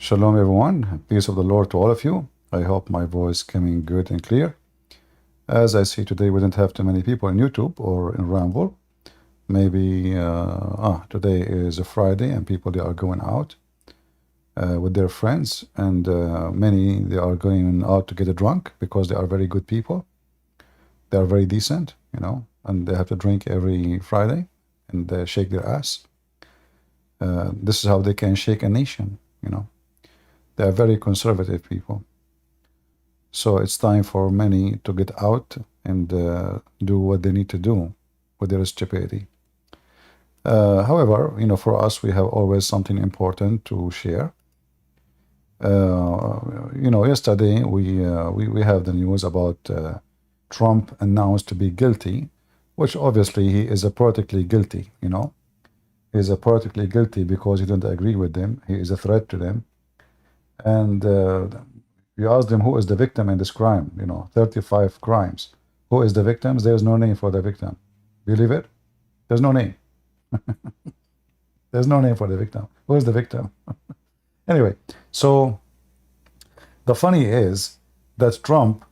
Shalom, everyone. Peace of the Lord to all of you. I hope my voice coming good and clear. As I see today, we didn't have too many people on YouTube or in Ramble. Maybe today is a Friday and people they are going out with their friends, and many they are going out to get a drunk because they are very good people. They are very decent, and they have to drink every Friday and shake their ass. This is how they can shake a nation, They are very conservative people. So it's time for many to get out and do what they need to do with their stupidity. However, for us, we have always something important to share. Yesterday we have the news about Trump announced to be guilty, which obviously he is a politically guilty, He is a politically guilty because he don't agree with them. He is a threat to them. And you ask them who is the victim in this crime, 35 crimes. Who is the victims? There's no name for the victim. Believe it? There's no name. There's no name for the victim. Who is the victim? Anyway, so the funny is that Trump,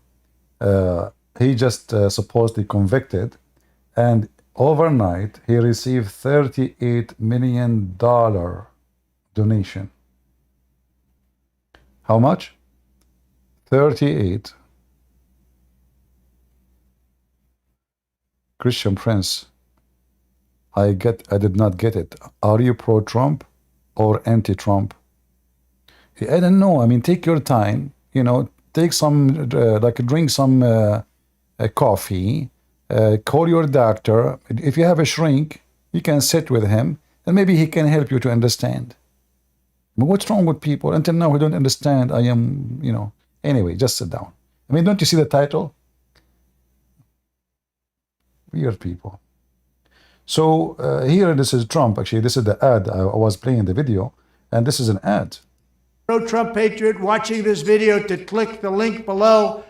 he just supposedly convicted, and overnight he received $38 million donation. How much? 38. Christian Prince, I did not get it. Are you pro-Trump or anti-Trump? I don't know. I mean, take your time, take some, drink some coffee, call your doctor. If you have a shrink, you can sit with him and maybe he can help you to understand. But what's wrong with people? Until now, we don't understand. I am, Anyway, just sit down. I mean, don't you see the title? Weird people. So here, this is Trump. Actually, this is the ad. I was playing the video, and this is an ad. Pro-Trump patriot watching this video to click the link below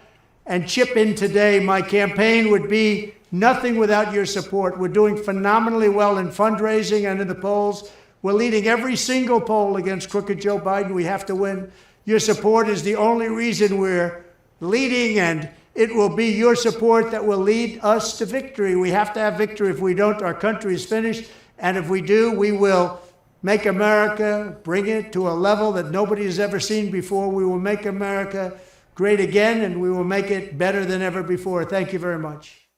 and chip in today. My campaign would be nothing without your support. We're doing phenomenally well in fundraising and in the polls. We're leading every single poll against crooked Joe Biden. We have to win. Your support is the only reason we're leading, and it will be your support that will lead us to victory. We have to have victory. If we don't, our country is finished. And if we do, we will make America, bring it to a level that nobody has ever seen before. We will make America great again, and we will make it better than ever before. Thank you very much.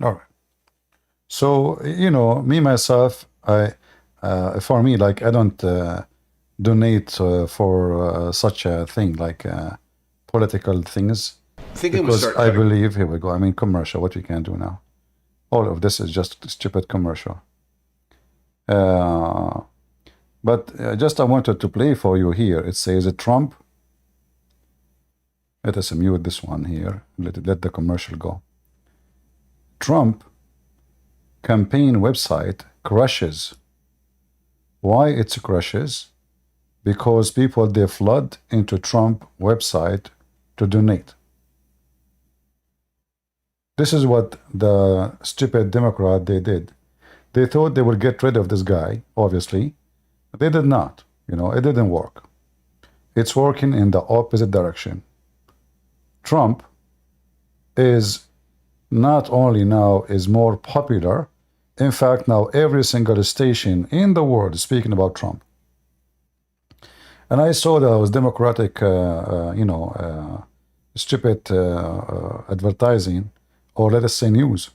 All right. So, me, myself, for me, I don't donate for such a thing, political things. Because I believe, here we go, commercial, what we can do now. All of this is just stupid commercial. But just I wanted to play for you here. It says Trump. Let us mute this one here. Let the commercial go. Trump campaign website crashes. Why it crashes? Because people, they flood into Trump website to donate. This is what the stupid Democrat they did. They thought they would get rid of this guy, obviously. They did not. It didn't work. It's working in the opposite direction. Trump is not only now is more popular, in fact, now every single station in the world is speaking about Trump. And I saw those Democratic, stupid advertising, or let us say news.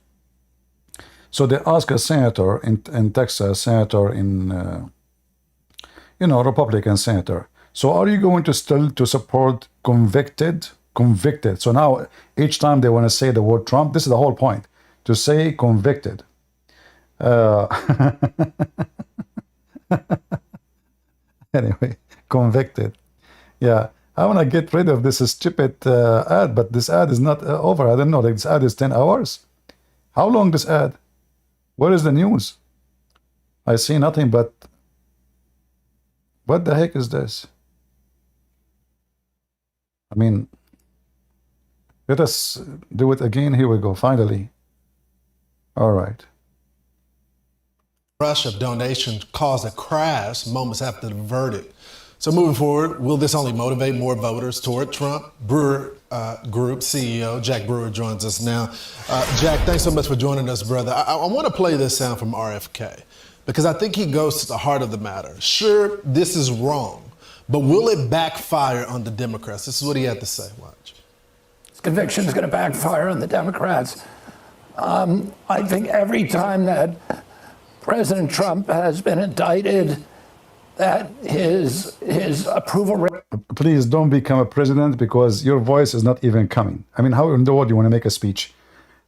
So they ask a senator in Texas, senator in, Republican senator. So are you going to still to support convicted? Convicted. So now each time they want to say the word Trump, this is the whole point, to say convicted. Anyway, convicted. Yeah, I want to get rid of this stupid ad, but this ad is not over. I don't know, this ad is 10 hours. How long this ad? Where is the news? I see nothing but, what the heck is this? I mean, let us do it again. Here we go, finally. All right. Rush of donations caused a crash moments after the verdict So moving forward, will this only motivate more voters toward Trump? Brewer Group CEO Jack Brewer joins us now. Jack, thanks so much for joining us, brother. I want to play this sound from RFK because I think he goes to the heart of the matter. Sure, this is wrong, but will it backfire on the Democrats? This is what he had to say. Watch. This conviction is going to backfire on the Democrats. I think every time that President Trump has been indicted, that his approval rate. Please don't become a president because your voice is not even coming. I mean, how in the world do you want to make a speech?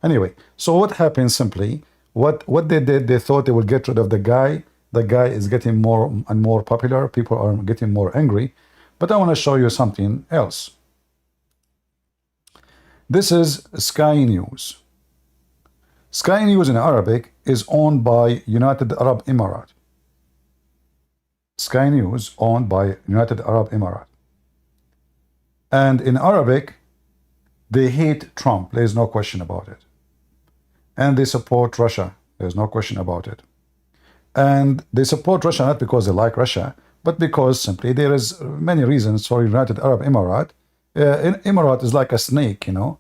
Anyway, so what happened simply, what they did, they thought they would get rid of the guy. The guy is getting more and more popular. People are getting more angry. But I want to show you something else. This is Sky News. Sky News in Arabic is owned by United Arab Emirates. Sky News owned by United Arab Emirates. And in Arabic, they hate Trump. There's no question about it. And they support Russia. There's no question about it. And they support Russia not because they like Russia, but because simply there is many reasons for United Arab Emirates. Emirate is like a snake, you know.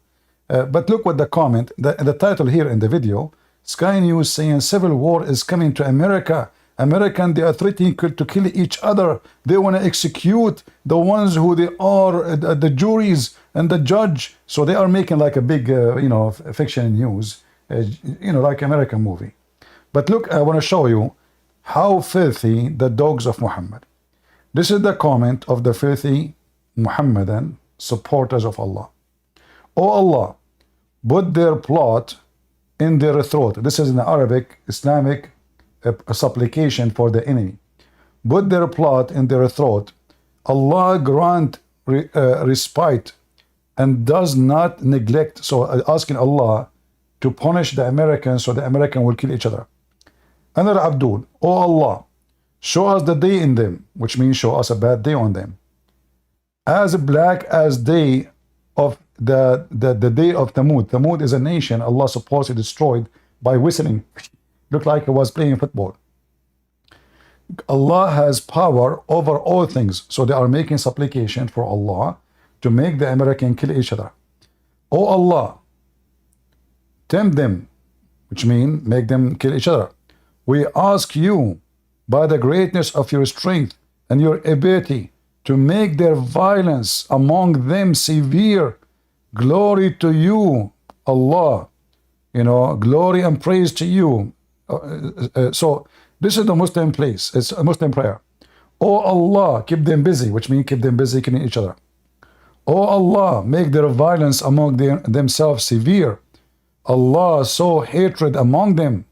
But look what the comment, the title here in the video, Sky News saying civil war is coming to America. American, they are threatening to kill each other. They want to execute the ones who they are, the juries and the judge. So they are making like a big, fiction news, like American movie. But look, I want to show you how filthy the dogs of Muhammad. This is the comment of the filthy Muhammadan supporters of Allah. Oh Allah, put their plot in their throat. This is in Arabic, Islamic supplication for the enemy. Put their plot in their throat. Allah grant respite and does not neglect. So asking Allah to punish the Americans so the Americans will kill each other. Another Abdul, oh Allah, show us the day in them, which means show us a bad day on them. As black as day of the day of Thamud. Thamud is a nation Allah supposedly destroyed by whistling. Looked like he was playing football. Allah has power over all things. So they are making supplication for Allah to make the American kill each other. Oh Allah, tempt them, which means make them kill each other. We ask you by the greatness of your strength and your ability to make their violence among them severe. Glory to you, Allah. Glory and praise to you. So this is the Muslim place. It's a Muslim prayer. Oh Allah, keep them busy, which means keep them busy killing each other. Oh Allah, make their violence among themselves severe. Allah, sow hatred among them.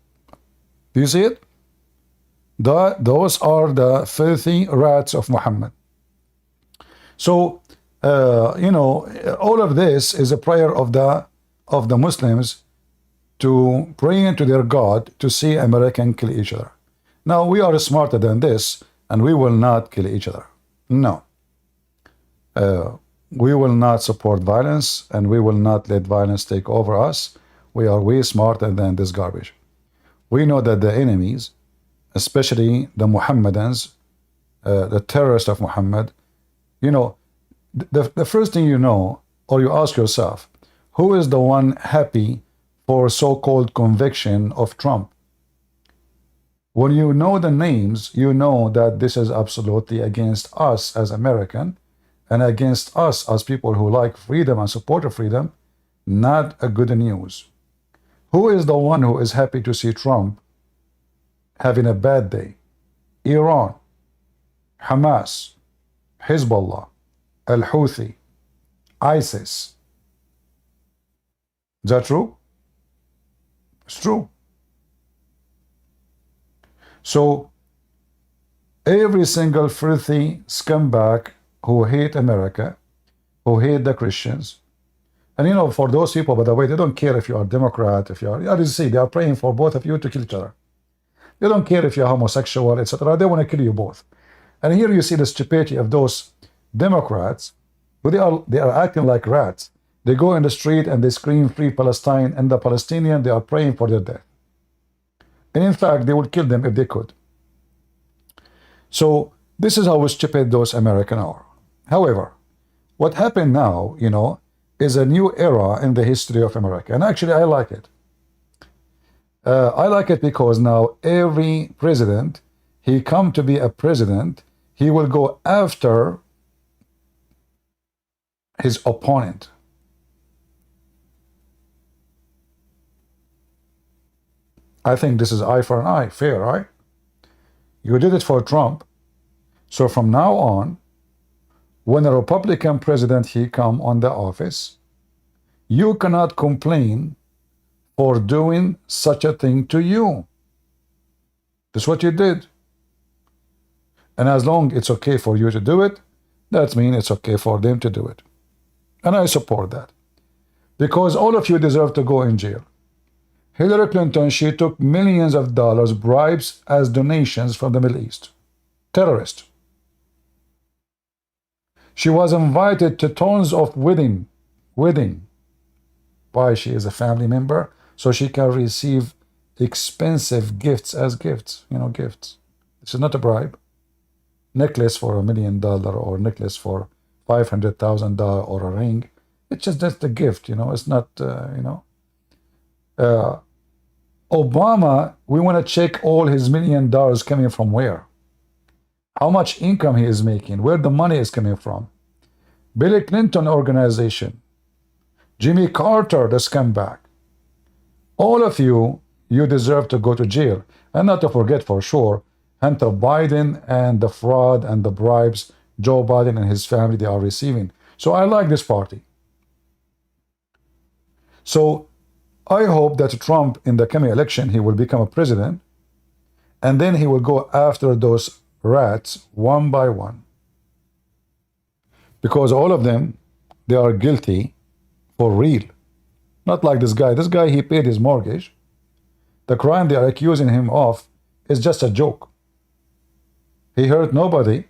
Do you see it? Those are the filthy rats of Muhammad. So, all of this is a prayer of the Muslims to pray into their God to see Americans kill each other. Now, we are smarter than this, and we will not kill each other. No. We will not support violence, and we will not let violence take over us. We are way smarter than this garbage. We know that the enemies, especially the Muhammadans, the terrorists of Muhammad, the first thing you know, or you ask yourself, who is the one happy for so-called conviction of Trump? When you know the names, you know that this is absolutely against us as American and against us as people who like freedom and support freedom, not a good news. Who is the one who is happy to see Trump having a bad day? Iran, Hamas, Hezbollah, Al-Houthi, ISIS. Is that true? It's true. So every single filthy scumbag who hate America, who hate the Christians, and for those people, by the way, they don't care if you are Democrat, if you are, as you see, they are praying for both of you to kill each other. They don't care if you're homosexual, etc. They want to kill you both. And here you see the stupidity of those Democrats, who they are acting like rats. They go in the street and they scream free Palestine, and the Palestinians, they are praying for their death. And in fact, they would kill them if they could. So This is how stupid those Americans are. However, what happened now, is a new era in the history of America. And actually, I like it. I like it because now every president, he come to be a president, he will go after his opponent. I think this is eye for an eye, fair, right? You did it for Trump. So from now on, when a Republican president he come on the office, you cannot complain for doing such a thing to you. That's what you did. And as long it's okay for you to do it, that means it's okay for them to do it. And I support that. Because all of you deserve to go in jail. Hillary Clinton, she took millions of dollars bribes as donations from the Middle East. Terrorist. She was invited to tons of wedding. Why? She is a family member, so she can receive expensive gifts as gifts, gifts. This is not a bribe. Necklace for $1 million or necklace for $500,000 or a ring. It's just a gift, it's not, Obama, we want to check all his $1 million coming from where? How much income he is making, where the money is coming from. Bill Clinton organization, Jimmy Carter, the scumbag. All of you, you deserve to go to jail. And not to forget for sure, Hunter Biden and the fraud and the bribes Joe Biden and his family, they are receiving. So I like this party. So I hope that Trump, in the coming election, he will become a president, and then he will go after those rats one by one. Because all of them, they are guilty for real. Not like this guy. This guy, he paid his mortgage. The crime they are accusing him of is just a joke. He hurt nobody.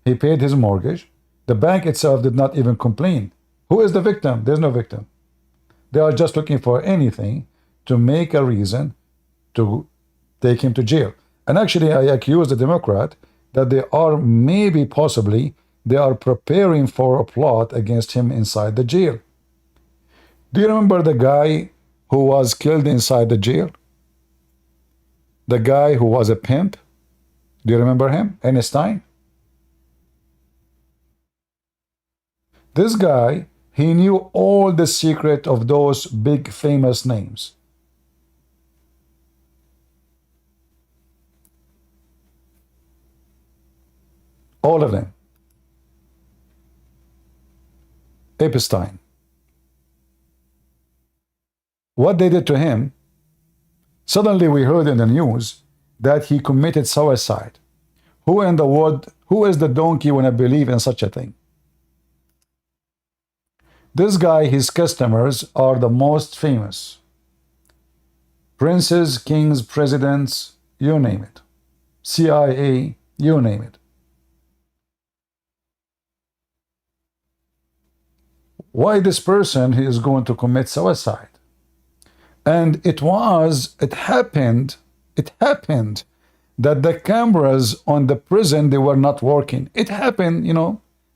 He paid his mortgage. The bank itself did not even complain. Who is the victim? There's no victim. They are just looking for anything to make a reason to take him to jail. And actually, I accuse the Democrat that they are possibly, they are preparing for a plot against him inside the jail. Do you remember the guy who was killed inside the jail? The guy who was a pimp? Do you remember him? Einstein? This guy, he knew all the secret of those big famous names. All of them. Epstein. What they did to him, suddenly we heard in the news that he committed suicide. Who in the world, who is the donkey when I believe in such a thing? This guy, his customers are the most famous. Princes, kings, presidents, you name it. CIA, you name it. Why this person he is going to commit suicide? And it happened that the cameras on the prison, they were not working. It happened,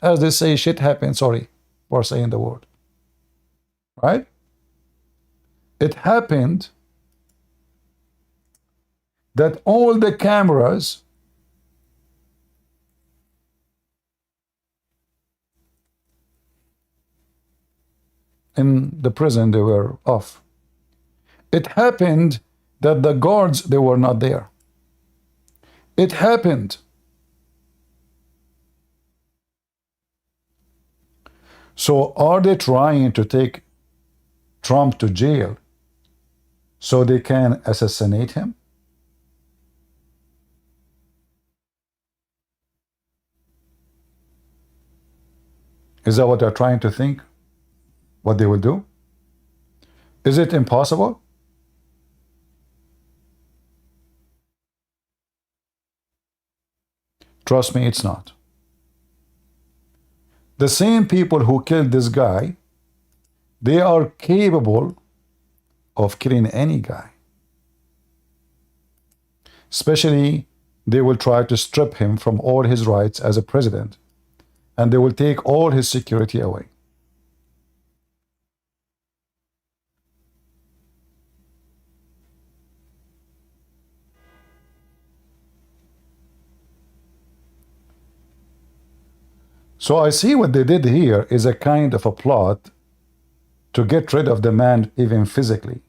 as they say, shit happened, sorry for saying the word. Right? It happened that all the cameras in the prison, they were off. It happened that the guards, they were not there. It happened. So are they trying to take Trump to jail so they can assassinate him? Is that what they're trying to think? What they will do? Is it impossible? Trust me, it's not. The same people who killed this guy, they are capable of killing any guy. Especially they will try to strip him from all his rights as a president, and they will take all his security away. So I see what they did here is a kind of a plot to get rid of the man even physically.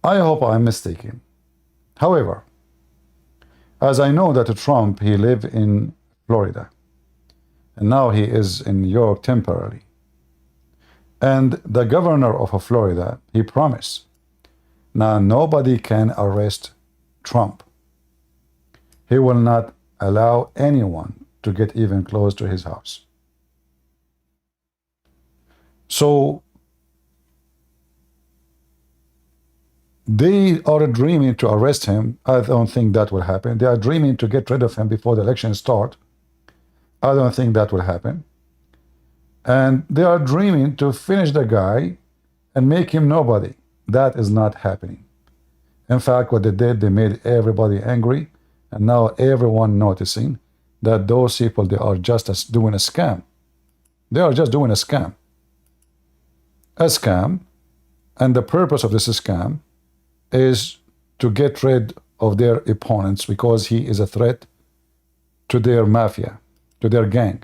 I hope I'm mistaken. However, as I know that Trump, he lived in Florida, and now he is in New York temporarily. And the governor of Florida, he promised, now nobody can arrest Trump. He will not allow anyone to get even close to his house. So they are dreaming to arrest him. I don't think that will happen. They are dreaming to get rid of him before the election start. I don't think that will happen. And they are dreaming to finish the guy and make him nobody. That is not happening. In fact, what they did, they made everybody angry, and now everyone noticing that those people, they are just doing a scam. They are just doing a scam. A scam, and the purpose of this scam is to get rid of their opponents because he is a threat to their mafia, to their gang.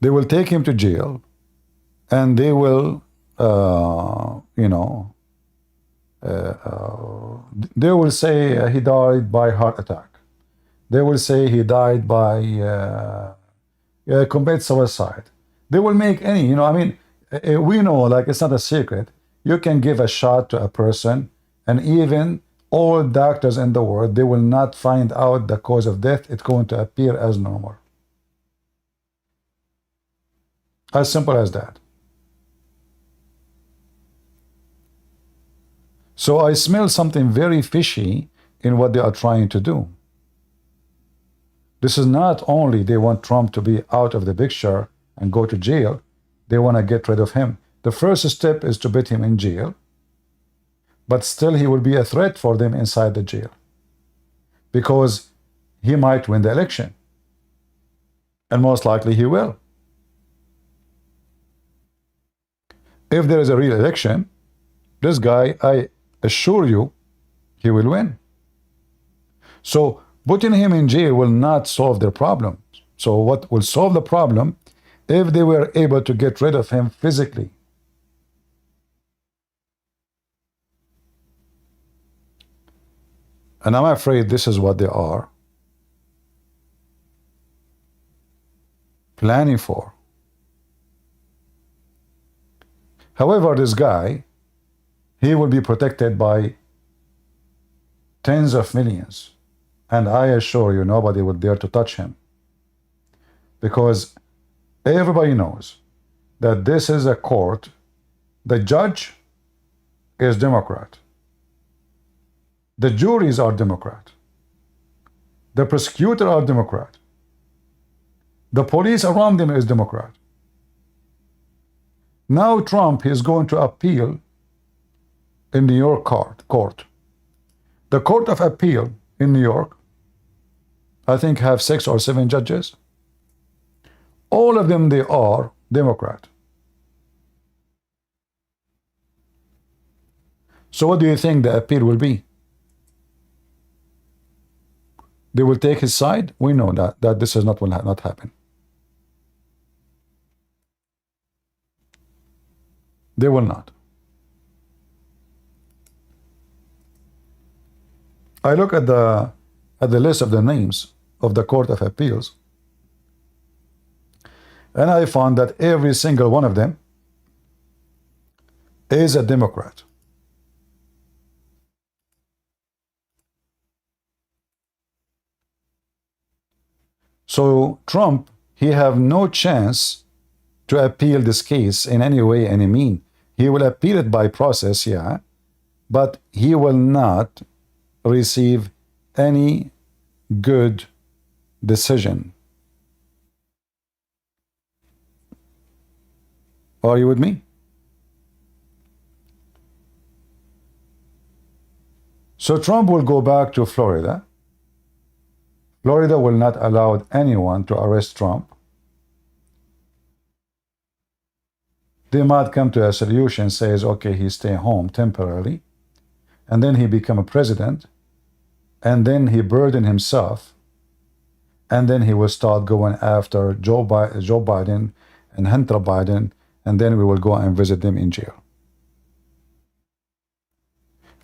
They will take him to jail, and they will, they will say he died by heart attack. They will say he died by commit suicide. They will make any, we know, like, it's not a secret. You can give a shot to a person, and even all doctors in the world, they will not find out the cause of death. It's going to appear as normal. As simple as that. So I smell something very fishy in what they are trying to do. This is not only they want Trump to be out of the picture and go to jail, they want to get rid of him. The first step is to put him in jail, but still he will be a threat for them inside the jail because he might win the election, and most likely he will. If there is a real election, this guy, I assure you, he will win. So putting him in jail will not solve their problem. So what will solve the problem if they were able to get rid of him physically? And I'm afraid this is what they are planning for. However, this guy, he will be protected by tens of millions. And I assure you, nobody will dare to touch him. Because everybody knows that this is a court. The judge is Democrat. The juries are Democrat. The prosecutor are Democrat. The police around him is Democrat. Now Trump is going to appeal in New York court. The Court of Appeal in New York, I think, have 6 or 7 judges. All of them, they are Democrat. So what do you think the appeal will be? They will take his side? We know that this is not will not happen. They will not. I look at the list of the names of the Court of Appeals, and I found that every single one of them is a Democrat. So Trump, he have no chance to appeal this case in any way, any mean. He will appeal it by process, yeah, but he will not receive any good decision. Are you with me? So Trump will go back to Florida. Florida will not allow anyone to arrest Trump. They might come to a solution, says, okay, he stay home temporarily, and then he become a president, and then he burden himself, and then he will start going after Joe Biden and Hunter Biden, and then we will go and visit them in jail.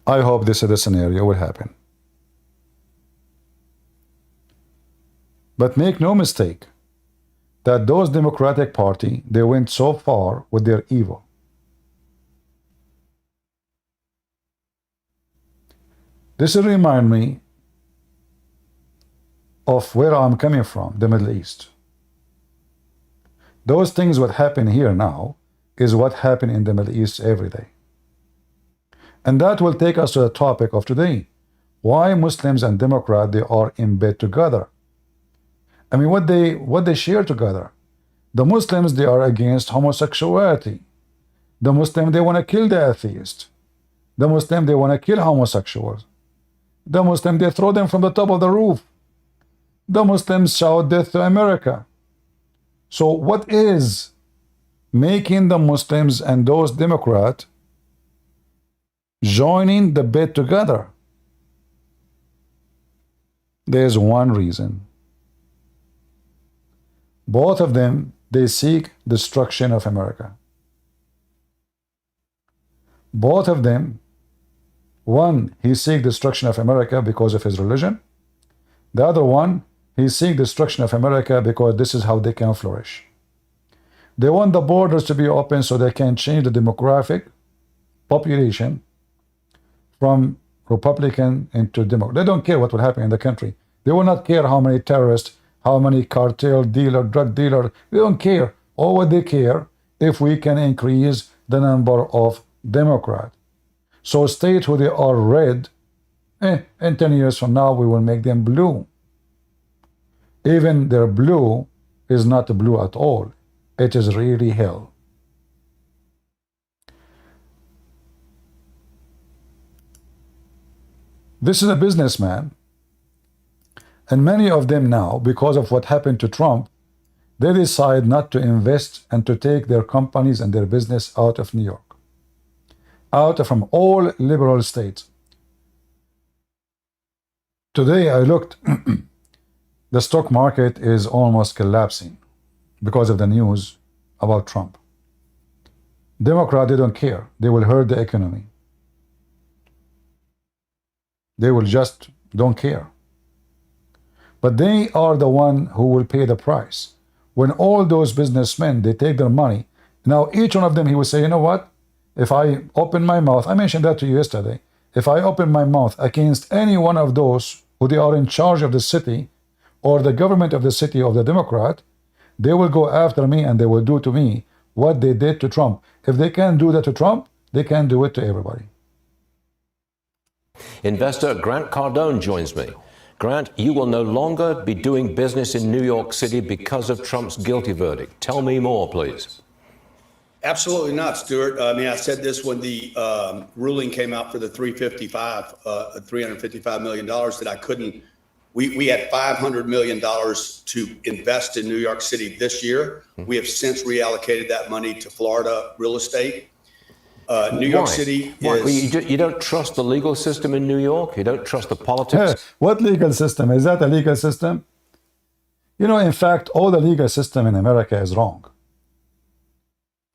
I hope this is the scenario will happen. But make no mistake that those Democratic Party, they went so far with their evil. This will remind me of where I'm coming from, the Middle East. Those things what happen here now is what happened in the Middle East every day. And that will take us to the topic of today. Why Muslims and Democrats, they are in bed together. I mean, what they share together. The Muslims, they are against homosexuality. The Muslims, they want to kill the atheist. The Muslims, they want to kill homosexuals. The Muslims, they throw them from the top of the roof. The Muslims shout death to America. So what is making the Muslims and those Democrats joining the bed together? There's one reason. Both of them, they seek destruction of America. Both of them, one, he seeks destruction of America because of his religion. The other one, he seeks destruction of America because this is how they can flourish. They want the borders to be open so they can change the demographic population from Republican into Democrat. They don't care what will happen in the country. They will not care how many terrorists, how many cartel dealer, drug dealer. They don't care. All what they care if we can increase the number of Democrats. So states who they are red, in 10 years from now we will make them blue. Even their blue is not blue at all. It is really hell. This is a businessman, and many of them now, because of what happened to Trump, they decide not to invest and to take their companies and their business out of New York, out from all liberal states. Today I looked, the stock market is almost collapsing because of the news about Trump. Democrats, they don't care. They will hurt the economy. They will just don't care. But they are the one who will pay the price. When all those businessmen, they take their money, now each one of them, he will say, you know what? If I open my mouth, I mentioned that to you yesterday, if I open my mouth against any one of those who they are in charge of the city or the government of the city of the Democrat, they will go after me and they will do to me what they did to Trump. If they can do that to Trump, they can do it to everybody. Investor Grant Cardone joins me. Grant, you will no longer be doing business in New York City because of Trump's guilty verdict. Tell me more, please. Absolutely not, Stuart. I mean, I said this when the ruling came out for the $355 million that I couldn't. We had $500 million to invest in New York City this year. We have since reallocated that money to Florida real estate. New York City is... You don't trust the legal system in New York? You don't trust the politics? What legal system? Is that a legal system? You know, in fact, all the legal system in America is wrong.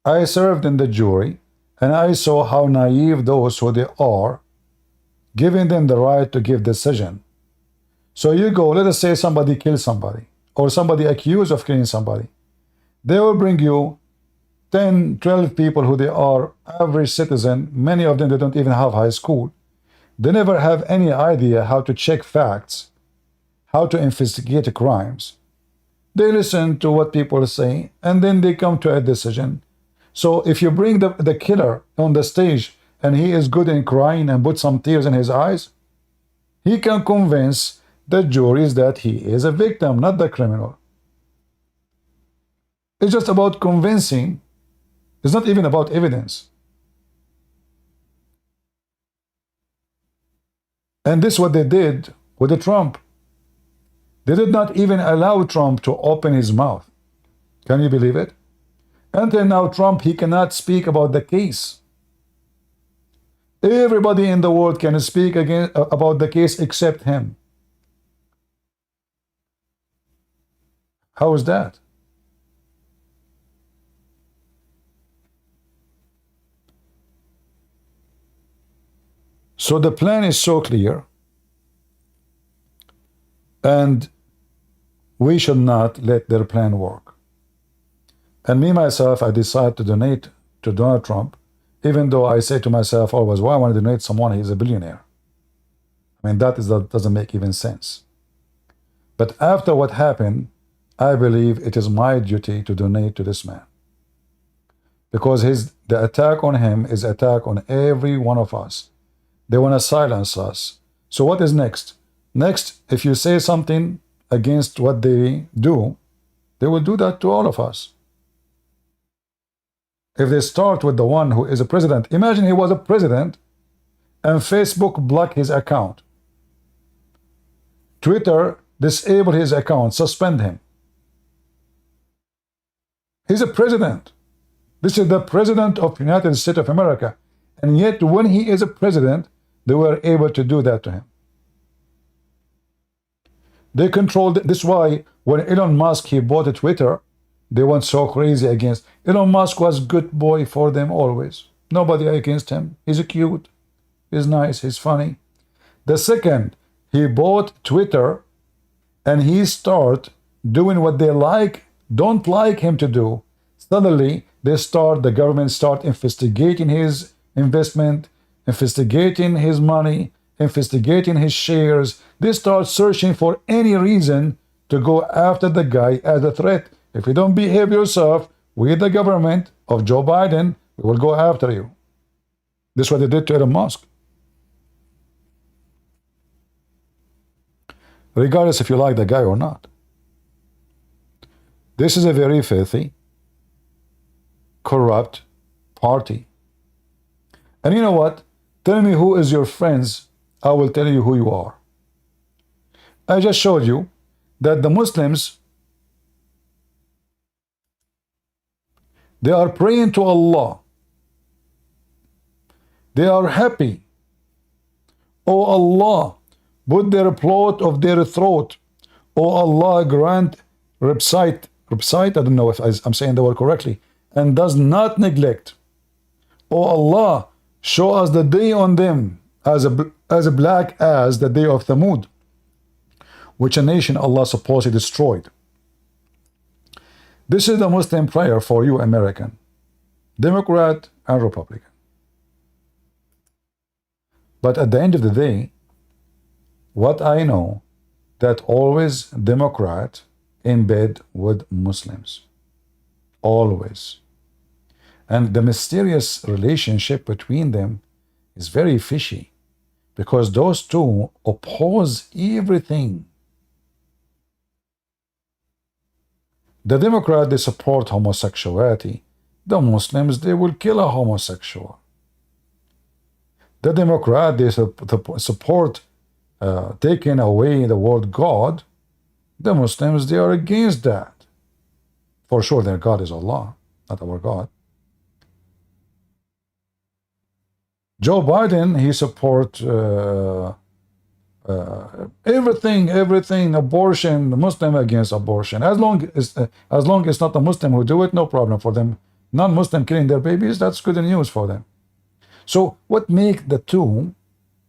I served in the jury, and I saw how naive those who they are, giving them the right to give decision. So you go, let us say somebody kills somebody, or somebody accused of killing somebody. They will bring you 10, 12 people who they are average citizen. Many of them, they don't even have high school. They never have any idea how to check facts, how to investigate crimes. They listen to what people say, and then they come to a decision. So if you bring the killer on the stage, and he is good in crying and put some tears in his eyes, he can convince the juries that he is a victim, not the criminal. It's just about convincing. It's not even about evidence. And this is what they did with the Trump. They did not even allow Trump to open his mouth. Can you believe it? Until now, Trump, he cannot speak about the case. Everybody in the world can speak about the case except him. How is that? So the plan is so clear, and we should not let their plan work. And me, myself, I decide to donate to Donald Trump, even though I say to myself always, why I want to donate someone? He's a billionaire. I mean, that doesn't make even sense. But after what happened, I believe it is my duty to donate to this man. Because the attack on him is attack on every one of us. They want to silence us. So what is next? Next, if you say something against what they do, they will do that to all of us. If they start with the one who is a president, imagine he was a president and Facebook blocked his account. Twitter disabled his account, suspend him. He's a president. This is the president of the United States of America. And yet when he is a president, they were able to do that to him. They controlled it. This is why when Elon Musk, he bought Twitter, they went so crazy against. Elon Musk was good boy for them always. Nobody against him. He's cute. He's nice. He's funny. The second he bought Twitter and he start doing what they don't like him to do, suddenly the government start investigating his investment, investigating his money, investigating his shares. They start searching for any reason to go after the guy as a threat. If you don't behave yourself, we, the government of Joe Biden, we will go after you. This is what they did to Elon Musk. Regardless if you like the guy or not. This is a very filthy, corrupt party. And you know what? Tell me who is your friends. I will tell you who you are. I just showed you that the Muslims, they are praying to Allah. They are happy. Oh Allah, put their plot of their throat. Oh Allah, grant recite, I don't know if I'm saying the word correctly, and does not neglect. Oh Allah, show us the day on them as black as the day of Thamud, which a nation Allah supposedly destroyed. This is the Muslim prayer for you, American, Democrat and Republican. But at the end of the day, what I know, that always Democrat in bed with Muslims. Always. And the mysterious relationship between them is very fishy, because those two oppose everything. The Democrat, they support homosexuality. The Muslims, they will kill a homosexual. The Democrat, they support taking away the word God. The Muslims, they are against that. For sure, their God is Allah, not our God. Joe Biden, he supports everything, abortion, the Muslim against abortion. As long as it's not a Muslim who do it, no problem for them. Non-Muslim killing their babies, that's good news for them. So what makes the two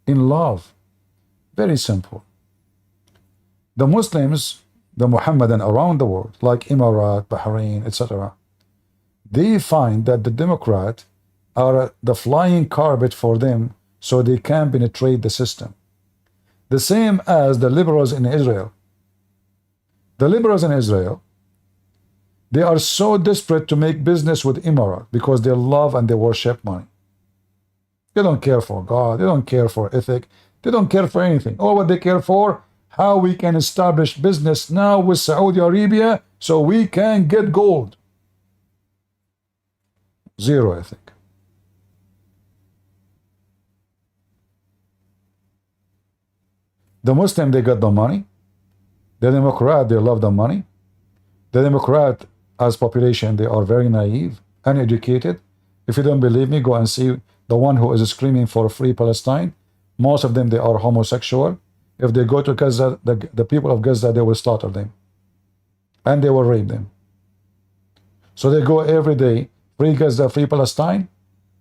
in love? Very simple. The Muslims, the Muhammadan around the world, like Emirat, Bahrain, etc., they find that the Democrat are the flying carpet for them, so they can penetrate the system. The same as the liberals in Israel. The liberals in Israel, they are so desperate to make business with Emirat because they love and they worship money. They don't care for God, they don't care for ethic, they don't care for anything. All what they care for, how we can establish business now with Saudi Arabia so we can get gold. Zero ethic. The Muslim, they got the money. The Democrat, they love the money. The Democrat, as population, they are very naive, uneducated. If you don't believe me, go and see the one who is screaming for free Palestine. Most of them, they are homosexual. If they go to Gaza, the people of Gaza, they will slaughter them. And they will rape them. So they go every day, free Gaza, free Palestine,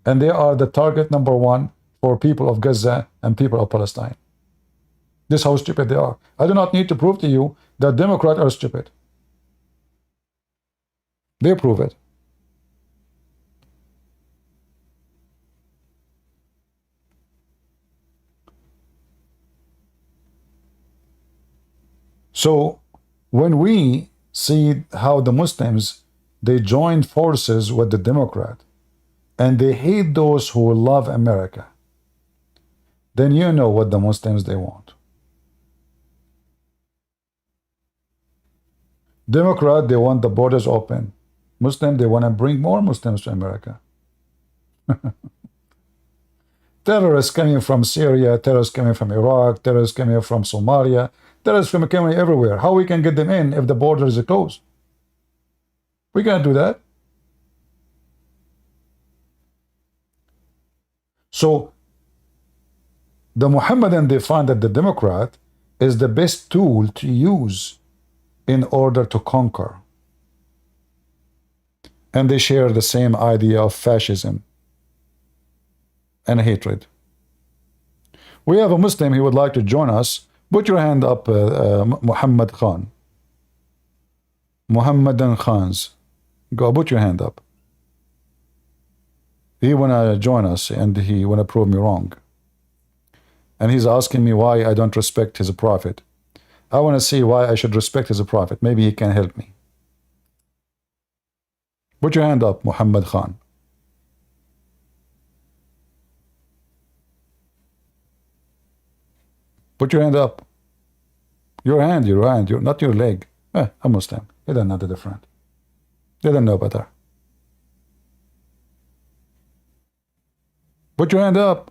and they are the target number one for people of Gaza and people of Palestine. This is how stupid they are. I do not need to prove to you that Democrats are stupid. They prove it. So when we see how the Muslims, they joined forces with the Democrat and they hate those who love America, then you know what the Muslims they want. Democrat, they want the borders open. Muslim, they want to bring more Muslims to America. Terrorists coming from Syria, terrorists coming from Iraq, terrorists coming from Somalia, terrorists coming everywhere. How we can get them in if the borders are closed? We can't do that. So the Muhammadan, they find that the Democrat is the best tool to use in order to conquer. And they share the same idea of fascism and hatred. We have a Muslim, he would like to join us. Put your hand up, Muhammad Khan. Muhammadan Khans. Go, put your hand up. He wanna join us and he wanna prove me wrong. And he's asking me why I don't respect his prophet. I wanna see why I should respect his prophet. Maybe he can help me. Put your hand up, Muhammad Khan. Put your hand up. Your hand, not your leg. A Muslim. They don't know the difference. They don't know better. Put your hand up.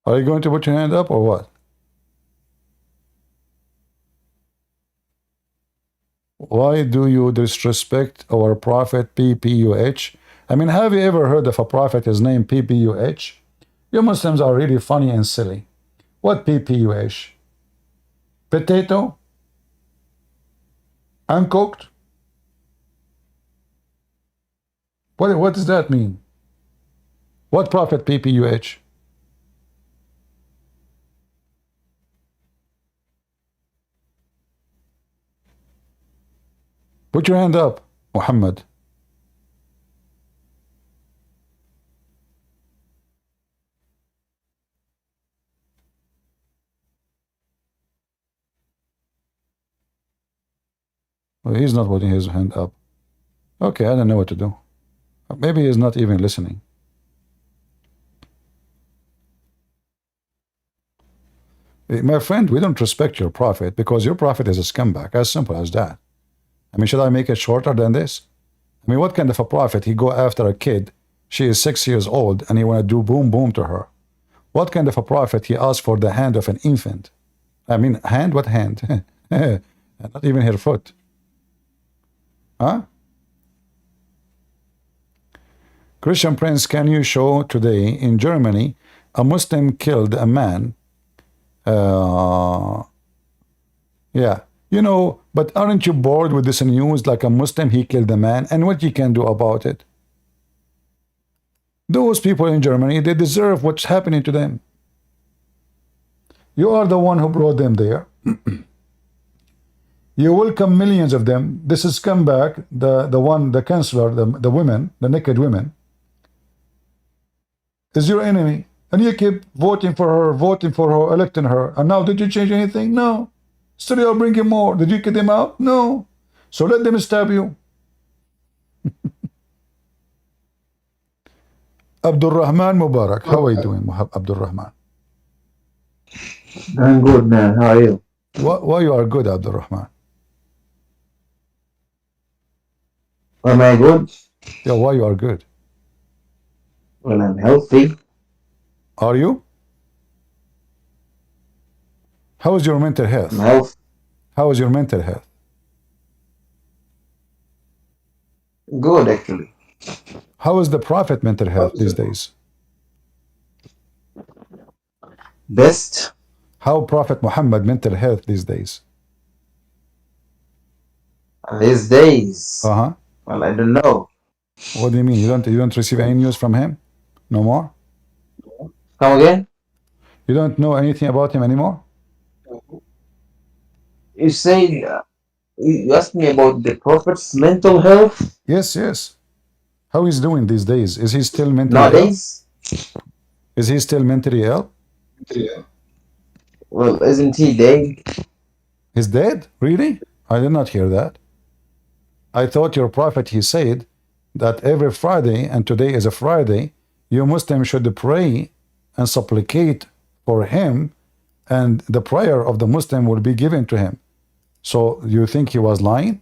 Are you going to put your hand up or what? Why do you disrespect our prophet PPUH? I mean, have you ever heard of a prophet is named PPUH? You Muslims are really funny and silly. What PPUH? Potato? Uncooked? What does that mean? What prophet PPUH? Put your hand up, Muhammad. Well, he's not putting his hand up. Okay, I don't know what to do. Maybe he's not even listening. My friend, we don't respect your prophet because your prophet is a scumbag. As simple as that. I mean, should I make it shorter than this? I mean, what kind of a prophet? He go after a kid. She is 6 years old and he want to do boom boom to her. What kind of a prophet? He asked for the hand of an infant. I mean, hand? What hand? Not even her foot. Huh? Christian Prince, can you show today in Germany a Muslim killed a man? Yeah. You know, but aren't you bored with this news? Like a Muslim, he killed a man, and what you can do about it? Those people in Germany, they deserve what's happening to them. You are the one who brought them there. You welcome millions of them. This is scumbag, the chancellor, the women, the naked women, is your enemy. And you keep voting for her, electing her. And now, did you change anything? No. Still you're bringing more. Did you get them out? No. So let them stab you. Abdul Rahman Mubarak. How are you doing, Abdul Rahman? I'm good, man. How are you? Why you are good, Abdul Rahman? Am I good? Yeah, why you are good? Well, I'm healthy. Are you? How is your mental I'm health? healthy. How is your mental health? Good, actually. How is the Prophet mental health these days? Best How Prophet Muhammad mental health these days? these days. Uh-huh. Well, I don't know. What do you mean? You don't receive any news from him? No more? Come again? You don't know anything about him anymore? You said you asked me about the prophet's mental health Yes, yes. How he's doing these days? Is he still mentally ill? nowadays. Is he still mentally ill? Well, isn't he dead? He's dead? Really? I did not hear that. I thought your prophet, he said that every Friday, and today is a Friday, you Muslims should pray and supplicate for him, and the prayer of the Muslim will be given to him. So you think he was lying?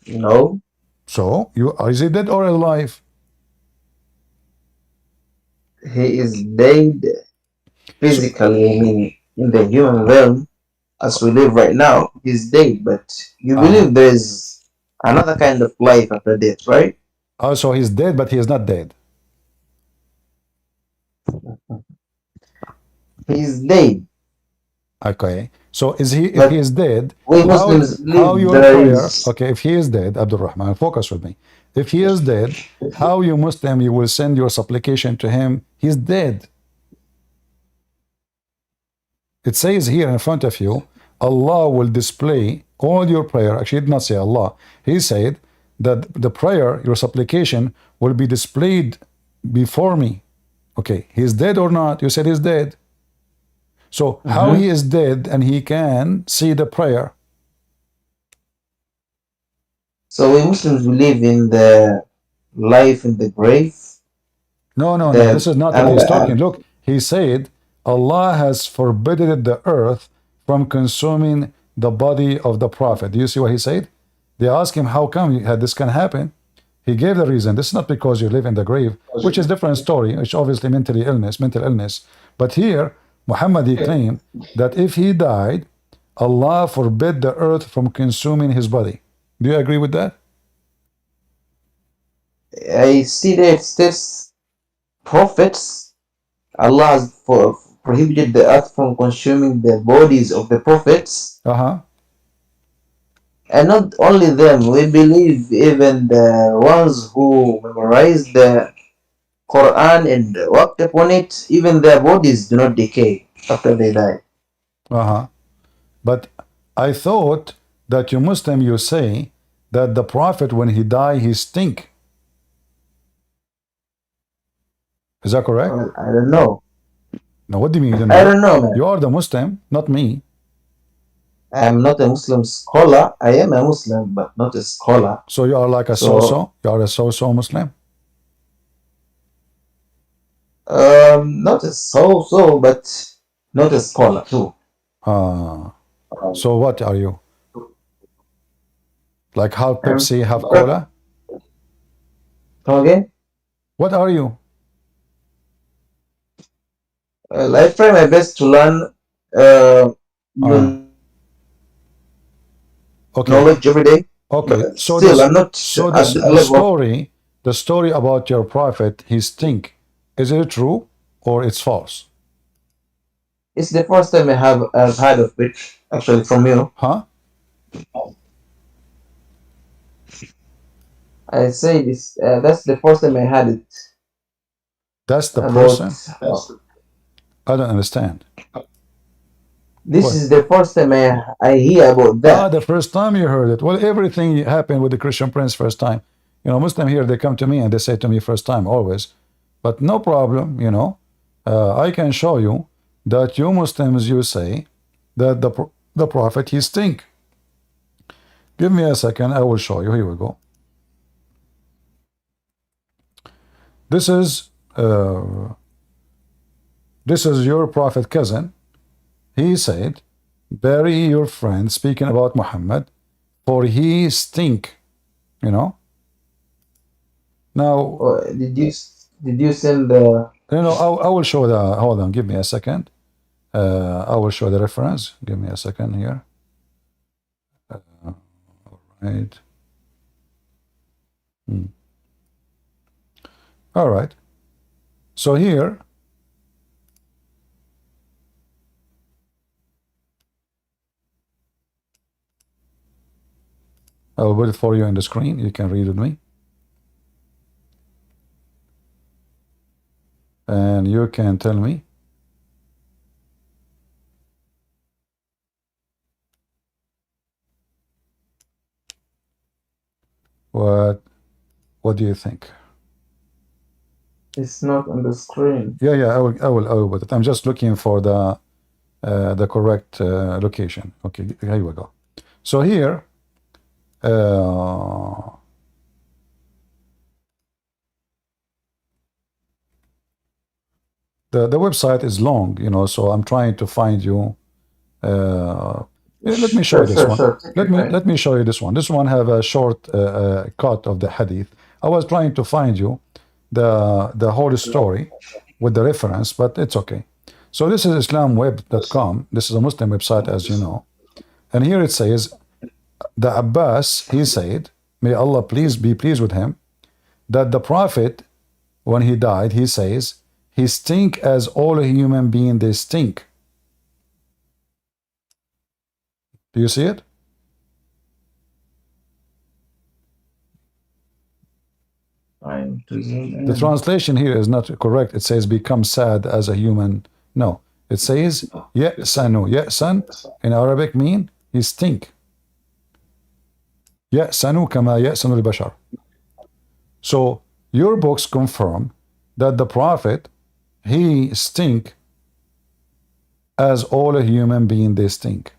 No. So is he dead or alive? He is dead So, physically. I mean, in the human realm, as we live right now, he's dead. But you uh-huh. believe there is another kind of life after death, right? So he's dead, but he is not dead. He's dead. Okay. So is he? If he But is dead, we how Muslims how believe your there prayer? is. Okay. If he is dead, Abdul Rahman, focus with me. If he is dead, how you Muslim you will send your supplication to him? He's dead. It says here in front of you, Allah will display all your prayer. Actually, he did not say Allah. He said that the prayer, your supplication, will be displayed before me. Okay, he's dead or not? You said he's dead. So how Mhm. he is dead and he can see the prayer? So we Muslims believe in the life in the grave. No, no, no. The This is not what he's talking. Look, he said Allah has forbidden the earth from consuming the body of the prophet. Do you see what he said? They asked him, how come this can happen? He gave the reason. This is not because you live in the grave, which is a different story, which obviously mental illness. But here, Muhammad, he claimed that if he died, Allah forbid the earth from consuming his body. Do you agree with that? I see that it states prophets. Allah has prohibited the earth from consuming the bodies of the prophets. Uh-huh. And not only them, we believe even the ones who memorized the Quran and worked upon it, even their bodies do not decay after they die. Uh-huh. But I thought that you Muslim, you say that the Prophet, when he die, he stink. Is that correct? Well, I don't know. Now, what do you mean you don't I know? don't know, man. You are the Muslim, not me. I am not a Muslim scholar. I am a Muslim, but not a scholar. So you are like a So, so-so. You are a so-so Muslim. not a so-so, but not a scholar too. Uh, so what are you? Like half Um, Pepsi, half cola? Come again? What are you? Well, I try my best to learn Uh, new okay, knowledge every day, okay. but So still, this, I'm not so at this, the level of. the story about your prophet, he stink. Is it true or it's false? It's the first time I've heard of it actually from you. Huh? I say this. That's the first time I heard it That's the about. person? I don't understand. This What? is the first time I hear about Ah, that. the first time you heard it. Well, everything happened with the Christian Prince first time. You know, Muslim here, they come to me and they say to me first time, always. But no problem, you know. I can show you that you Muslims, you say that the Prophet, he stink. Give me a second, I will show you. Here we go. this is your prophet cousin. He said, bury your friend, speaking about Muhammad, for he stink, you know. Now, Oh, did you send the? I will show the, hold on, give me a second. I will show the reference. Give me a second here. Right. All right. So here, I will put it for you on the screen. You can read with me. And you can tell me what do you think? It's not on the screen. Yeah, I will put it. I'm just looking for the correct location. Okay, here we go. So here, the website is long, so I'm trying to find you. Let me show you this one. Sure. Let me show you this one. This one have a short cut of the hadith. I was trying to find you the whole story with the reference, but it's okay. So this is islamweb.com. This is a Muslim website, as you know. And here it says, the Abbas, he said, may Allah be pleased with him, that the Prophet, when he died, he says, he stink as all human beings, they stink. Do you see it? The translation here is not correct. It says become sad as a human. No, it says ya'sanu. Ya'san in Arabic mean he stink. Ya'sanu kama ya'sanu al-bashar. So your books confirm that the Prophet, he stink as all a human being, they stink.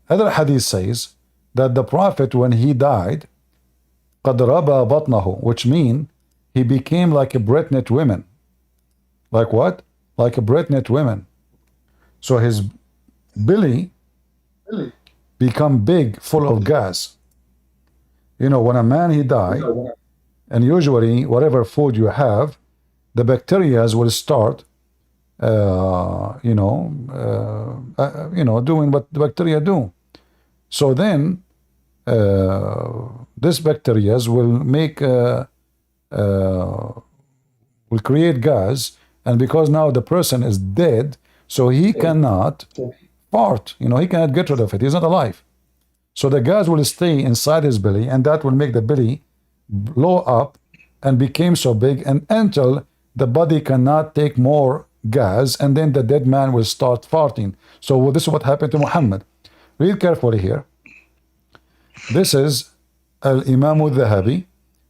Other hadith says that the Prophet, when he died, قَدْ رَبَى بَطْنَهُ, which mean he became like a pregnant woman. Like what? Like a pregnant woman. So his belly become big, full of gas. When a man he die, and usually whatever food you have, the bacteria will start, doing what the bacteria do. So then, this bacteria will create gas, and because now the person is dead, so he cannot fart. He cannot get rid of it. He's not alive. So the gas will stay inside his belly, and that will make the belly blow up and become so big, and until the body cannot take more gas, and then the dead man will start farting. So this is what happened to Muhammad. Read carefully here. This is Al-Imam al-Dhahabi,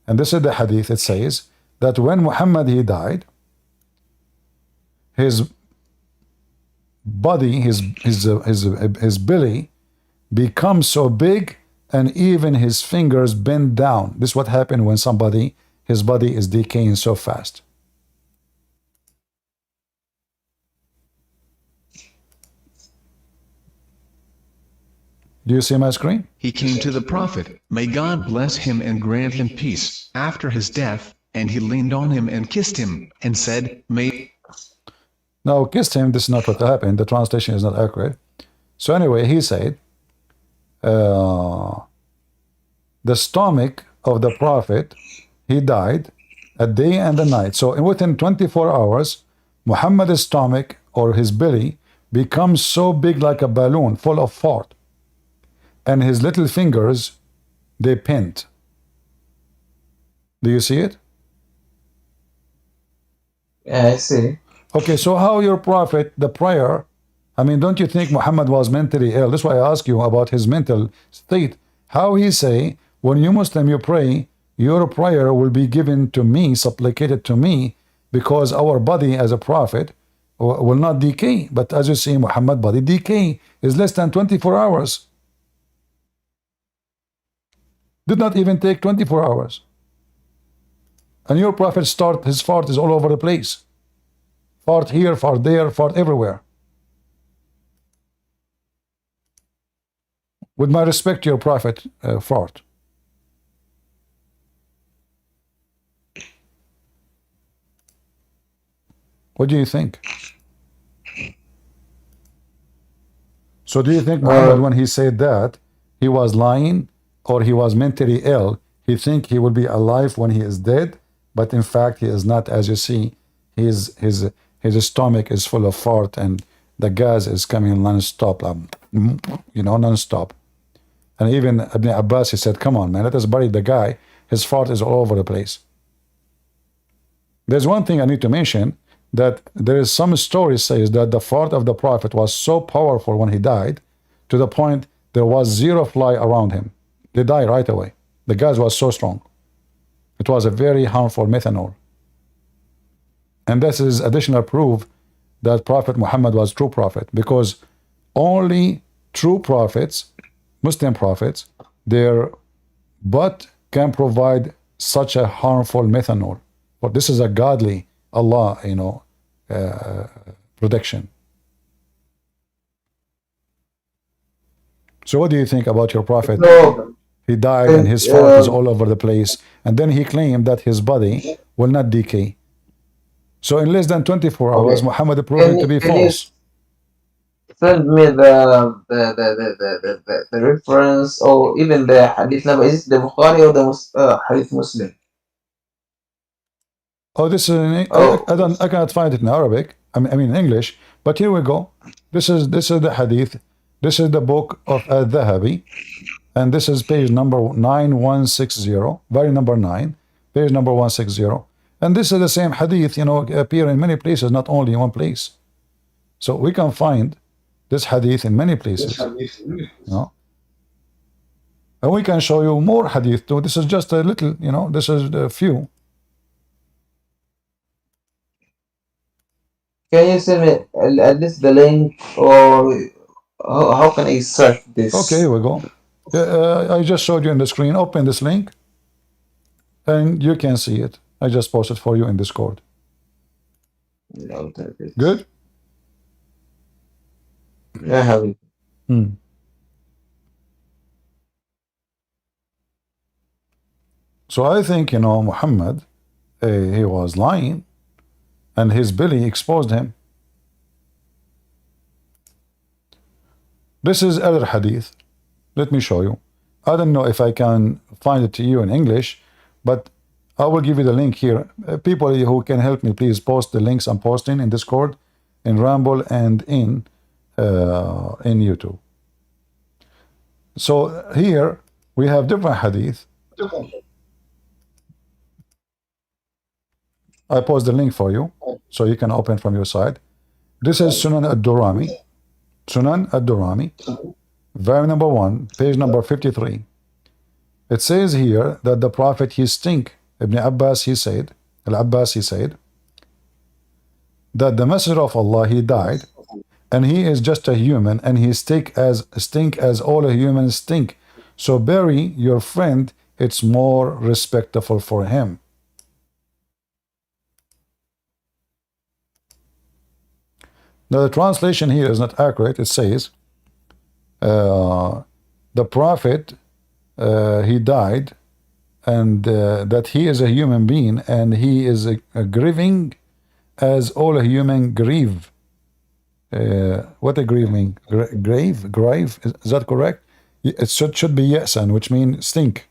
and this is the hadith. It says that when Muhammad he died, his body, his belly becomes so big, and even his fingers bend down. This is what happened when his body is decaying so fast. Do you see my screen? He came to the Prophet, may God bless him and grant him peace, after his death, and he leaned on him and kissed him, and said, may... Now, kissed him, this is not what happened. The translation is not accurate. So anyway, he said, the stomach of the Prophet, he died a day and a night. So within 24 hours, Muhammad's stomach, or his belly, becomes so big like a balloon full of fart. And his little fingers, they pent. Do you see it? Yeah, I see. Okay, so how your prophet, the prayer, don't you think Muhammad was mentally ill? That's why I ask you about his mental state. How he say, when you Muslim, you pray, your prayer will be given to me, supplicated to me, because our body as a prophet will not decay. But as you see, Muhammad body decay is less than 24 hours. Did not even take 24 hours. And your prophet his fart is all over the place. Fart here, fart there, fart everywhere. With my respect to your prophet, fart. What do you think? So do you think Muhammad, when he said that, he was lying or he was mentally ill? He think he will be alive when he is dead, but in fact he is not. As you see, his stomach is full of fart and the gas is coming non-stop, non-stop. And even Ibn Abbas, he said, come on, man, let us bury the guy. His fart is all over the place. There's one thing I need to mention, that there is some story says that the fart of the prophet was so powerful when he died, to the point there was zero fly around him. They died right away. The gas was so strong. It was a very harmful methanol. And this is additional proof that Prophet Muhammad was true prophet, because only true prophets, Muslim prophets, their butt can provide such a harmful methanol. But this is a godly Allah, protection. So what do you think about your prophet? No, He died and his fart is all over the place. And then he claimed that his body will not decay. So in less than 24 hours, Muhammad proved it to be can you false. send me the reference or even the hadith number? Is it the Bukhari or the Hadith Muslim? Oh, this is Oh, I cannot find it in Arabic. I mean in English. But here we go. This is the hadith. This is the book of Al-Dhahabi, and this is page number 9160, volume number 9, page number 160. And this is the same hadith, appear in many places, not only in one place. So we can find this hadith in many places. And we can show you more hadith too. This is just a little, this is a few. can you send me at least the link, or how can I search this? Okay, here we go. I just showed you in the screen. Open this link and you can see it. I just posted for you in Discord. Good? I have it. So I think, Muhammad, he was lying and his belly exposed him. This is other hadith. Let me show you. I don't know if I can find it to you in English, but I will give you the link here. People who can help me, please post the links I'm posting in Discord, in Rumble, and in YouTube. So here we have different hadith. I post the link for you, so you can open from your side. This is Sunan ad-Durami. Sunan ad-Durami, volume number 1, page number 53. It says here that the Prophet, he stink. Ibn Abbas, he said, Al-Abbas, he said, that the Messenger of Allah, he died, and he is just a human, and he stink as all humans stink. So bury your friend, it's more respectful for him. Now the translation here is not accurate. It says, the Prophet, he died, and that he is a human being, and he is grieving as all human grieve. What a grieve mean? Grave? Is that correct? It should be yasan, which means stink.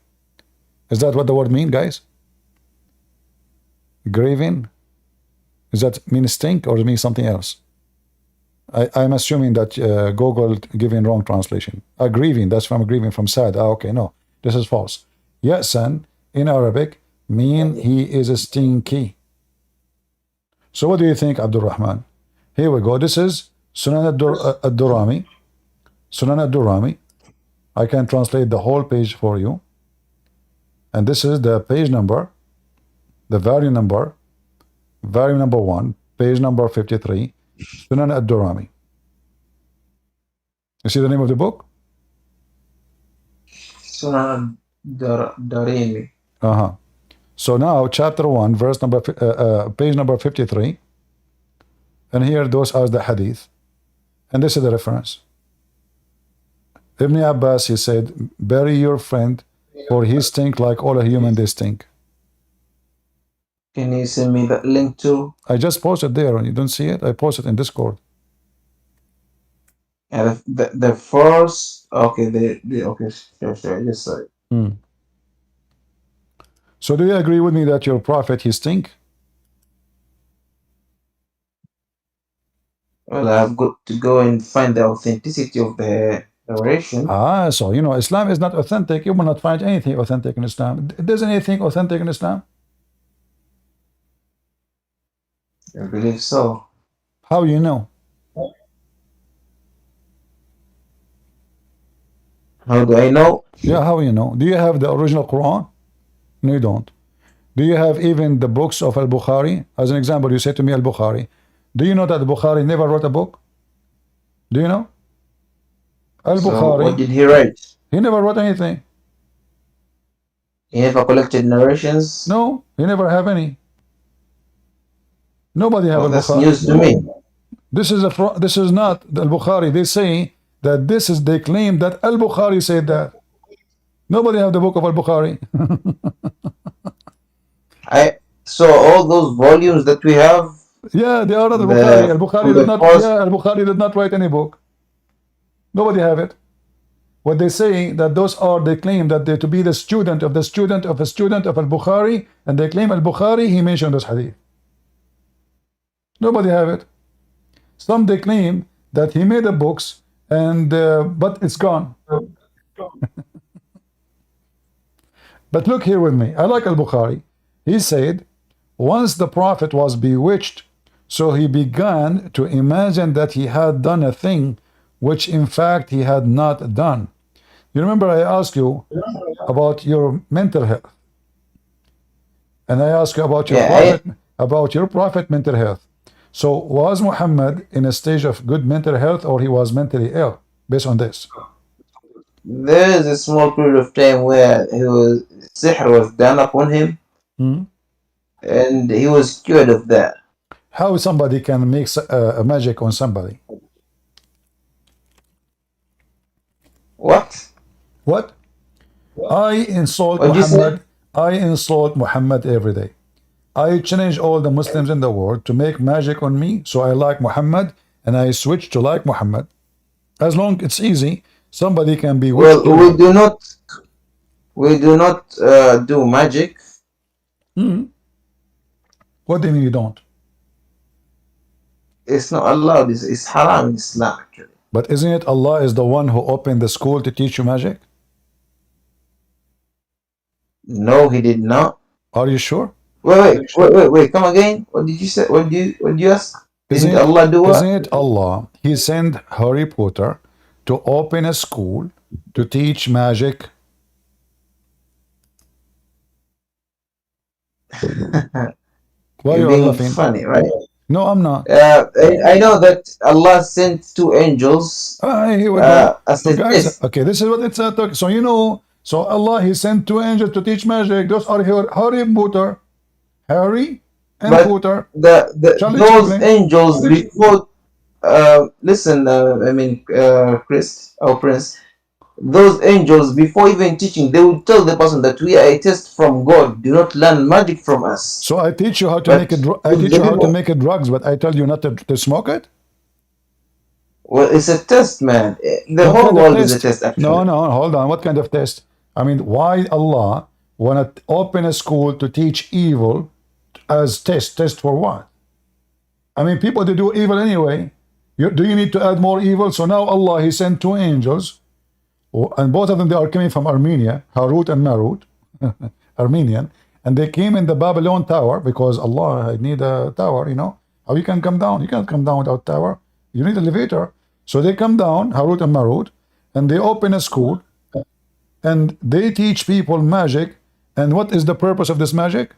Is that what the word mean, guys? Grieving? Does that mean stink, or does it mean something else? I'm assuming that Google giving wrong translation. Grieving, that's from grieving, from sad. Okay, no, this is false. Ya'san in Arabic mean he is stinky. So what do you think, Abdul Rahman? Here we go. This is Sunan ad-Durami. Sunan ad-Durami. I can translate the whole page for you. And this is the page number, the volume number 1, page number 53. Sunan ad-Durami. You see the name of the book? Sunan Darimi. So now chapter 1, verse number page number 53. And here those are the hadith. And this is the reference. Ibn Abbas, he said, bury your friend, for he stink like all a human they stink. Can you send me that link too? I just posted there, and you don't see it? I posted in Discord. And the first, okay, okay, sure, yes, sir. So do you agree with me that your prophet, he stink? Well, I've got to go and find the authenticity of the narration. So you know, Islam is not authentic. You will not find anything authentic in Islam. There's anything authentic in Islam? I believe so. How you know? How do I know? Yeah, how you know? Do you have the original Quran? No, you don't. Do you have even the books of Al-Bukhari? As an example, you say to me Al-Bukhari. Do you know that Bukhari never wrote a book? Do you know? Al-Bukhari. So what did he write? He never wrote anything. He never collected narrations? No, he never have any. Nobody have That's Al-Bukhari. news to me. This is not Al-Bukhari. They say that they claim that Al-Bukhari said that. Nobody have the book of Al-Bukhari. So all those volumes that we have. Yeah, they are not Al-Bukhari. Al-Bukhari did not write any book. Nobody have it. What they say that they claim that they to be the student of the student of a student of Al-Bukhari, and they claim Al-Bukhari, he mentioned those hadith. Nobody have it. Some they claim that he made the books, and but it's gone. But look here with me. I like Al-Bukhari. He said, once the Prophet was bewitched, so he began to imagine that he had done a thing which in fact he had not done. You remember I asked you about your mental health, and I asked you about your prophet mental health. So was Muhammad in a stage of good mental health, or he was mentally ill based on this? There is a small period of time where sihr was done upon him, and he was cured of that. How somebody can make a magic on somebody? What? What? I insult Muhammad every day. I challenge all the Muslims in the world to make magic on me, so I like Muhammad, and I switch to like Muhammad. As long it's easy, somebody can be. Well, we do not do magic. What do you mean you don't? It's not allowed. It's haram in Islam, actually. But isn't it Allah is the one who opened the school to teach you magic? No, he did not. Are you sure? Wait. Come again. What did you say? What did you ask? Didn't Allah do what? Isn't it Allah? He sent Harry Potter to open a school to teach magic. Why You're are you being laughing? funny, right? No, I'm not. I know that Allah sent two angels Here we go. as So a guys, test. okay, this is what it's talking. So you know, so Allah, he sent two angels to teach magic. Those are Harry Potter, Harry and But Potter. those angels before. Listen, Prince. Those angels, before even teaching, they will tell the person that we are a test from God. Do not learn magic from us. So I teach you how to make it. I teach you how to make it drugs, but I tell you not to smoke it. Well, it's a test, man. The whole world is a test, actually. No, hold on. What kind of test? I mean, why Allah wanna open a school to teach evil as test? Test for what? I mean, people they do evil anyway. Do you need to add more evil? So now Allah, he sent two angels, and both of them they are coming from Armenia, Harut and Marut, Armenian, and they came in the Babylon tower because Allah, I need a tower. You know how you can come down? You can't come down without tower. You need an elevator. So they come down, Harut and Marut, and they open a school, and they teach people magic. And what is the purpose of this magic?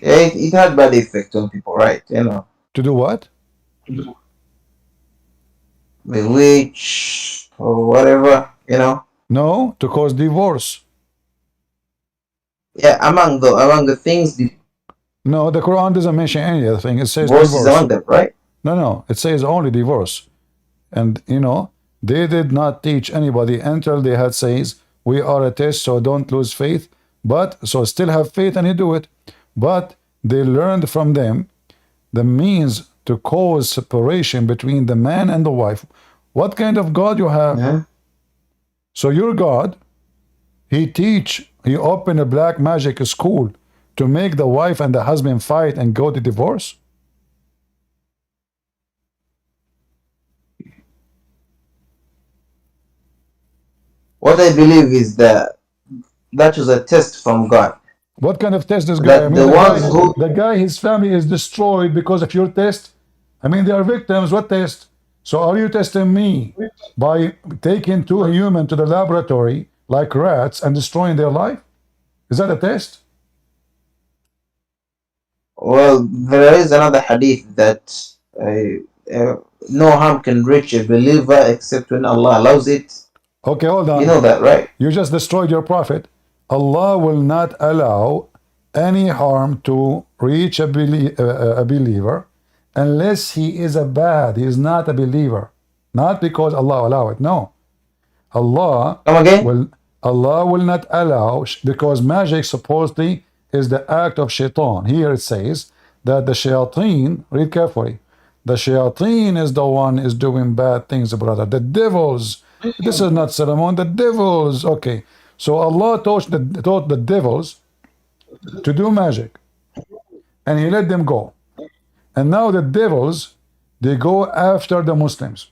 Yeah, it had bad effect on people, right? You know. To do what? Bewitch or whatever, you know. No, to cause divorce. Yeah, among the things No, the Quran doesn't mention anything. It says Divorce is divorce. among them, right? No, it says only divorce. And they did not teach anybody until they had says, we are a test, so don't lose faith. But so still have faith and you do it. But they learned from them the means to cause separation between the man and the wife. What kind of God you have? Yeah. So your God, he opened a black magic school to make the wife and the husband fight and go to divorce? What I believe is that was a test from God. What kind of test this guy? I That mean, the ones who the guy, his family is destroyed because of your test. I mean, they are victims. What test? So are you testing me by taking two humans to the laboratory like rats and destroying their life? Is that a test? well, there is another hadith that no harm can reach a believer except when Allah allows it. Okay, hold You on. know that, right? You just destroyed your prophet. Allah will not allow any harm to reach a believer unless he is he is not a believer. Not because Allah allow it. No. Allah Come again? will not allow, because magic supposedly is the act of shaitan. Here it says that the shayateen, read carefully, the shayateen is the one is doing bad things, brother. The devils. This is not Solomon, the devils. Okay. So Allah taught the devils to do magic. And he let them go. And now the devils, they go after the Muslims.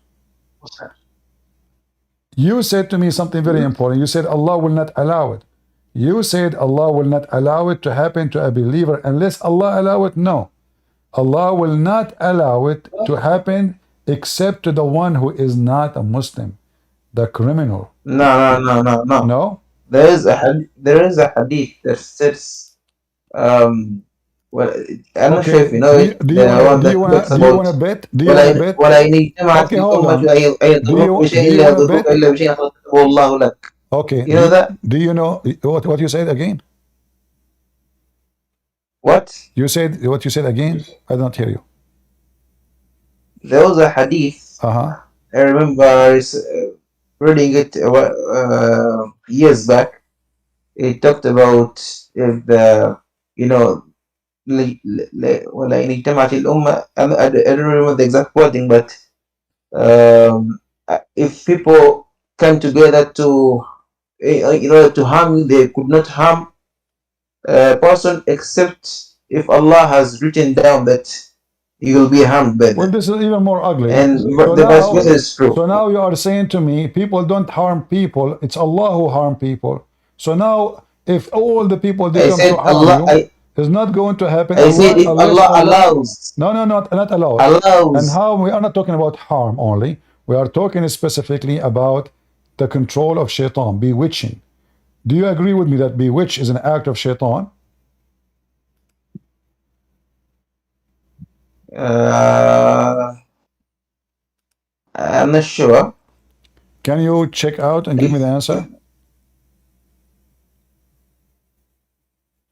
You said to me something very important. You said Allah will not allow it. You said Allah will not allow it to happen to a believer unless Allah allow it. No. Allah will not allow it to happen except to the one who is not a Muslim, the criminal. No. No? There is a hadith that says, well, I'm not sure if you know it. The one that talks do you about wanna bet? Do you wanna bet? ولا إن اجتمعت Okay, hold الأمة on. أن يضروك بشيء Do you لا wanna يضروك bet? إلا بشيء كتبه الله لك. Okay. You know that? Do you know what you said again? What? You said what you said again? I don't hear you. There was a hadith. Uh-huh. I remember reading it years back. It talked about if the ولا إن اجتمعت الأمة. I don't remember the exact wording, but if people come together to in order to harm you, they could not harm a person except if Allah has written down that you will be harmed by Well, them. this is even more ugly. And So the vice now, versa is true. so now you are saying to me, people don't harm people. It's Allah who harm people. So now, if all the people they I come said to harm Allah. you, it's not going to happen. I said if unless Allah allows. No, not allowed. And how we are not talking about harm only. We are talking specifically about the control of shaitan, bewitching. Do you agree with me that bewitch is an act of shaitan? I'm not sure. Can you check out and give me the answer?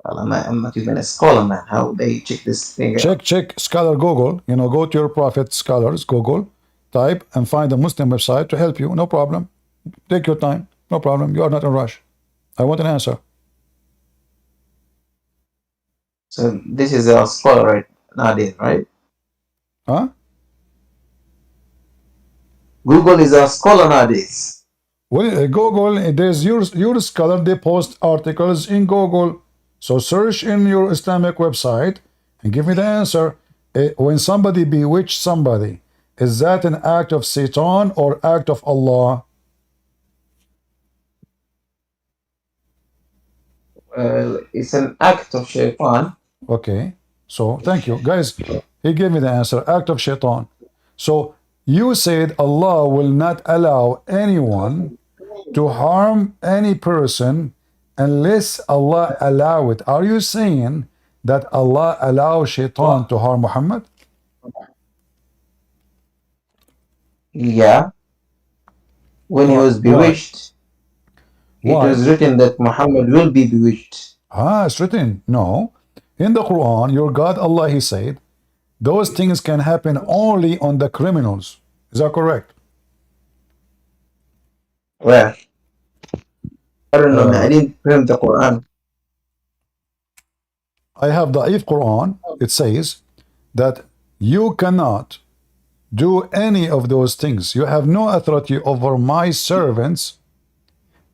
Well, I'm not even a scholar, man. How they check this thing out? Check Scholar Google. Go to your prophet scholars Google, type and find a Muslim website to help you. No problem. Take your time. No problem. You are not in a rush. I want an answer. So this is a scholar right nowadays, right? Huh? Google is a scholar nowadays. Well, Google, there's your scholar, they post articles in Google. So search in your Islamic website and give me the answer. When somebody bewitched somebody, is that an act of Satan or act of Allah? It's an act of shaitan. Okay. So thank you. Guys, he gave me the answer. Act of shaitan. So you said Allah will not allow anyone to harm any person unless Allah allow it. Are you saying that Allah allows shaitan to harm Muhammad? Yeah. When he was bewitched, it was written that Muhammad will be bewitched. It's written. No. In the Quran, your God Allah, He said, those things can happen only on the criminals. Is that correct? Well, I don't know, man. I didn't pray the Quran. I have the Da'if Quran. It says that you cannot do any of those things. You have no authority over my servants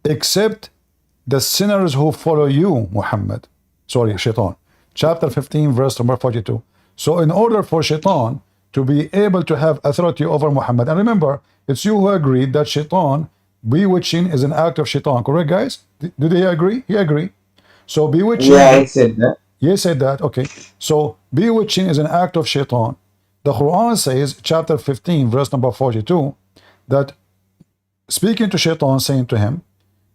except the sinners who follow you, Muhammad. Sorry, Shaitan. Chapter 15, verse number 42. So in order for Shaitan to be able to have authority over Muhammad, and remember, it's you who agreed that Shaitan, bewitching is an act of Shaitan, correct, guys? Did he agree? He agreed. So bewitching... Yeah, I said that. You said that, okay. So bewitching is an act of Shaitan. The Quran says, chapter 15, verse number 42, that speaking to Shaitan, saying to him,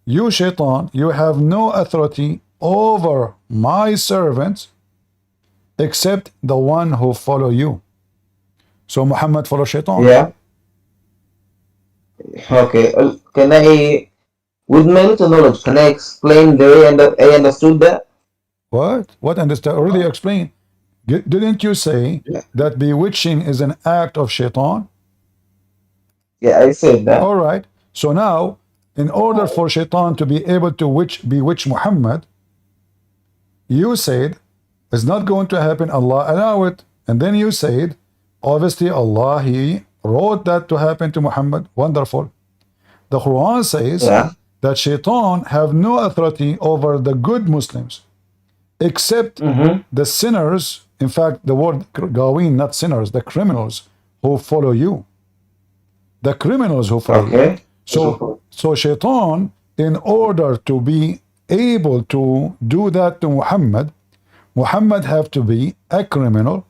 you Shaitan, you have no authority over my servants except the one who follow you. So Muhammad follow Shaitan. Yeah. Okay. Can I, with my little knowledge, can I explain the way I understood that? What? What understand? Already explained. Didn't you say that bewitching is an act of Shaitan? Yeah, I said that. All right. So now, in order for Shaitan to be able to bewitch Muhammad, you said it's not going to happen. Allah allow it, and then you said, obviously Allah He wrote that to happen to Muhammad. Wonderful. The Quran says that Shaitan have no authority over the good Muslims, except the sinners. In fact, the word gawin, not sinners, the criminals who follow you. The criminals who follow you. So Shaitan, in order to be able to do that to Muhammad, Muhammad have to be a criminal,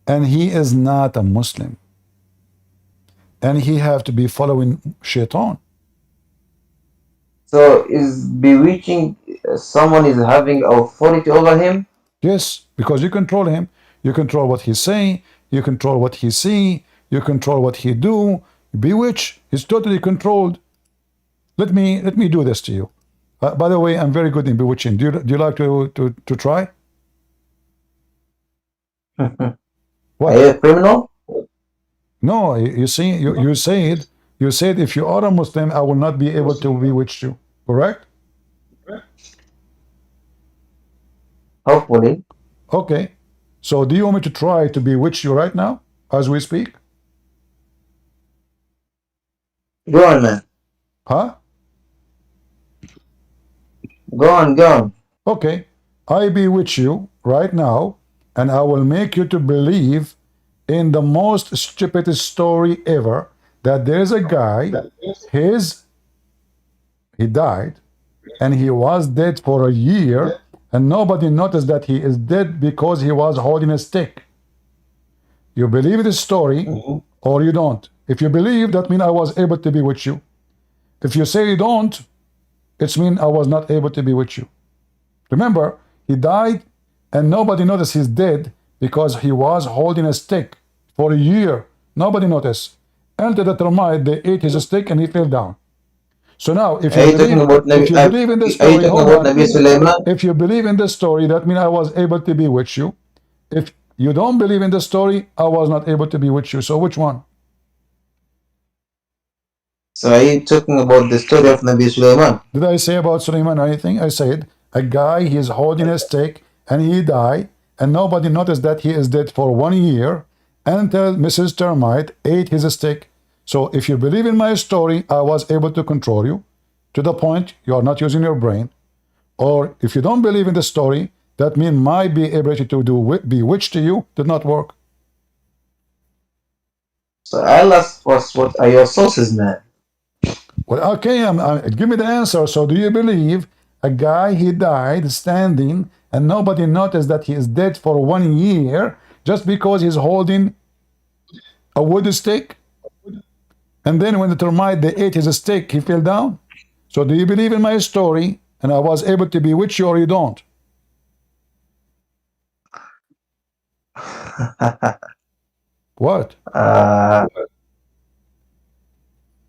and he is not a Muslim. And he have to be following Shaitan. So is bewitching someone is having authority over him? Yes, because you control him. You control what he say. You control what he see. You control what he do. Bewitch. He's totally controlled. Let me do this to you. By the way, I'm very good in bewitching. Do you like to try? What? What? Are you a criminal? No, you see, you said if you are a Muslim, I will not be able to bewitch you. Correct? Hopefully. Okay. So do you want me to try to bewitch you right now as we speak? Go on, man. Huh? Go on. Okay. I bewitch you right now, and I will make you to believe in the most stupidest story ever, that there's a guy, he died, and he was dead for a year, and nobody noticed that he is dead because he was holding a stick. You believe this story, or you don't. If you believe, that means I was able to be with you. If you say you don't, it means I was not able to be with you. Remember, he died, and nobody noticed he's dead because he was holding a stick for a year. Nobody noticed. Until the termite, they ate his stick and he fell down. So now, if you believe in the story, if you believe in the story, that means I was able to be with you. If you don't believe in the story, I was not able to be with you. So which one? So are you talking about the story of Nabi Sulaiman? Did I say about Sulaiman or anything? I said a guy, he is holding a stick and he died, and nobody noticed that he is dead for 1 year until Mrs. Termite ate his stick. So if you believe in my story, I was able to control you to the point you are not using your brain. Or if you don't believe in the story, that means my ability to bewitch to you did not work. So I'll ask first, what are your sources, man? Well, okay, give me the answer. So do you believe a guy, he died standing and nobody noticed that he is dead for 1 year just because he's holding a wood stick? And then when the termite, they ate his stick, he fell down? So do you believe in my story and I was able to bewitch you, or you don't? What?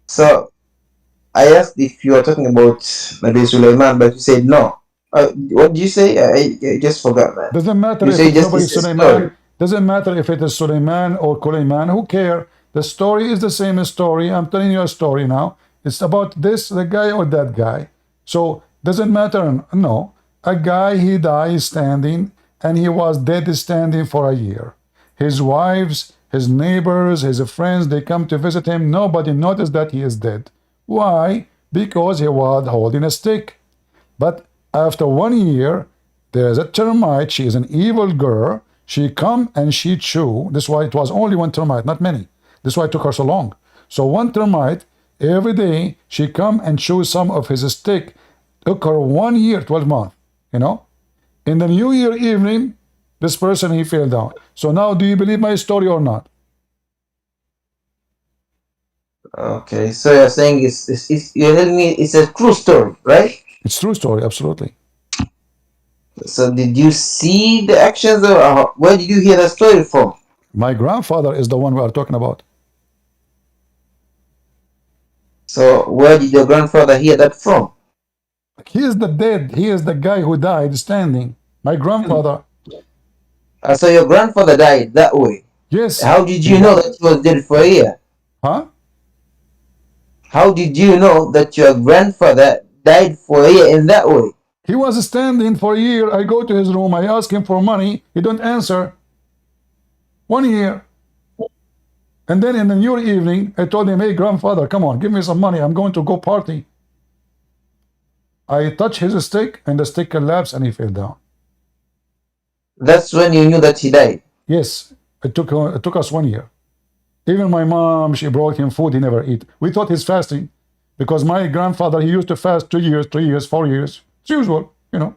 So I asked if you are talking about Nabi Sulaiman, but you said no. What did you say? I just forgot, man. Doesn't matter You if say it's just nobody it's a story. Suleiman. Doesn't matter if it is Suleiman or Kuleiman. Who care? The story is the same story. I'm telling you a story now. It's about this, the guy or that guy. So doesn't matter. No, a guy he died standing, and he was dead standing for a year. His wives, his neighbors, his friends, they come to visit him. Nobody noticed that he is dead. Why? Because he was holding a stick. But after 1 year, there's a termite. She is an evil girl. She come and she chew. This is why it was only one termite, not many. This is why it took her so long. So one termite, every day, she come and chew some of his stick. Took her 1 year, 12 months, you know. In the New Year evening, this person, he fell down. So now, do you believe my story or not? Okay, so you're saying you're telling me it's a true story, right? It's true story, absolutely. So did you see the actions, or where did you hear the story from? My grandfather is the one we are talking about. So where did your grandfather hear that from? He is the dead. He is the guy who died standing. My grandfather. So your grandfather died that way. Yes. How did you know that he was dead for a year? Huh? How did you know that your grandfather died for a year in that way? He was standing for a year. I go to his room. I ask him for money. He don't answer. 1 year. And then in the new evening, I told him, hey, grandfather, come on, give me some money. I'm going to go party. I touch his stick, and the stick collapsed, and he fell down. That's when you knew that he died? Yes. It took us 1 year. Even my mom, she brought him food. He never eat. We thought he's fasting because my grandfather, he used to fast 2 years, 3 years, 4 years. It's usual, you know.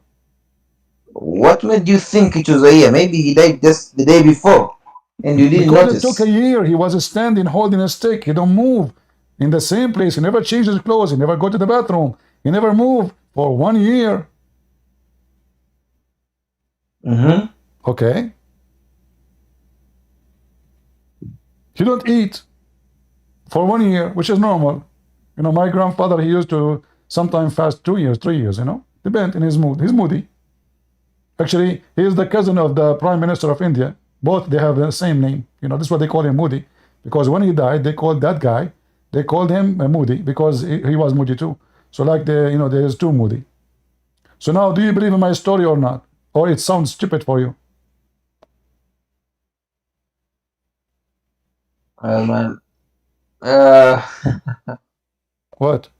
What made you think it was a year? Maybe he died just the day before and you didn't Because notice. it took a year. He was standing holding a stick. He don't move in the same place. He never changed his clothes. He never go to the bathroom. He never moved for 1 year. Mm-hmm. Okay. He don't eat for 1 year, which is normal. You know, my grandfather, he used to sometimes fast 2 years, 3 years, you know. Depend in his mood. He's moody. Actually, he is the cousin of the Prime Minister of India. Both, they have the same name. You know, this is what they call him, Moody. Because when he died, they called that guy, they called him Moody because he was moody too. So like, you know, there is two Moody. So now, do you believe in my story or not? Or it sounds stupid for you? Man. What?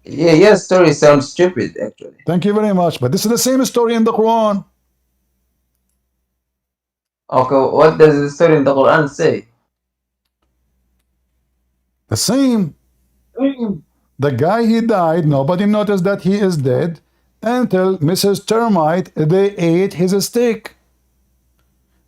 Yeah, your story sounds stupid, actually. Thank you very much. But this is the same story in the Quran. Okay, what does the story in the Quran say? The same. The guy, he died. Nobody noticed that he is dead until Mrs. Termite, they ate his steak.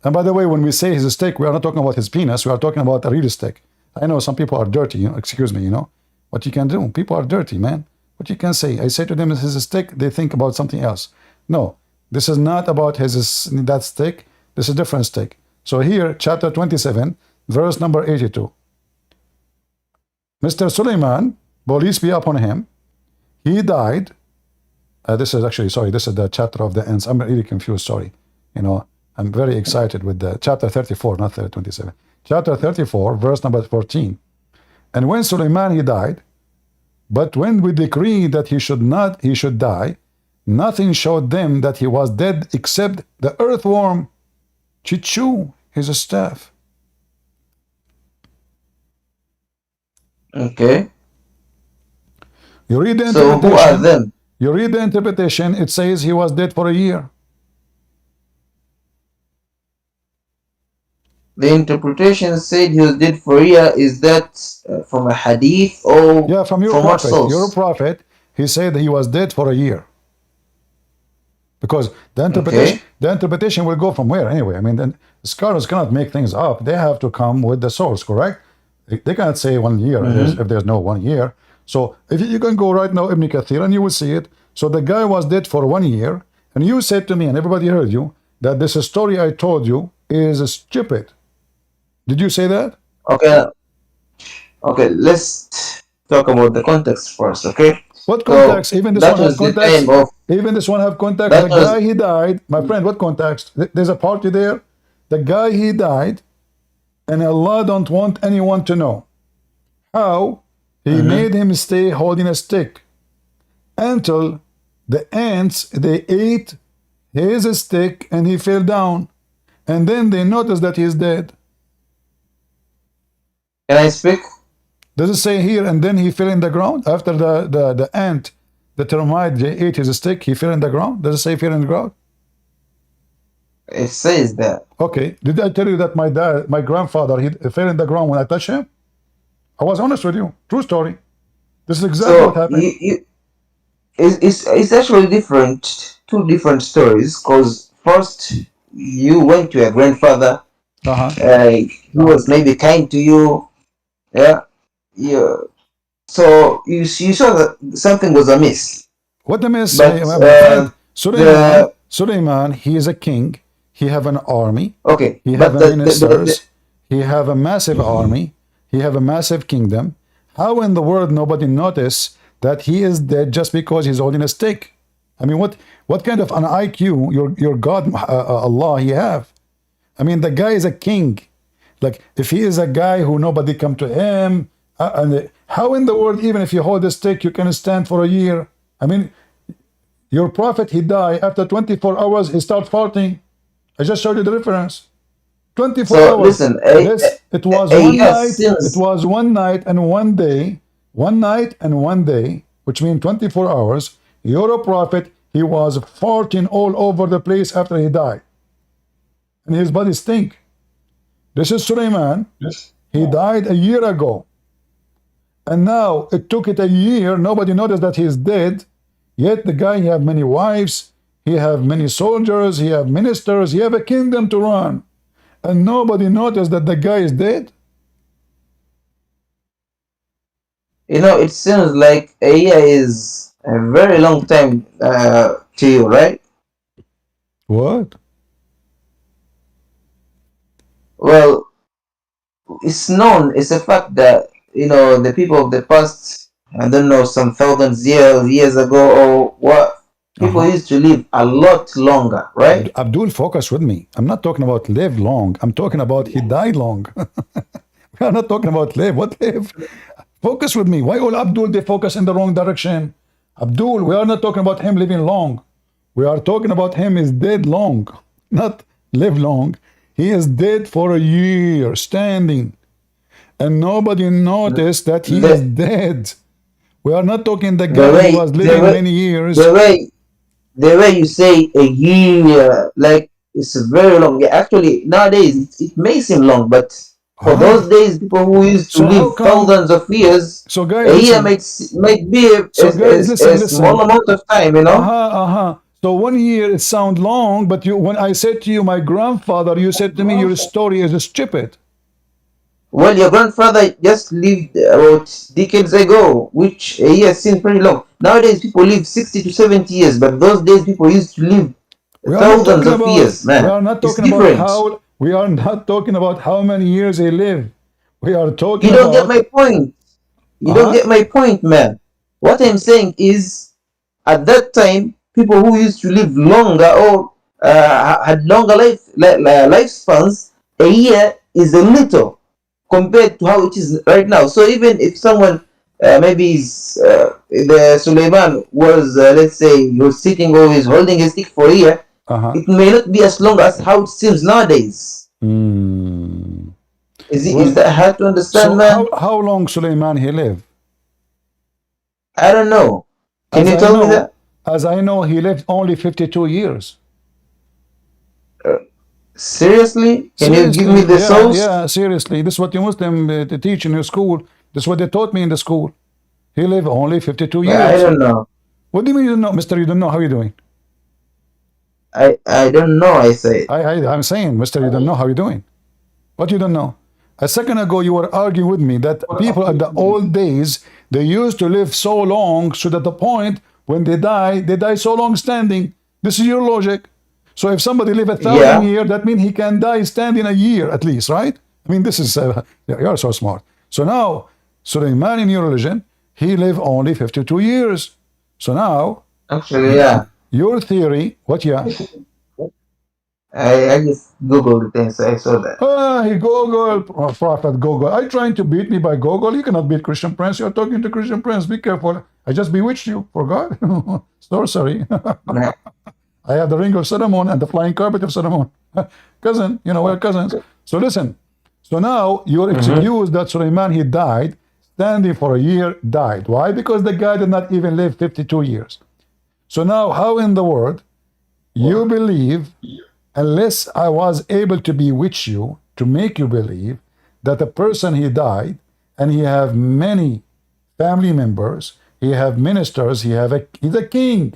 And by the way, when we say his steak, we are not talking about his penis. We are talking about a real steak. I know some people are dirty, you know, excuse me, you know. What you can do? People are dirty, man. What you can say? I say to them, his steak, they think about something else. No, this is not about that steak. This is a different steak. So here, chapter 27, verse number 82. Mr. Suleiman, peace be upon him, he died. This is actually, sorry, this is the chapter of the ends. I'm really confused, sorry. You know, I'm very excited with the chapter 34, not 27. Chapter 34, verse number 14. And when Suleiman, he died, but when we decreed that he should die, nothing showed them that he was dead except the earthworm, Chichu, his staff. Okay. You read the So who are them? You read the interpretation, it says he was dead for a year. The interpretation said he was dead for a year. Is that from a hadith or yeah, from your what prophet? source? Your prophet, he said he was dead for a year. Because the interpretation will go from where anyway? I mean, then scholars cannot make things up. They have to come with the source, correct? They cannot say 1 year if there's no 1 year. So if you can go right now, Ibn Kathir, and you will see it. So the guy was dead for 1 year, and you said to me, and everybody heard you, that this story I told you is stupid. Did you say that? Okay. Okay, let's talk about the context first, okay? What So context? Even this that one have was the context. time of Even this one have context. The that was guy he died, my friend. What context? There's a party there. The guy he died, and Allah don't want anyone to know how he made him stay holding a stick until the ants they ate his stick and he fell down, and then they noticed that he's dead. Can I speak? Does it say here, and then he fell in the ground after the ant, the termite, they ate his stick, he fell in the ground? Does it say fell in the ground? It says that. Okay. Did I tell you that my grandfather, he fell in the ground when I touched him? I was honest with you. True story. This is exactly what So happened. it's actually different, two different stories. Because first you went to your grandfather, he was maybe kind to you, yeah, yeah. So you saw that something was amiss. What the miss, But my friend? the Suleiman, he is a king. He have an army. okay, He have but a ministers. He have a massive army. He have a massive kingdom. How in the world nobody notice that he is dead just because he's holding a stick? I mean, what kind of an IQ your God Allah he have? I mean, the guy is a king. Like, if he is a guy who nobody come to him, and how in the world, even if you hold a stick, you can stand for a year? I mean, your prophet, he died after 24 hours, he start farting. I just showed you the reference. 24 so hours. listen, It was a one year night. It since was one night and one day. One night and one day, which means 24 hours. Your prophet, he was farting all over the place after he died. And his body stink. This is Suleiman. Yes. He died a year ago. And now it took it a year. Nobody noticed that he's dead. Yet the guy, he have many wives. He have many soldiers. He have ministers. He have a kingdom to run. And nobody noticed that the guy is dead. it seems like a year is a very long time to you, right? What? Well, it's known, it's a fact that the people of the past, I don't know, some thousands years ago or what, people used to live a lot longer, right? Abdul, focus with me. I'm not talking about live long. I'm talking about he died long. We are not talking about live. What live? Focus with me. Why all Abdul, they focus in the wrong direction? Abdul, we are not talking about him living long. We are talking about him is dead long, not live long. He is dead for a year, standing. And nobody noticed that he is The dead. We are not talking the the guy who way was the living way many years. the way the way you say a year, like it's very long. Yeah, actually, nowadays it may seem long, but for Uh-huh. those days, people who used to So how live come? thousands of years, So guys, a year listen. might be So guys, a listen, small listen. amount of time, So 1 year it sounds long, but when I said to you, my grandfather, you said to me, your story is stupid. Well, your grandfather just lived about decades ago, which a year seems pretty long. Nowadays, people live 60 to 70 years, but those days, people used to live We are not thousands talking of about. years, We man. are not It's talking about different. how. We are not talking about how many years he lived. We are talking You don't get about. my point. You don't Uh-huh. get my point, man. What I'm saying is, at that time, people who used to live longer or had longer lifespans, a year is a little compared to how it is right now. So even if someone maybe is the Suleiman was let's say he was sitting or he's holding a stick for a year, Uh-huh. it may not be as long as how it seems nowadays. Hmm. Is Well, that hard to understand, so man? how long Suleiman he lived? I don't know. Can As you I tell me know, that? as I know, he lived only 52 years. Seriously? Can you give me Seriously, the yeah, source? yeah, seriously. This is what you Muslim teach in your school. This is what they taught me in the school. He lived only 52 I years. don't know. What do you mean you don't know, mister? You don't know how you doing? I don't know, I said. I'm saying, mister, you don't know how you doing. What you don't know? A second ago, you were arguing with me that people in the old days, they used to live so long, so that the point when they die so long standing. This is your logic. So if somebody live 1,000 Yeah. years, that means he can die standing a year at least, right? I mean, this is, you're so smart. So now, Suleiman in your religion, he lived only 52 years. So now, Actually, yeah. your theory, what, yeah? I just googled things. I saw that. He Google, Prophet Google. Are you trying to beat me by Google? You cannot beat Christian Prince. You're talking to Christian Prince. Be careful. I just bewitched you, for God. Sorry. Nah. I have the ring of Solomon and the flying carpet of Solomon. Cousin, we're cousins. So listen. So now your excuse that Suleiman, he died, standing for a year, died. Why? Because the guy did not even live 52 years. So now, how in the world you believe, unless I was able to bewitch you, to make you believe that the person he died, and he have many family members, he have ministers, he's a king,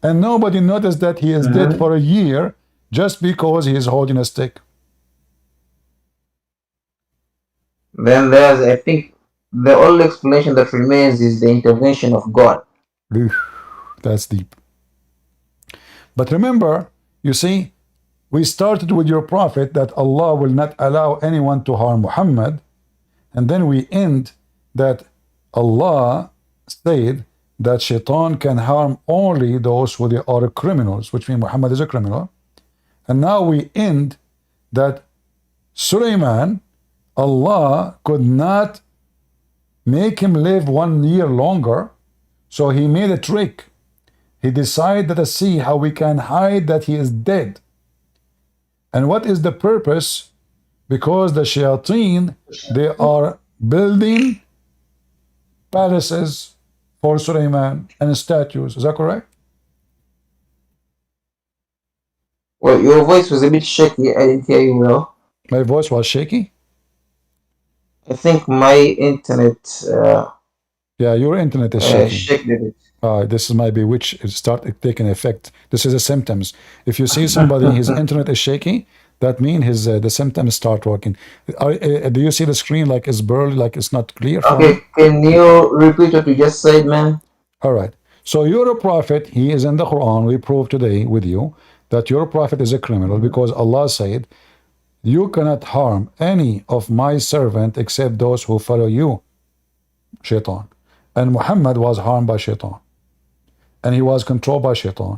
and nobody noticed that he is dead for a year just because he is holding a stick. Then there's, I think, the only explanation that remains is the intervention of God. That's deep. But remember, you see, we started with your prophet that Allah will not allow anyone to harm Muhammad, and then we end that Allah said that Shaitan can harm only those who they are criminals, which means Muhammad is a criminal. And now we end that Suleiman, Allah could not make him live 1 year longer, so he made a trick. He decided to see how we can hide that he is dead. And what is the purpose? Because the shayateen, they are building palaces for Suleiman and statues. Is that correct? Well, your voice was a bit shaky. I didn't hear you well. My voice was shaky. I think my internet Yeah, your internet is shaking. shaky a bit. This is might be which start taking effect. This is the symptoms. If you see somebody, his internet is shaky, that means his the symptoms start working. Do you see the screen like it's blurry, like it's not clear? Okay, can you repeat what you just said, man? All right. So you're a prophet. He is in the Quran. We prove today with you that your prophet is a criminal because Allah said, "You cannot harm any of my servant except those who follow you, Shaitan." And Muhammad was harmed by Shaitan. And he was controlled by Shaitan.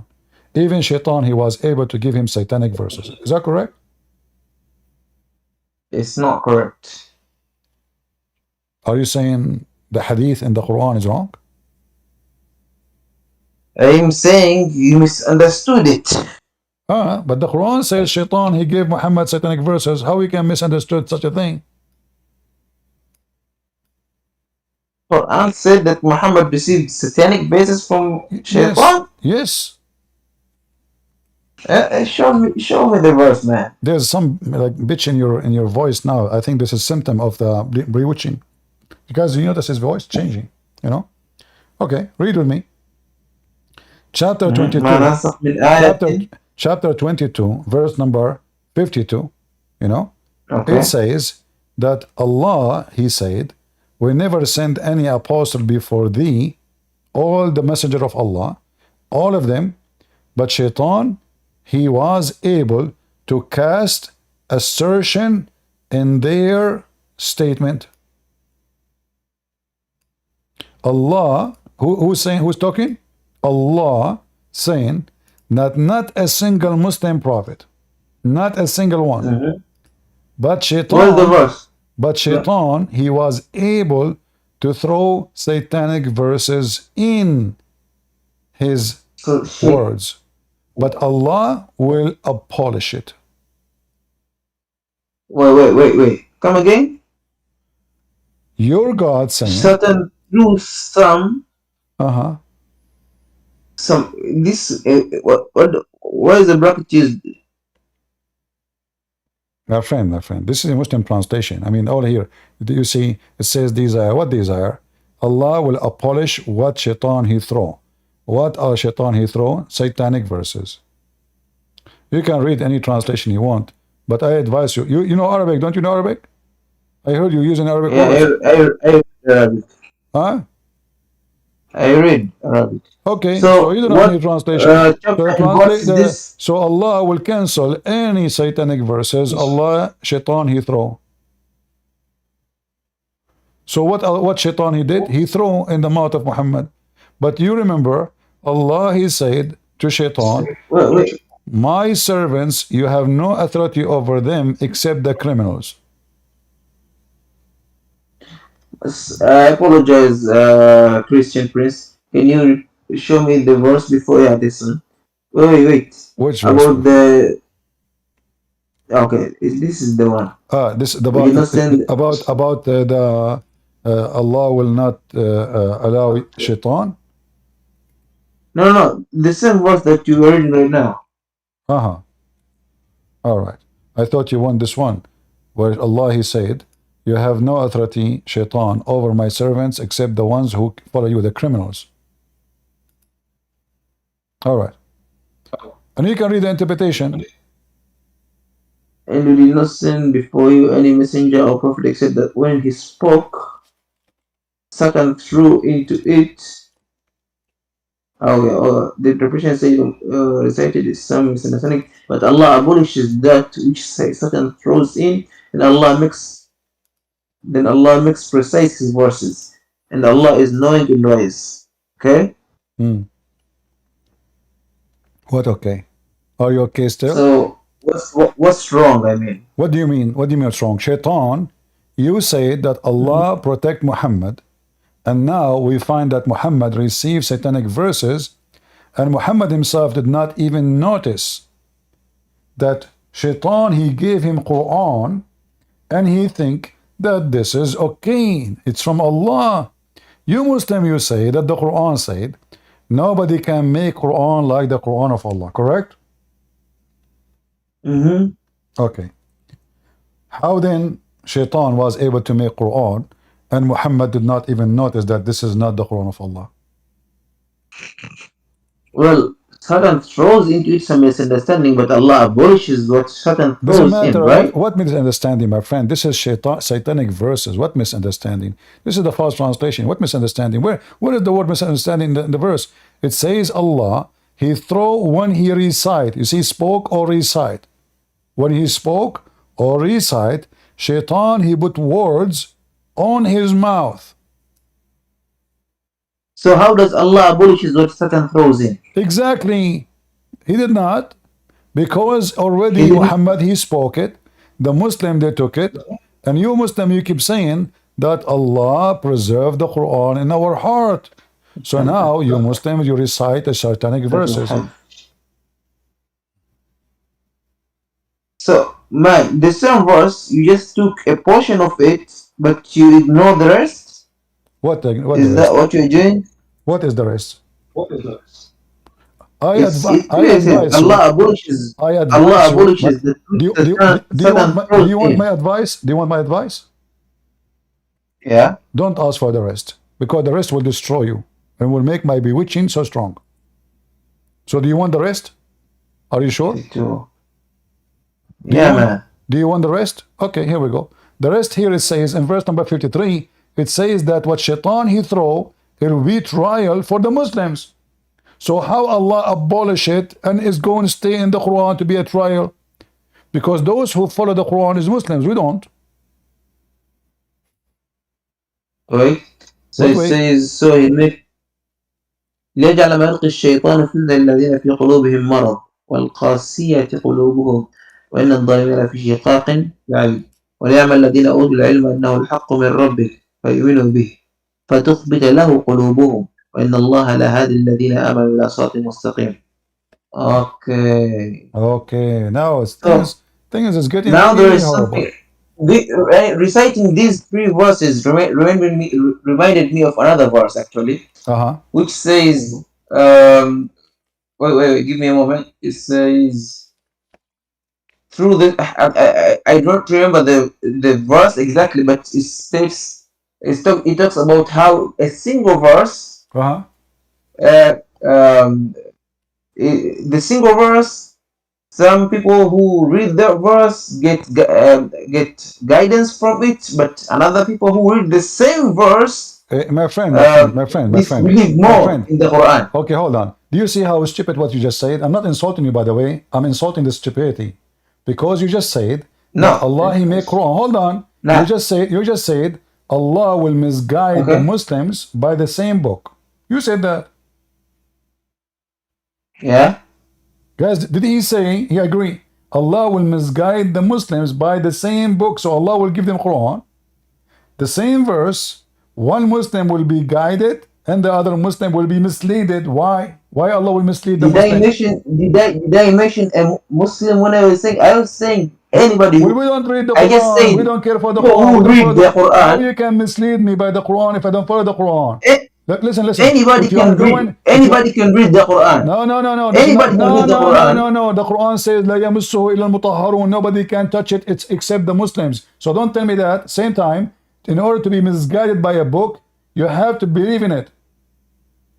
Even Shaitan, he was able to give him satanic verses. Is that correct? It's not correct. Are you saying the hadith in the Quran is wrong? I'm saying you misunderstood it. But the Quran says Shaitan, he gave Muhammad satanic verses. How we can misunderstood such a thing? Quran said that Muhammad received satanic basis from Shaitan. Yes. Show me the verse, man. There's some like bitch in your voice now. I think this is a symptom of the bewitching. Because you notice his voice changing, Okay, read with me. Chapter 22. Chapter 22, verse number 52, Okay. It says that Allah, he said, we never sent any apostle before thee, all the messenger of Allah, all of them, but Shaitan, he was able to cast assertion in their statement. Allah, who's talking? Allah saying that not a single Muslim prophet, not a single one, but Shaitan, Where's the verse? But Shaitan, he was able to throw satanic verses in his words. But Allah will abolish it. Wait. Come again? Your God saying Satan threw some this what is the bracket used? My friend, this is a Muslim translation. I mean, all here, do you see, it says desire. What desire? Allah will abolish what Shaitan he throw. What are Shaitan he throw? Satanic verses. You can read any translation you want, but I advise you. You know Arabic, don't you know Arabic? I heard you using Arabic words. I read Arabic. Huh? I read Arabic. Okay, so you don't know any translation. So Allah will cancel any satanic verses. Allah, Shaitan, he throw. So what shaitan he did? He threw in the mouth of Muhammad. But you remember, Allah he said to shaitan, Wait. my servants, you have no authority over them except the criminals. I apologize, Christian Prince. Can you show me the verse before? Yeah, this one. Wait. Which verse? About the. Okay, this is the one. This We did not send. about the Allah will not allow shaitan. No. The same verse that you are reading right now. Uh-huh. All right. I thought you want this one, where Allah he said, you have no authority, shaitan, over my servants except the ones who follow you, the criminals. All right. And you can read the interpretation. And we did not send before you any messenger or prophet except that when he spoke, Satan threw into it. The interpretation said recited is some misunderstanding, but Allah abolishes that which Satan throws in, and Allah makes precise his verses, and Allah is knowing and wise. Okay. What okay? Are you okay still? So what's wrong? I mean, what do you mean? What do you mean what's wrong? Shaitan, you say that Allah protect Muhammad, and now we find that Muhammad received satanic verses, and Muhammad himself did not even notice that Shaitan he gave him Quran, and he think that this is okay. It's from Allah. You Muslim, you say that the Quran said nobody can make Quran like the Quran of Allah, correct? Okay. How then Shaitan was able to make Quran and Muhammad did not even notice that this is not the Quran of Allah? Well, Satan throws into it some misunderstanding, but Allah abolishes what Satan throws in, right? What misunderstanding, my friend? This is satanic verses. What misunderstanding? This is the false translation. What misunderstanding? Where is the word misunderstanding in the verse? It says Allah, he throw when he recite. You see, spoke or recite. When he spoke or recite, Shaitan, he put words on his mouth. So how does Allah abolishes what Satan throws in? Exactly. He did not. Because already Muhammad, he spoke it. The Muslim, they took it. And you Muslim, you keep saying that Allah preserved the Quran in our heart. So now, you Muslim, you recite the satanic verses. So, man, the same verse, you just took a portion of it, but you ignore the rest? What Is the that rest? what you're doing? What is the rest? It I clearly says advise you. Allah abolishes. I Allah advise you. abolishes the truth that Satan Do you want in. my advice? Do you want my advice? Yeah. Don't ask for the rest, because the rest will destroy you and will make my bewitching so strong. So do you want the rest? Are you sure? Yeah, man. Do you want the rest? Okay, here we go. The rest here it says in verse number 53, it says that what Shaitan he throw, it will be trial for the Muslims. So how Allah abolish it and is going to stay in the Quran to be a trial? Because those who follow the Quran is Muslims, we don't. Wait. So it says, so he made ليجعل ما يلقي الشيطان فتنة الذين في قلوبهم مرض والقاسية قلوبهم وإن الظالمين في شقاق بعيد وليعمل الذين أوتوا العلم أنه الحق من ربك فيؤمنوا به فتخبت له قلوبهم وإن الله لهادي الذين آمنوا إلى صراط مستقيم. Okay. Now things is getting now there really is horrible. Reciting these three verses reminded me of another verse actually, which says, wait, give me a moment. It says, through the I don't remember the verse exactly, but it states it talks about how a single verse, the single verse. Some people who read that verse get guidance from it, but another people who read the same verse, my friend, believe more in the Quran. Okay, hold on. Do you see how stupid what you just said? I'm not insulting you, by the way. I'm insulting the stupidity, because you just said that Allah He made Quran. Hold on. You just said Allah will misguide the Okay. Muslims by the same book. You said that. Yeah. Guys, did he say he agree? Allah will misguide the Muslims by the same book. So Allah will give them Quran. The same verse, one Muslim will be guided and the other Muslim will be misled. Why? Why Allah will mislead the Did I Muslim? mention? Did I mention a Muslim when I was saying? I was saying anybody We, who. we don't read the I just Quran. We said don't care for the people Quran. We who don't follow read the How Quran. you can mislead me by the Quran if I don't follow the Quran? eh, Listen, listen. Anybody If you are can read. going, if you are, Anybody can read the Quran. no, no, no, no. This is not. Anybody can No, read the no, no, no, Quran. no. The Quran says لا يمسه إلا المطهرون. Nobody can touch it. It's except the Muslims. So don't tell me that. Same time, in order to be misguided by a book, you have to believe in it.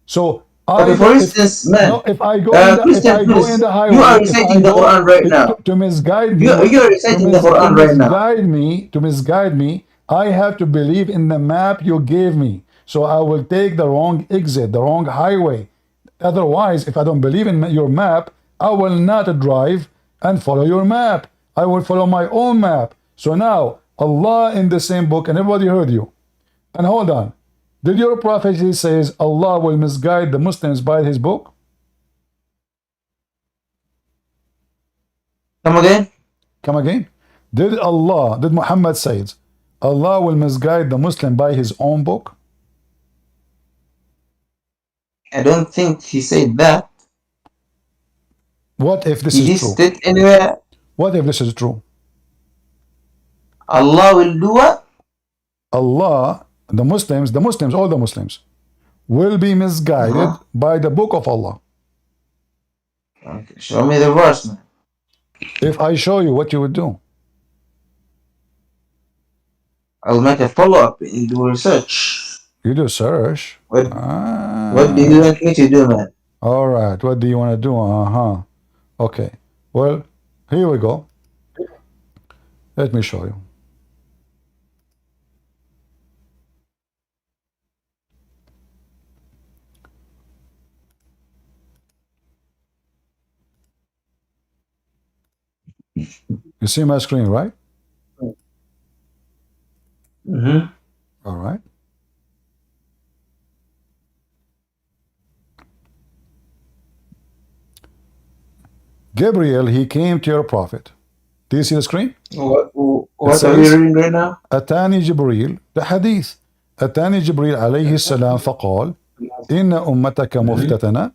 So Okay, I for don't. If instance, man, no, if Christian I go in Prince, the you are highway, if I reciting the go Quran right now. to misguide You me, are reciting the to Quran right now. misguide me, I have to believe in the map you gave me. So I will take the wrong exit, the wrong highway. Otherwise, if I don't believe in your map, I will not drive and follow your map. I will follow my own map. So now, Allah in the same book, and everybody heard you. And hold on. Did your prophecy says Allah will misguide the Muslims by his book? Come again? Come again? Did Muhammad say Allah will misguide the Muslim by his own book? I don't think he said that. What if this Did is he true? state anywhere What if this is true? Allah will do what? Allah, the Muslims, all the Muslims, will be misguided by the book of Allah. Okay, show me the verse, man. If I show you what you would do. I'll make a follow-up and do research. You do search. What do you want me to do, man? All right. What do you want to do? Uh-huh. Okay. Well, here we go. Let me show you. You see my screen, right? Mm-hmm. All right. Gabriel, he came to your prophet. Do you see the screen? What are we reading right now? أتاني جبريل the hadith أتاني جبريل عليه السلام فقال إن أمتك مفتتنة.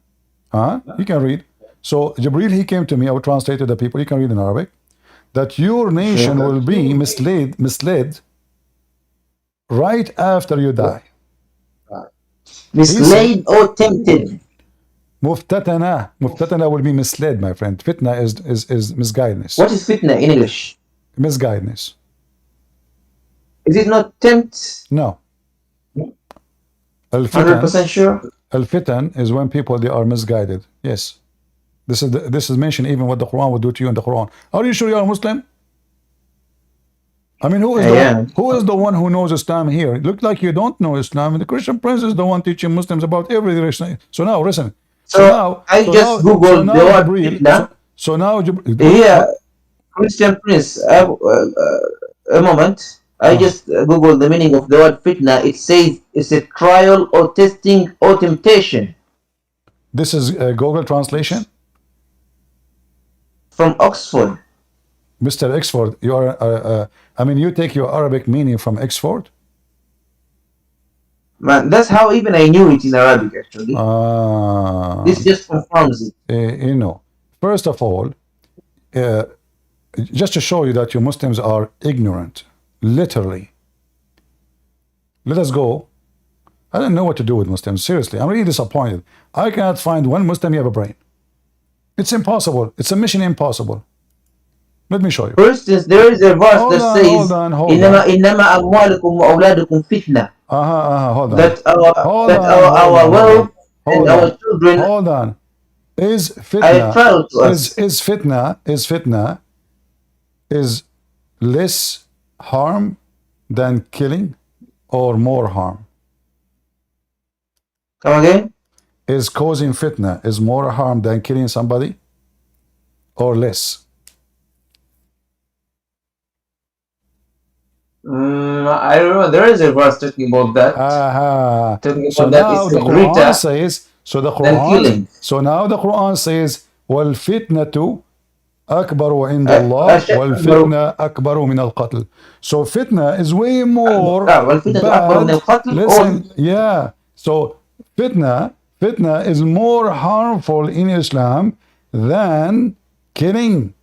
You can read. So Jibril, he came to me. I will translate to the people. You can read in Arabic. That your nation will be misled right after you die. Misled or tempted? Muftatana will be misled, my friend. Fitna is misguidance. What is fitna in English? Misguidance. Is it not tempt? No. 100% sure? Al-fitan is when people they are misguided. Yes. This is mentioned even what the Quran will do to you in the Quran. Are you sure you are a Muslim? I mean, who is the one who knows Islam here? It looked like you don't know Islam, and the Christian Prince is the one teaching Muslims about every religion. So now, listen. I just googled the word fitna. So now, Here, Christian Prince, a moment. I just googled the meaning of the word fitna. It says it's a trial or testing or temptation. This is Google translation? From Oxford. Mr. Oxford, you are, I mean, you take your Arabic meaning from Oxford? Man, that's how even I knew it in Arabic, actually. This just confirms it. You know, first of all, just to show you that you Muslims are ignorant, literally. Let us go. I don't know what to do with Muslims. Seriously, I'm really disappointed. I cannot find one Muslim who have a brain. It's impossible. It's a mission impossible. Let me show you. For instance, there is a verse that says, إِنَّمَا أَمْوَالُكُمْ وَأَوْلَادُكُمْ فِتْنَةٌ. Hold on. That our wealth and our children Hold on. Is are a trial to us. Is fitna is less harm than killing or more harm? Come again? Is causing fitna is more harm than killing somebody or less? I remember there is a verse talking about that. Aha. Talking So about that now it's the Quran greater says, than killing. so now the Quran says, وَالْفِتْنَةُ أكبر عند الله والفتنة أكبر من القتل. So fitna is way more والفتنة أكبر من bad. القتل. Listen, yeah. So fitna is more harmful in Islam than killing.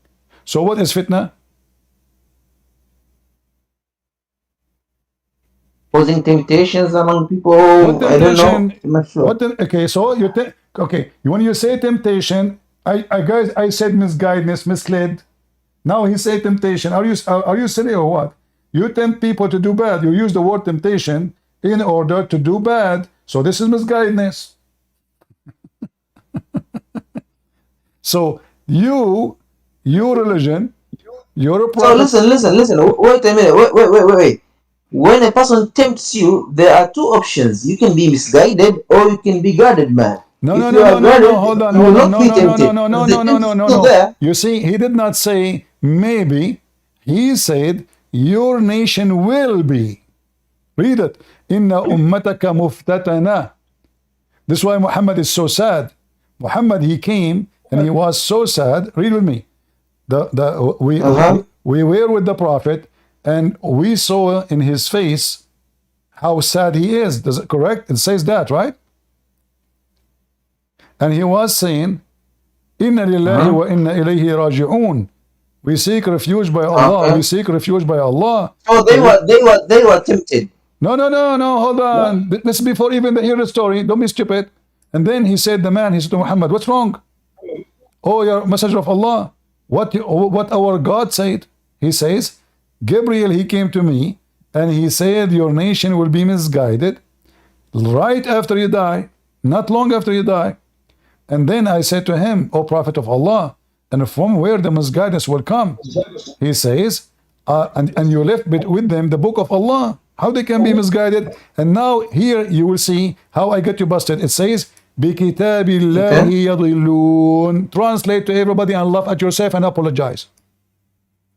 So what is fitna? Causing temptations among people. What I don't know. temptation? I'm not sure. Okay, so okay, when you say temptation, I said misguidedness, misled. Now he said temptation. Are you silly or what? You tempt people to do bad. You use the word temptation in order to do bad. So this is misguidedness. So your religion, your prophet. So listen. Wait a minute. Wait. When a person tempts you, there are two options. You can be misguided or you can be guided, man. No, If no, you no, are no, no, guided, no, hold on, you will hold on. not No, be no, no, no, tempted. no, no, The no, no, tempt no, is no, still no. there. You see, he did not say maybe. He said your nation will be. Read it. Inna ummataka muftatana. This is why Muhammad is so sad. Muhammad, he came and he was so sad. Read with me. We were with the Prophet and we saw in his face how sad he is. Does it correct? It says that, right? And he was saying, Inna lillahi wa inna ilayhi raji'un. We seek refuge by Allah. Okay. We seek refuge by Allah. So they were tempted. No, hold on. This is before even the hero story. Don't be stupid. And then he said, he said to Muhammad, what's wrong? Oh, you're messenger of Allah. What our God said? He says, Gabriel, he came to me and he said, your nation will be misguided right after you die, not long after you die. And then I said to him, O Prophet of Allah, and from where the misguidance will come? He says, and you left with them the book of Allah. How they can be misguided? And now here you will see how I get you busted. It says, بِكِتَابِ اللَّهِ يَضِلُّونَ. Translate to everybody and laugh at yourself and apologize.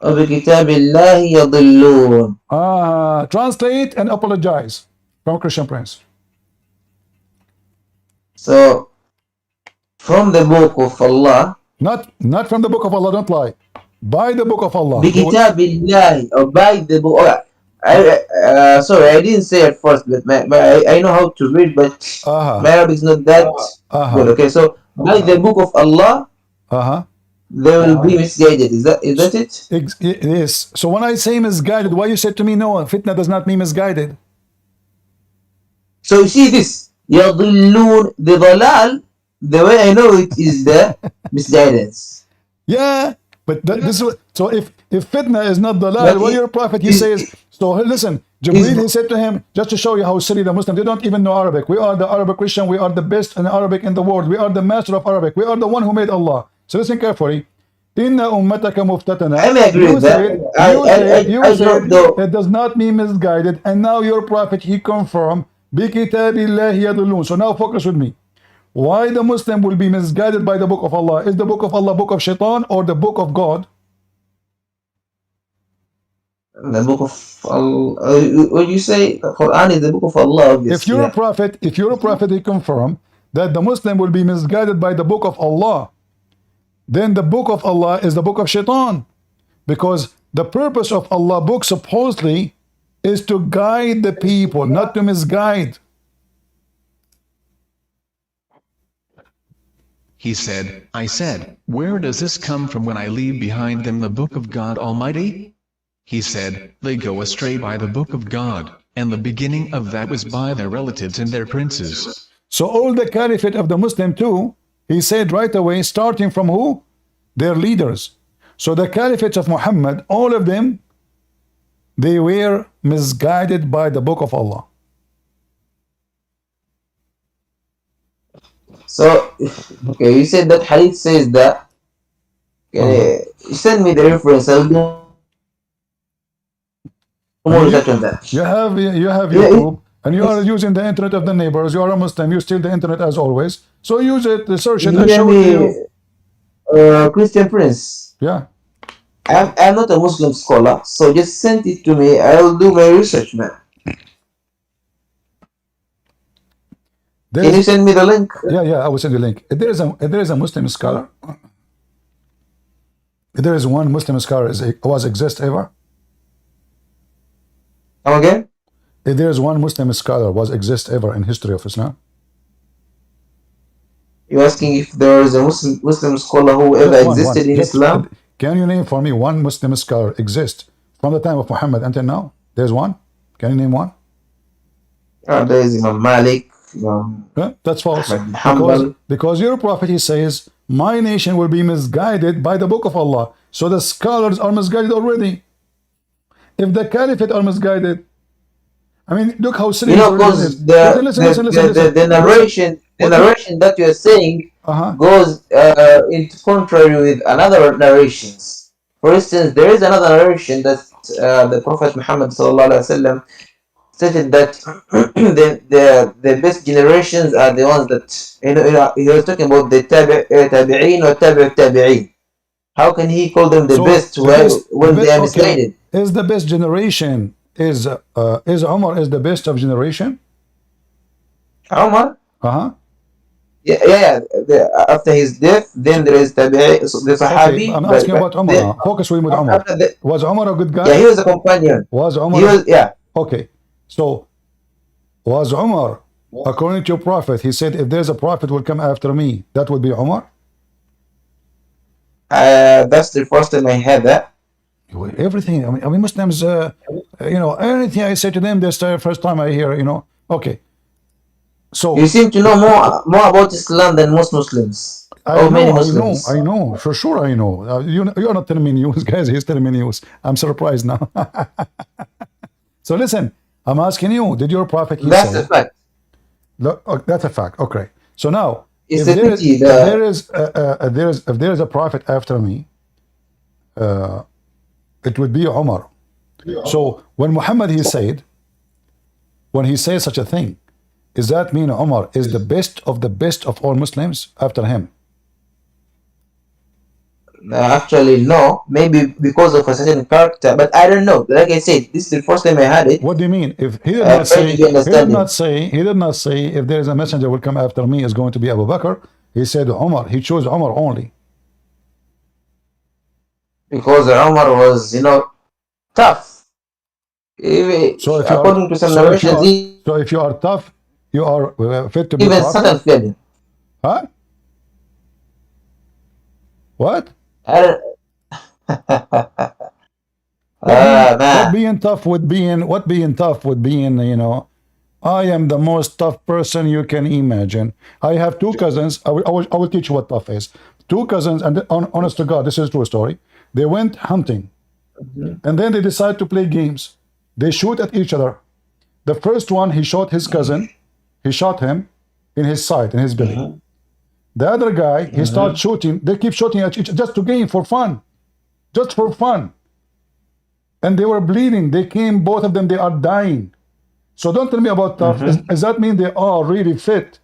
وبكتاب الله يضلون. Translate and apologize from Christian Prince. So from the book of Allah. Not from the book of Allah, don't lie. By the book of Allah. بكتاب الله or by the book. Oh, sorry, I didn't say it first, but I know how to read, but my Arabic is not that good. Okay, so by the book of Allah, they will be misguided. Is that it? It is. So when I say misguided, why you said to me, no, fitna does not mean misguided? So you see this, يضلون, the dalal, the way I know it is the misguidance. Yeah, but this is so if fitna is not dalal, what your prophet he says. So listen, Jibreel he said to him, just to show you how silly the Muslims, they don't even know Arabic. We are the Arabic Christian, we are the best in Arabic in the world. We are the master of Arabic. We are the one who made Allah. So listen carefully. Inna ummataka muftatana. I may agree with that. You said it does not mean misguided, and now your prophet he confirmed bikitabillahi yadulun. So now focus with me. Why the Muslim will be misguided by the book of Allah? Is the book of Allah book of shaitan or the book of God? The book of Allah. When you say the Quran is the book of Allah, obviously. If you're a prophet, he confirmed that the Muslim will be misguided by the book of Allah. Then the book of Allah is the book of shaitan, because the purpose of Allah book supposedly is to guide the people, not to misguide. He said, I said, where does this come from when I leave behind them the book of God Almighty? He said, they go astray by the book of God, and the beginning of that was by their relatives and their princes. So all the caliphate of the Muslim too, he said right away, starting from who? Their leaders. So the caliphate of Muhammad, all of them, they were misguided by the book of Allah. So, okay, you said that hadith says that. Okay, send me the reference. I'll do more research on that. You have YouTube, and you are using the internet of the neighbors. You are a Muslim. You steal the internet as always. So use it, search it, and show it to you. Christian Prince. Yeah. I'm not a Muslim scholar, so just send it to me. I'll do my research, man. There Can you is, send me the link? yeah, I will send you a link. If there is a Muslim scholar, if there is one Muslim scholar was exist ever, Come again? if there is one Muslim scholar was exist ever in history of Islam, You're asking if there is a Muslim scholar who ever just one. existed in Just Islam? can you name for me one Muslim scholar exist from the time of Muhammad until now? There's one. Can you name one? There is Imam Malik, Imam That's false. Ahmad bin Hanbal. Because your prophet, he says, my nation will be misguided by the book of Allah. So the scholars are misguided already. If the caliphate are misguided, I mean, look how silly You know, religion because is. Listen. the narration that you're saying goes into contrary with another narrations. For instance, there is another narration that the Prophet Muhammad sallallahu alaihi wasallam stated that the best generations are the ones that he was talking about the tabi'in or tabi'in. How can he call them the So best when they are okay, misguided? is the best generation is Umar is the best of generation? Umar? Uh-huh. Yeah. After his death, then there is Tabi'i, the Okay, Sahabi. I'm asking about Umar Then, now. Focus with Umar. after the, Was Umar a good guy? yeah, he was a companion. Was He Umar? was, yeah. Okay, so was Umar, according to your prophet, he said, if there's a prophet will come after me, that would be Umar? That's the first time I had that. Everything, I mean Muslims, anything I say to them, that's the first time I hear, Okay, so You seem to know more about Islam than most Muslims. Many Muslims. I know, for sure I know. You're not telling me news, guys. He's telling me news. I'm surprised now. So listen, I'm asking you, did your prophet That's a fact. Look, that's a fact. Okay. So now, It's if a there is, pity. if there is a prophet after me, it would be Umar. So when Muhammad when he says such a thing, does that mean Umar is the best of all Muslims after him? Actually, no. Maybe because of a certain character, but I don't know. Like I said, this is the first time I had it. What do you mean? If he did Try not to say, get understanding. he did not say, if there is a messenger will come after me is going to be Abu Bakr. He said Umar. He chose Umar only. Because Umar was, tough. So if you are, According to some narrations, so if you are tough, you are fit to be even prophet. Satan fled him. Huh? What? I don't, What man. being tough would being, I am the most tough person you can imagine. I have two cousins. I will teach you what tough is. Two cousins, and honest to God, this is a true story. They went hunting, and then they decide to play games. They shoot at each other. The first one, he shot his cousin. He shot him in his side, in his belly. The other guy, he started shooting. They keep shooting at each other just to gain for fun. Just for fun. And they were bleeding. They came, both of them, they are dying. So don't tell me about tough. Does that mean they are really fit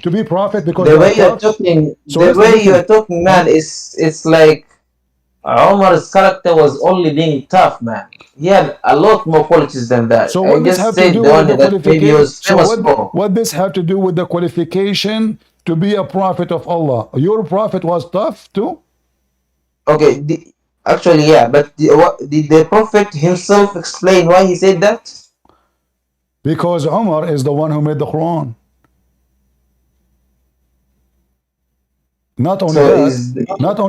to be prophet because The they way are you're tough? talking, So the listen, way listen. you're talking, man, it's like Omar's character was only being tough, man. He had a lot more qualities than that. So I what this just have to said do the with one the that maybe he qualification? was So famous for. what this have to do with the qualification to be a prophet of Allah? Your prophet was tough too? Okay, actually, yeah, but did the Prophet himself explain why he said that? Because Umar is the one who made the Quran. Not only So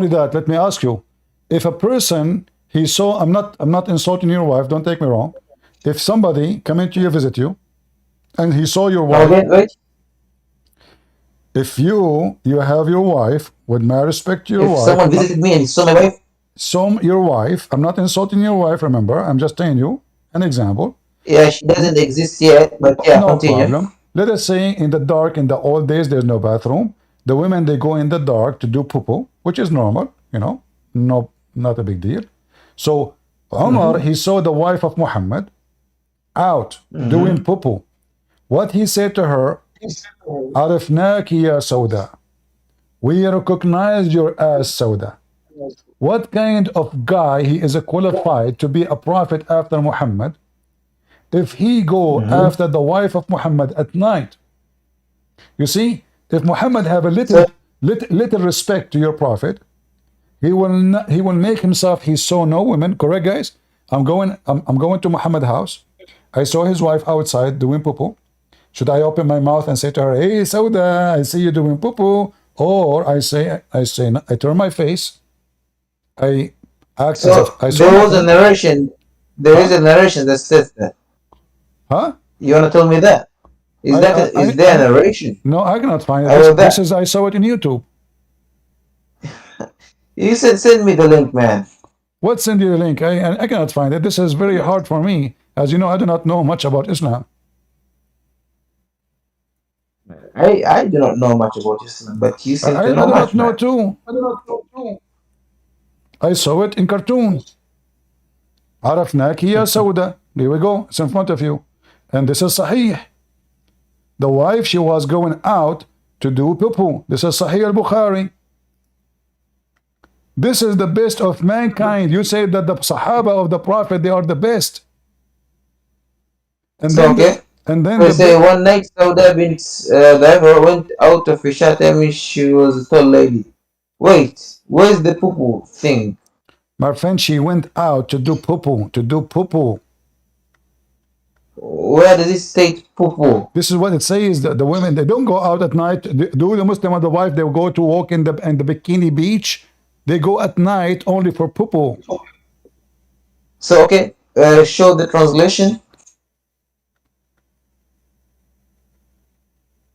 that, let me ask you, if a person he saw, I'm not insulting your wife, don't take me wrong. If somebody coming to you, visit you, and he saw your wife, okay, wait. if you have your wife, with my respect to your If wife, someone visited me and he saw my wife, your wife, I'm not insulting your wife, remember, I'm just telling you an example. yeah, she doesn't exist yet, but yeah, No continue. problem. Let us say in the dark, in the old days, there's no bathroom. The women, they go in the dark to do poo-poo, which is normal, no, not a big deal. So Umar, he saw the wife of Muhammad out doing poo-poo. What he said to her, عرفناك يا سوداء. We recognize your ass, Sauda. what kind of guy he is qualified to be a prophet after Muhammad if he go after the wife of Muhammad at night? You see, if Muhammad have a little respect to your prophet, he will make himself he saw no women. Correct, guys? I'm going to Muhammad's house. I saw his wife outside doing poo-poo. Should I open my mouth and say to her, "Hey, Sauda, I see you doing poo-poo," or I turn my face, I act as if So I saw there was a nothing? narration. There is Huh? a narration that says that. Huh? You wanna tell me that? Is that is there a narration No, I cannot find it. about This that? is I saw it in YouTube. You said send me the link, man. What send you the link? I cannot find it. This is very hard for me. As you know, I do not know much about Islam. I do not know much about Islam, but you seem to I know do not much, know man. too. I saw it in cartoon. عرفناك يا سودة. There we go. It's in front of you. And this is Sahih. The wife, she was going out to do poo-poo. This is Sahih al-Bukhari. This is the best of mankind. You say that the Sahaba of the Prophet, they are the best. And So then okay. and then We say one night Sauda bint Diver went out of Isha time she was a tall lady. Wait, where's the poo-poo thing? my friend, she went out to do poo-poo, Where does it state poo-poo? This is what it says. The women, they don't go out at night. Do the Muslim and the wife, they go to walk in the bikini beach. They go at night only for poo-poo. So okay, show the translation.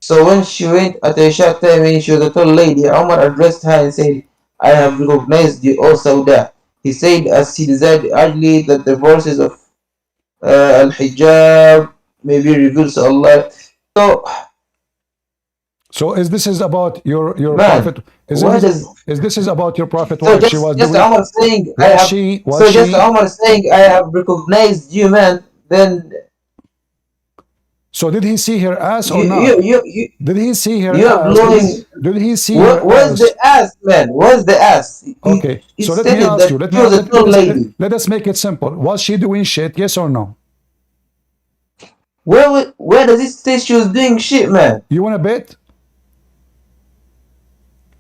So when she went at Isha time when she was a tall lady, Umar addressed her and said, "I have recognized you, O Sauda." He said as he desired urgently that the verses of Al-Hijab may be revealed to Allah. So is this about your Man, prophet? why does Is this about your prophet so wife? She was just doing. Umar saying I Was have she? so just Umar saying I have recognized you, man? Then So did he see her ass or you not? you Did he see her you are ass? blowing. Did he see her Where's the ass? ass, man? Where's the ass? Okay. It So let me stated ask that you. she was a tall lady. Let us make it simple. Was she doing shit? Yes or no? Where does it say she was doing shit, man? You want to bet?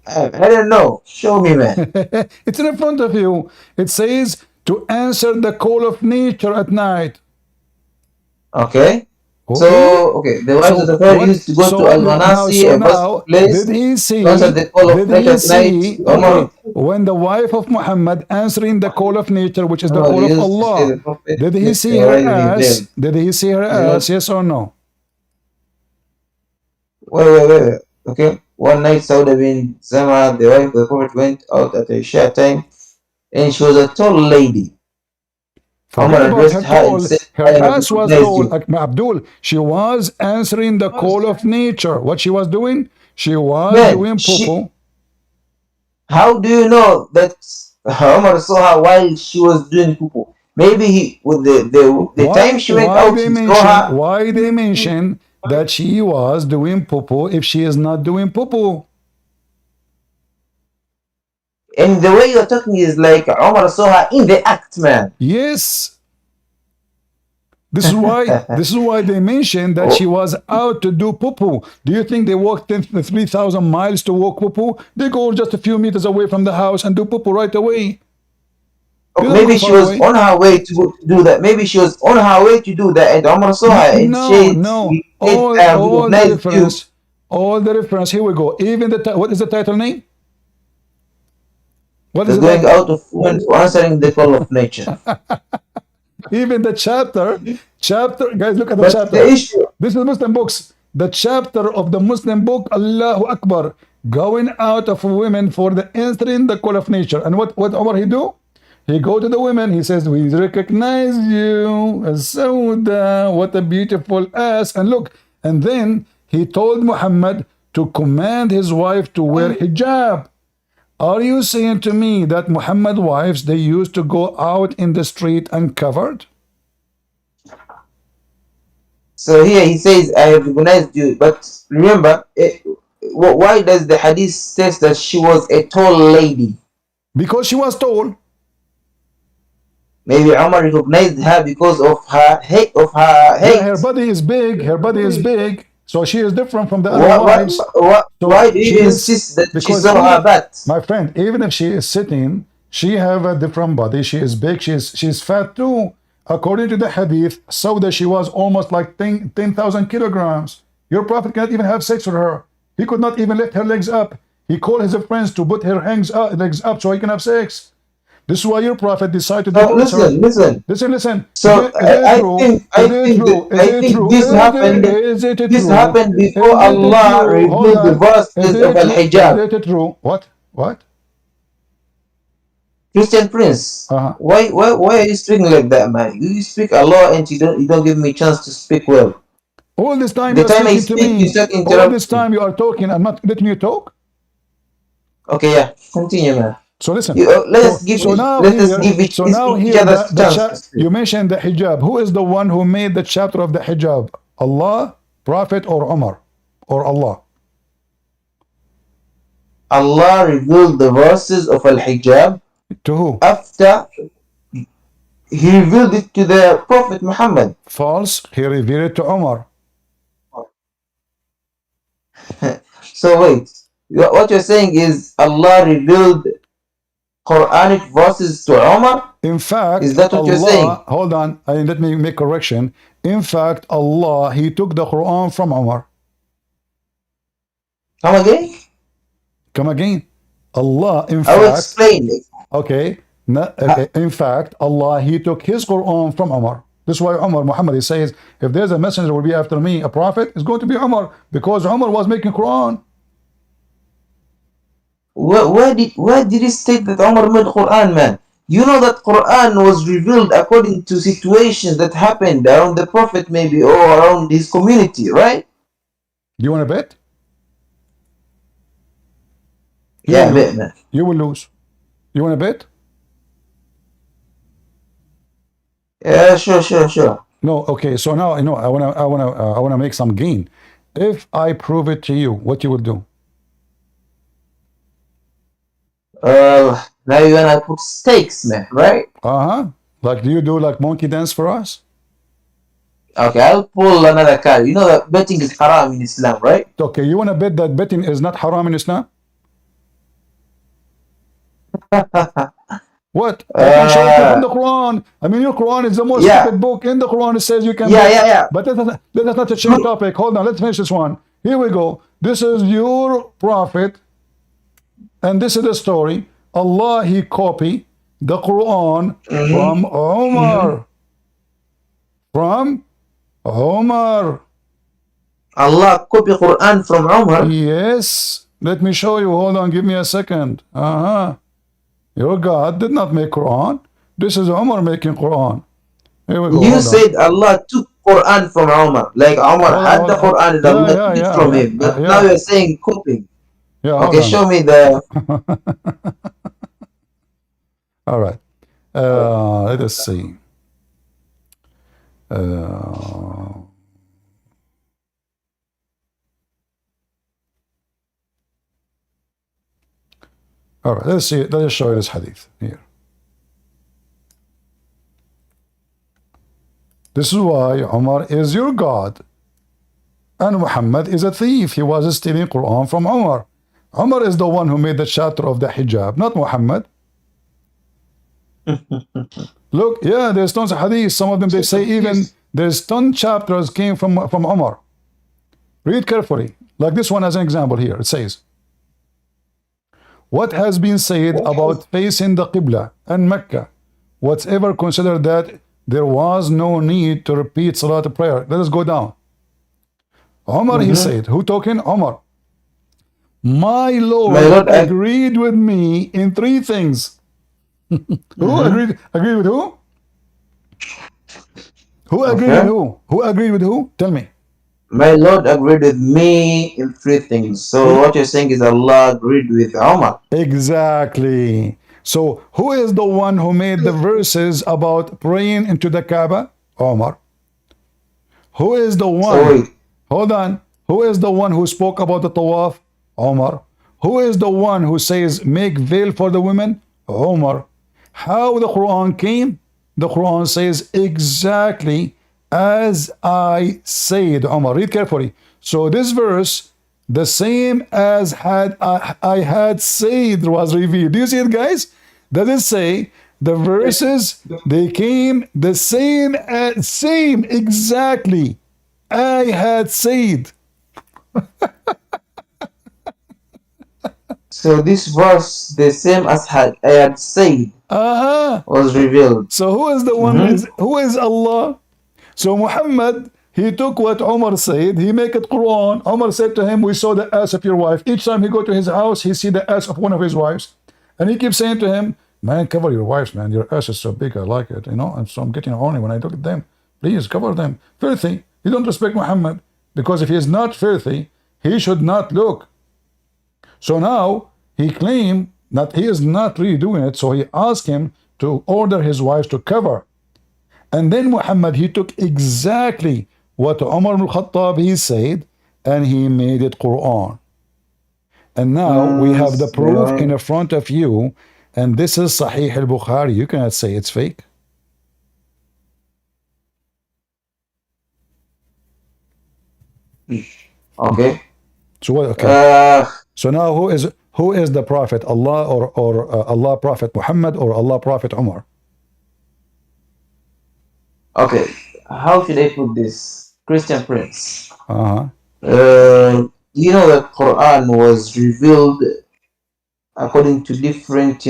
I don't know. Show me, man. It's in front of you. It says to answer the call of nature at night. Okay. Okay. So okay, the wives of the Prophet used to go to Al-Manasi, a vast place, did he see? to answer the call of Did nature he at night. see? Okay. When the wife of Muhammad answering the call of nature, which is the Umar call of used to say Allah, the Prophet did he left see and her right when he ass? dreamed. Did he see her ass? Yes or no? Wait. Okay. One night, Sauda bin Zama, the wife of the Prophet, went out at Isha time, and she was a tall lady. Forget Umar about her addressed her and tall. said, Her "I have ass was recognized tall. you." Abdul, she was answering the call of nature. What she was doing? She was Man, doing poo-poo. how do you know that Umar saw her while she was doing poo? Maybe he, with the time she went out, he saw her. Why they mention that she was doing poo-poo if she is not doing poo-poo? And the way you're talking is like Umar saw her in the act, man. Yes. This is why they mention that she was out to do poo-poo. Do you think they walked 3,000 miles to walk poo-poo? They go just a few meters away from the house and do poo-poo right away. Maybe she was on her way to do that. Maybe she was on her way to do that, and Umar saw her and said, "I have recognized you." All the reference. Here we go. Even what is the title name? What is The going out of women to answering the call of nature. Even the chapter, guys, look at the But chapter. the issue, This is Muslim books. The chapter of the Muslim book, Allahu Akbar, going out of women for the answering the call of nature. And what Umar he do? He go to the women. He says, "We recognize you, Sauda. What a beautiful ass!" And look, and then he told Muhammad to command his wife to wear hijab. Are you saying to me that Muhammad wives, they used to go out in the street uncovered? so here he says, "I have recognized you." But remember, why does the hadith says that she was a tall lady? Because she was tall. Maybe Umar recognized her because of her hate. Yeah, her body is big. Her body is big. So she is different from the other Why, why, wives. why So do she you is, insist that she because saw her even, butt? my friend, even if she is sitting, she have a different body. She is big. She's fat too. According to the hadith, Sauda, she was almost like 10,000 kilograms. Your prophet cannot even have sex with her. He could not even lift her legs up. He called his friends to put her legs up so he can have sex. This is why your prophet decided to divorce her. Listen. Is So it true? Is it true? Is I it think true? this happened. Is it This true? happened before Is it Allah true? Hold revealed the on. Is verses of it Al true? Is Hijab. it true? What? What? Christian Prince, Uh-huh. why are you speaking like that, man? You speak a lot and you don't give me a chance to speak well. All this time you The are time I speaking to speak, you me. start All this interrupting. time you are talking. I'm not letting you talk. Okay, yeah, continue, man. So listen. You, let us give So now each here other the chance to speak. you mentioned the hijab. Who is the one who made the chapter of the hijab? Allah, Prophet, or Umar, or Allah? Allah revealed the verses of Al Hijab To who? after He revealed it to the Prophet Muhammad. False. He revealed it to Umar. So wait, what you're saying is Allah revealed Quranic verses to Umar? In Is fact, that what you're saying? Allah, hold on, let me make correction. In fact, Allah, He took the Quran from Umar. Come again? Come again. Allah, in I will fact, explain it. okay, okay, in fact, Allah, He took His Quran from Umar. This is why Umar, Muhammad, he says, if there's a messenger will be after me, a prophet, it's going to be Umar, because Umar was making Quran. Where did it state that Umar made Quran, man? You know that Quran was revealed according to situations that happened around the Prophet maybe or around his community, right? Do you want to bet? You Yeah, will lose. man. You will lose. You want to bet? Yeah, sure. No, okay. So now I wanna make some gain. If I prove it to you, what you will do? Now you're gonna put stakes, man, right? Like, do you do like monkey dance for us? Okay, I'll pull another card. You know that betting is haram in Islam, right? Okay, you wanna bet that betting is not haram in Islam? What? I can show it to you from the Quran. I mean, your Quran is the most Yeah, stupid book. In the Quran, it says you can yeah, bet. yeah, yeah. But let us not change topic. Hold on, let's finish this one. Here we go. This is your prophet, and this is the story. Allah, He copied the Quran from Omar. From Omar. Allah copy Quran from Umar. Yes. Let me show you. Hold on, give me a second. Your God did not make Quran. This is Umar making Quran. Here we go. You Hold on. said Allah took Quran from Umar. Like Umar had the Quran and Allah took it from him. But now you're saying copying. Yeah, Okay, show me the. All right. Let us see. All right, let's see. Let us show you this hadith here. This is why Umar is your God. And Muhammad is a thief. He was stealing Quran from Umar. Umar is the one who made the chapter of the hijab, not Muhammad. Look, yeah, there's tons of hadith. Some of them they say even there's 10 chapters came from Umar. Read carefully. Like this one as an example here. It says, what has been said about facing the Qibla and Mecca? Whatever considered that there was no need to repeat Salat prayer. Let us go down. Umar, he said, who talking? Umar. My Lord agreed with me in 3 things. Who agreed? Agreed with who? Who agreed with who? Who agreed with who? Tell me. My Lord agreed with me in 3 things. So what you're saying is Allah agreed with Umar. Exactly. So who is the one who made the verses about praying into the Kaaba? Umar. Who is the one? Hold on. Who is the one who spoke about the tawaf? Umar. Who is the one who says make veil for the women? Omar. How the Quran came? The Quran says exactly as I said. Omar, read carefully. So this verse, the same as I had said was revealed. Do you see it, guys? Does it say the verses they came the same exactly I had said? So this verse, the same as I had said, Uh-huh. was revealed. So who is the one Mm-hmm. is who is Allah? So Muhammad, he took what Umar said, he make it Quran. Umar said to him, we saw the ass of your wife. Each time he go to his house, he see the ass of one of his wives. And he keeps saying to him, man, cover your wives, man. Your ass is so big, I like it, you know. And so I'm getting horny when I look at them. Please cover them. Filthy. You don't respect Muhammad. Because if he is not filthy, he should not look. So now he claimed that he is not really doing it. So he asked him to order his wives to cover. And then Muhammad, he took exactly what Umar al-Khattab he said, and he made it Quran. And now we have the proof in front of you, and this is Sahih al-Bukhari. You cannot say it's fake. Okay. So what? Okay. So now who is the prophet? Allah or Allah Prophet Muhammad or Allah Prophet Umar? Okay. How should I put this? Christian Prince. Uh-huh. You know the Quran was revealed according to different,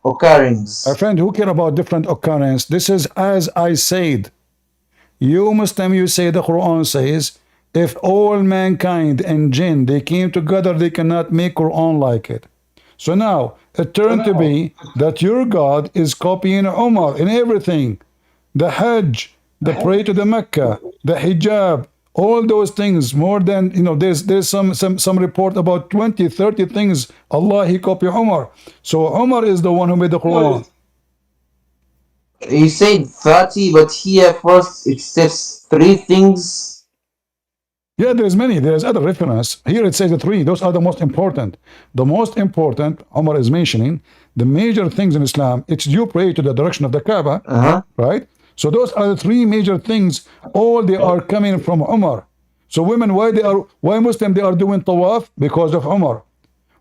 occurrence. Our friend, who care about different occurrence? This is as I said. You Muslim, you say the Quran says, if all mankind and jinn, they came together, they cannot make Quran like it. So now, it turned to be that your God is copying Umar in everything. The Hajj, the pray to the Mecca, the hijab, all those things, more than, there's some report about 20, 30 things. Allah, he copied Umar. So Umar is the one who made the Quran. You said 30, but here first it says 3 things. Yeah, there's many. There's other reference. Here it says the 3. Those are the most important. The most important, Umar is mentioning, the major things in Islam, it's you pray to the direction of the Kaaba, right? So those are the 3 major things. All they are coming from Umar. So women, why Muslim they are doing tawaf? Because of Umar.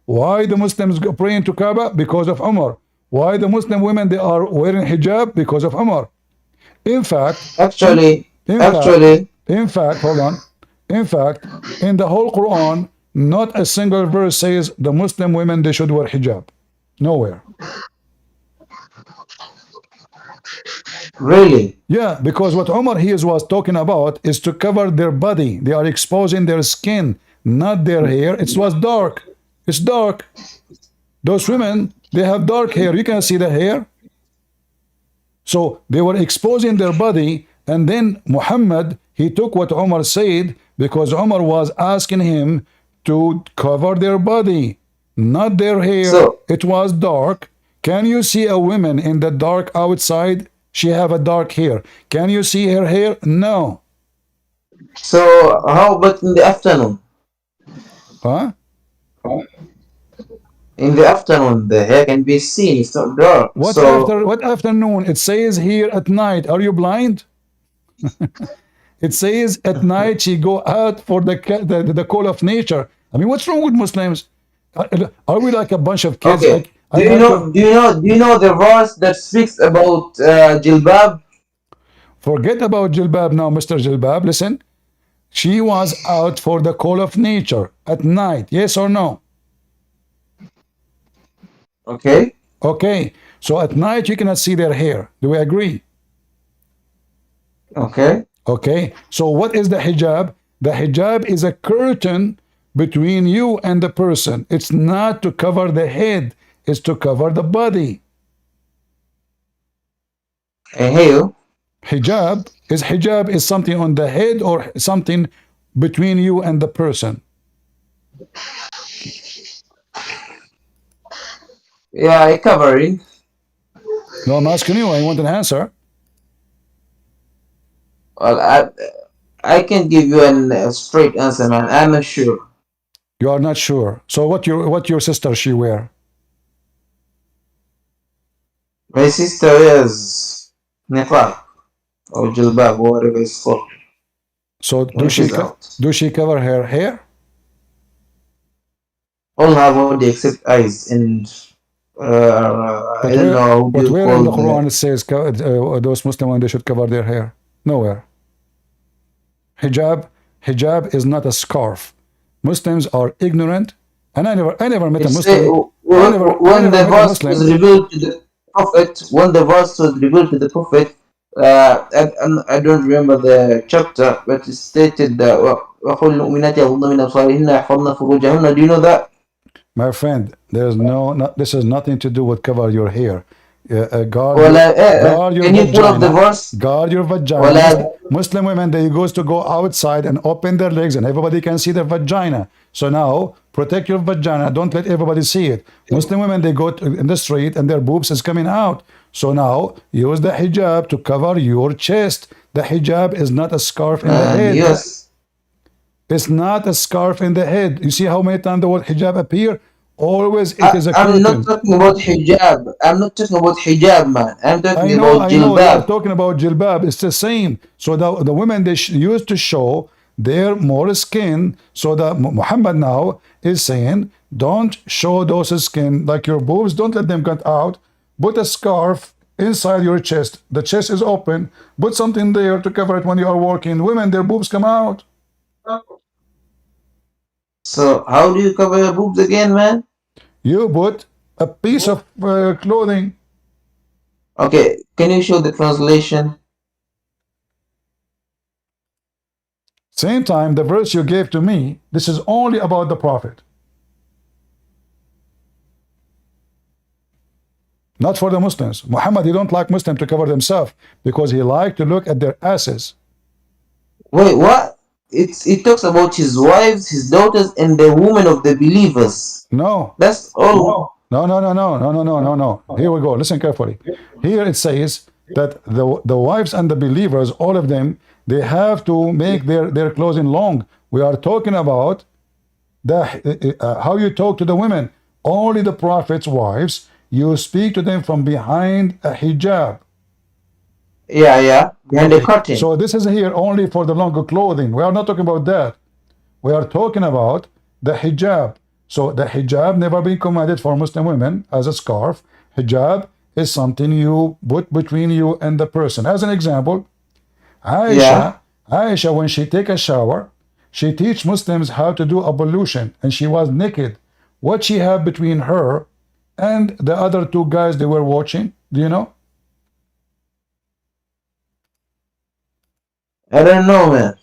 Why the Muslims praying to Kaaba? Because of Umar. Why the Muslim women they are wearing hijab? Because of Umar. In fact, in fact, hold on. In fact, in the whole Quran, not a single verse says the Muslim women they should wear hijab. Nowhere. Really? Yeah, because what Umar he was talking about is to cover their body. They are exposing their skin, not their hair. It was dark. It's dark. Those women, they have dark hair. You can see the hair. So they were exposing their body, and then Muhammad, he took what Umar said because Umar was asking him to cover their body, not their hair. So, it was dark. Can you see a woman in the dark outside? She have a dark hair. Can you see her hair? No. So how about in the afternoon? Huh? In the afternoon, the hair can be seen. It's not dark. What afternoon? It says here at night. Are you blind? It says at night she go out for the call of nature. I mean, what's wrong with Muslims? Are we like a bunch of kids? Okay. Like, Do you know the verse that speaks about jilbab? Forget about Jilbab now, Mr. Jilbab. Listen, she was out for the call of nature at night. Yes or no? Okay. Okay. So at night you cannot see their hair. Do we agree? Okay. Okay. So what is the hijab? The hijab is a curtain between you and the person. It's not to cover the head. It's to cover the body. Hijab Hijab is something on the head or something between you and the person. Yeah, a covering. No, I'm asking you. I want an answer. Well, I can give you a straight answer, man. I'm not sure. You are not sure. So what your sister she wear? My sister wears niqab or jilbab, whatever it's called, So when she's out. do she cover her hair? All her body except eyes and I don't know how do But you where in call the the Quran it says those Muslim women they should cover their hair? Nowhere. Hijab is not a scarf. Muslims are ignorant, and I never met a it's Muslim. I when never the met a verse was Muslim. revealed to the prophet, when the verse was revealed to the prophet, I don't remember the chapter, but it stated that وَقُلْ الْمُؤْمِنَاتِ يَغُضْضْنَ مِنْ أَبْصَارِهِنَّ وَيَحْفَظْنَ فُرُوجَهُنَّ. Do you know that? My friend, there's this has nothing to do with cover your hair. Guard your Can you pull up the vagina. verse? Guard your vagina. وَلَا Muslim women, they goes to go outside and open their legs and everybody can see their vagina. So now, protect your vagina. Don't let everybody see it. Muslim women, they go in the street and their boobs is coming out. So now, use the hijab to cover your chest. The hijab is not a scarf in the head. yes. It's not a scarf in the head. You see how many times the word hijab appear? Always it is a I'm not curtain. talking about hijab. I'm not talking about hijab, man. I'm talking about I know. You are jilbab. talking about jilbab. It's the same. So the women they used to show their more skin. So that Muhammad now is saying, don't show those skin like your boobs. Don't let them get out. Put a scarf inside your chest. The chest is open. Put something there to cover it when you are walking. Women, their boobs come out. So how do you cover your boobs again, man? You put a piece of clothing. Okay, can you show the translation? Same time, the verse you gave to me, this is only about the Prophet. Not for the Muslims. Muhammad, he don't like Muslims to cover themselves because he liked to look at their asses. Wait, what? It talks about his wives, his daughters, and the women of the believers. No. That's all. No. Here we go. Listen carefully. Here it says that the wives and the believers, all of them, they have to make their clothing long. We are talking about how you talk to the women. Only the Prophet's wives, you speak to them from behind a hijab. Yeah, behind the curtain. So this is here only for the longer clothing. We are not talking about that. We are talking about the hijab. So the hijab never been commanded for Muslim women as a scarf. Hijab is something you put between you and the person. As an example, Aisha, when she take a shower, she teach Muslims how to do ablution, and she was naked. What she had between her and the other two guys they were watching, do you know? I don't know, man.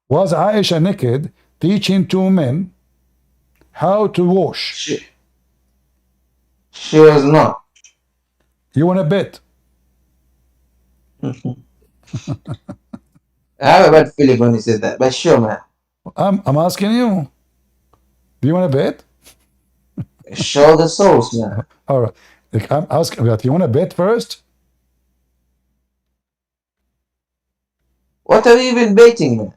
Was Aisha naked teaching two men how to wash? She was not. You want to bet? I have a bad feeling when he said that, but sure, man. I'm asking you. Do you want to bet? Show the source, man. All right. I'm asking that. You want to bet first? What are you even baiting, man?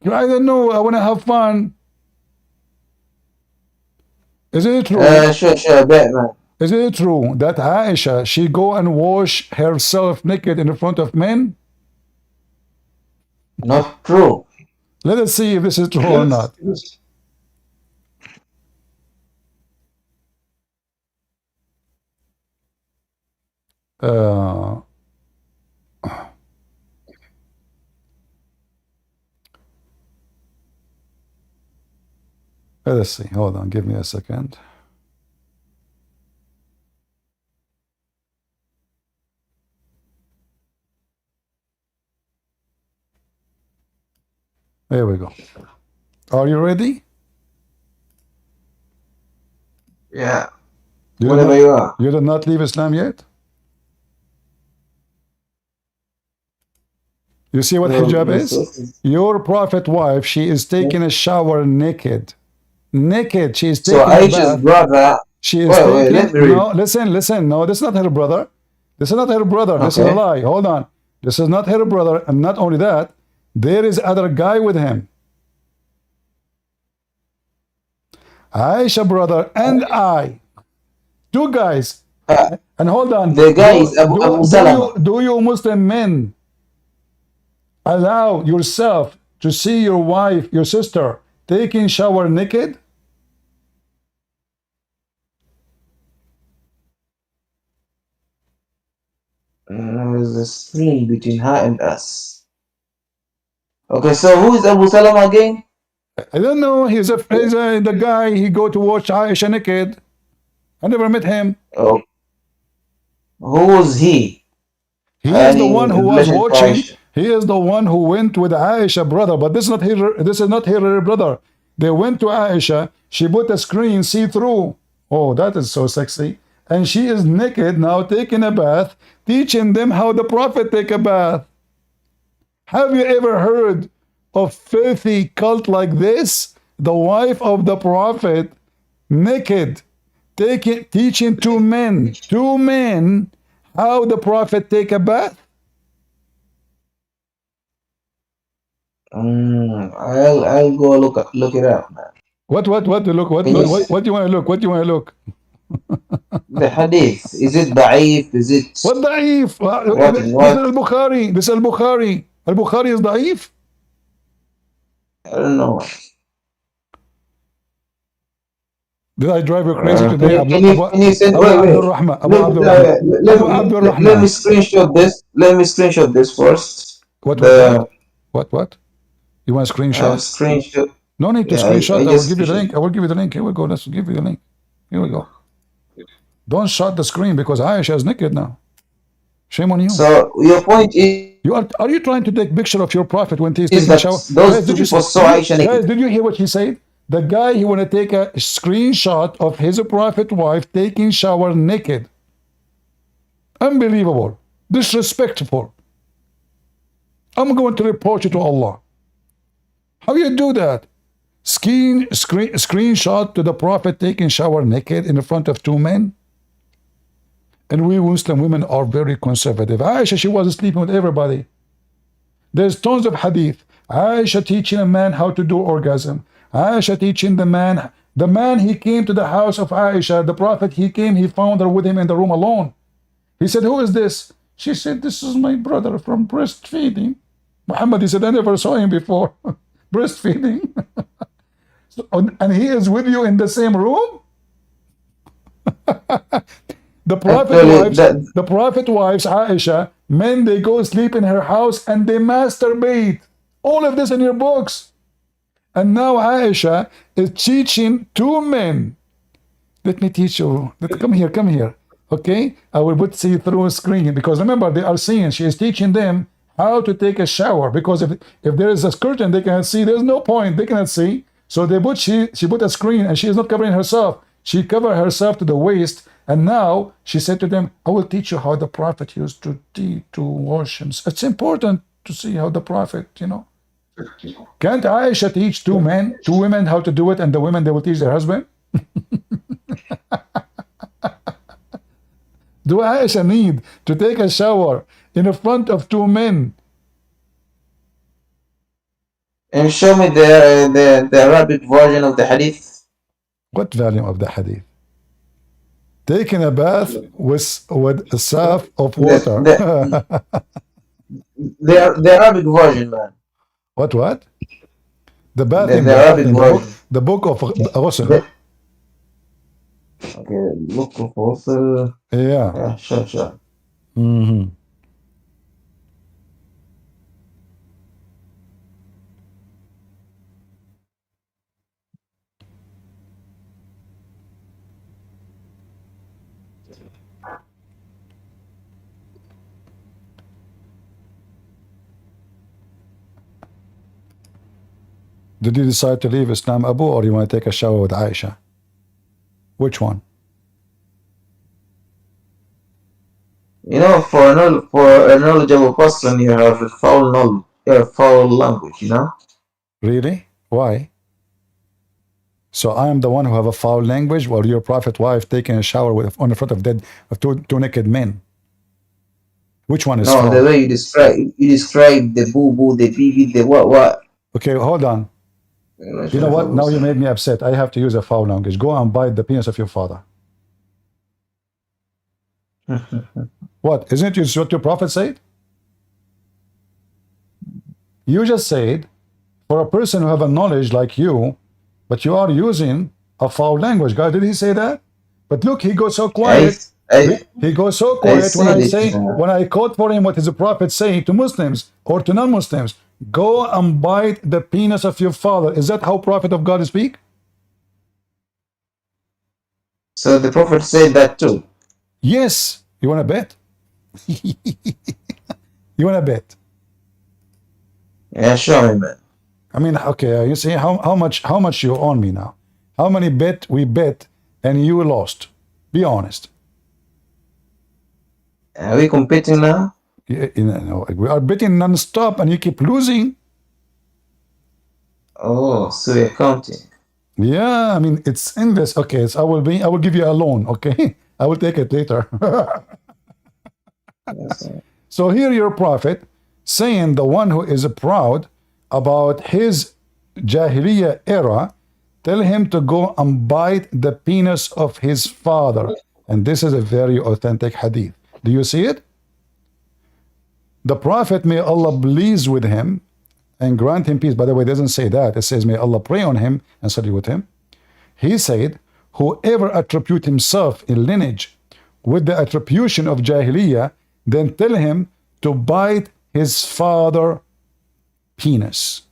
I don't know. I want to have fun. Is it true? Sure, bet, man. Is it true that Aisha, she go and wash herself naked in front of men? Not true. Let us see if this is true or not. Let us see. Hold on. Give me a second. There we go. Are you ready? Yeah. Whenever you are. You did not leave Islam yet? You see what hijab is? Your prophet wife, she is taking a shower naked. Naked. She is taking so Aisha's brother. She is wait, taking. let me read. No, listen. No, this is not her brother. This is not her brother. This is a lie. Hold on. This is not her brother. And not only that, there is other guy with him. Aisha brother and I. Two guys. And hold on, The guy is Abu Salama. do you Muslim men allow yourself to see your wife, your sister, taking shower naked? There's a screen between her and us. Okay, so who is Abu Salama again? I don't know. He's the guy. He go to watch Aisha naked. I never met him. Oh, who was he? He is the Any one who was relation to watching. Aisha? He is the one who went with Aisha brother. But this is not her. This is not her brother. They went to Aisha. She put a screen see through. Oh, that is so sexy. And she is naked now, taking a bath, teaching them how the Prophet take a bath. Have you ever heard of filthy cult like this? The wife of the Prophet, naked, teaching two men, how the Prophet take a bath? I'll go look it up, man. What to look? What Can you what do you want to look? What do you want to look? the hadith? Is it da'if? Is it What da'if? what and This is what? al-Bukhari. This is al-Bukhari. Al-Bukhari is da'if. I don't know. Did I drive you crazy today? Can you send? Abu Wait. Abdul Rahman. Abu Abdul Rahman. Abu Abdul Let me Rahman. screenshot this. Let me screenshot this first. What? The What? You want a screenshot? screenshot. No need to Yeah, screenshot. I I will just give you the link. I will give you the link. Here we go. Let's give you the link. Here we go. Don't shut the screen because Aisha is naked now. Shame on you. So your point Are you trying to take picture of your prophet when he's is taking a that shower? those Guys, two did you people see, saw Aisha guys, naked? did you hear what he said? The guy he want to take a screenshot of his prophet wife taking shower naked. Unbelievable. Disrespectful. I'm going to report you to Allah. How you do that? Screenshot to the prophet taking shower naked in front of two men? And we Muslim women are very conservative. Aisha, she was sleeping with everybody. There's tons of hadith. Aisha teaching a man how to do orgasm. Aisha teaching the man he came to the house of Aisha, the prophet, he came, he found her with him in the room alone. He said, who is this? She said, this is my brother from breastfeeding. Muhammad, he said, I never saw him before. Breastfeeding. And he is with you in the same room? The prophet wives, Aisha, men, they go sleep in her house and they masturbate. All of this in your books. And now Aisha is teaching two men. Let me teach you. Come here. Okay? I will put see through a screen because remember they are seeing. She is teaching them how to take a shower because if there is a curtain they cannot see. There's no point. They cannot see. So she put a screen and she is not covering herself. She covered herself to the waist. And now she said to them, I will teach you how the prophet used to wash himself. It's important to see how the prophet, Can't Aisha teach two women how to do it, and the women, they will teach their husband? Do Aisha need to take a shower in front of two men? And show me the Arabic version of the hadith. What volume of the hadith? Taking a bath with a saff of water. The Arabic version, man. What? The bath The in Arabic version. the book of Ghusl. Okay, look for Ghusl. Yeah. Sure. Did you decide to leave Islam, Abu, or you want to take a shower with Aisha? Which one? For a knowledgeable person, you have a foul language, Really? Why? So I am the one who have a foul language, while your prophet wife taking a shower on the front of two naked men. Which one is No, foul? the way you describe the boo, the bibi, the what. Okay, hold on. You know what? Now you made me upset. I have to use a foul language. Go and bite the penis of your father. What? Isn't it what your prophet said? You just said, for a person who have a knowledge like you, but you are using a foul language. God, did he say that? But look, he goes so I, quiet. I, He goes so I quiet when said I it. say, when I quote for him what is the prophet saying to Muslims or to non-Muslims, go and bite the penis of your father. Is that how prophet of God speak? So the Prophet said that too. Yes. You want to bet? You want to bet? Yeah, show me, man. I mean, okay, you see how much you own me now. How many bet we bet and you lost? Be honest. Are we competing now? You know, we are betting non-stop and you keep losing. Oh, so we're counting. Yeah, I mean it's endless. Okay, so I will give you a loan. Okay, I will take it later. Yes, So here your prophet saying the one who is proud about his Jahiliyyah era, tell him to go and bite the penis of his father. And this is a very authentic hadith. Do you see it? The prophet, may Allah please with him and grant him peace. By the way, it doesn't say that. It says, may Allah pray on him and study with him. He said, whoever attribute himself in lineage with the attribution of Jahiliyyah, then tell him to bite his father penis.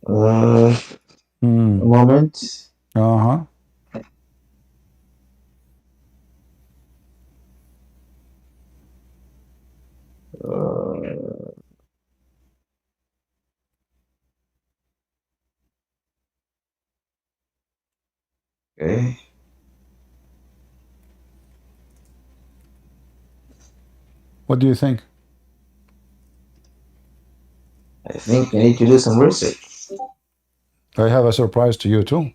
A moment. Uh-huh. Okay. What do you think? I think I need to do some research. I have a surprise to you too.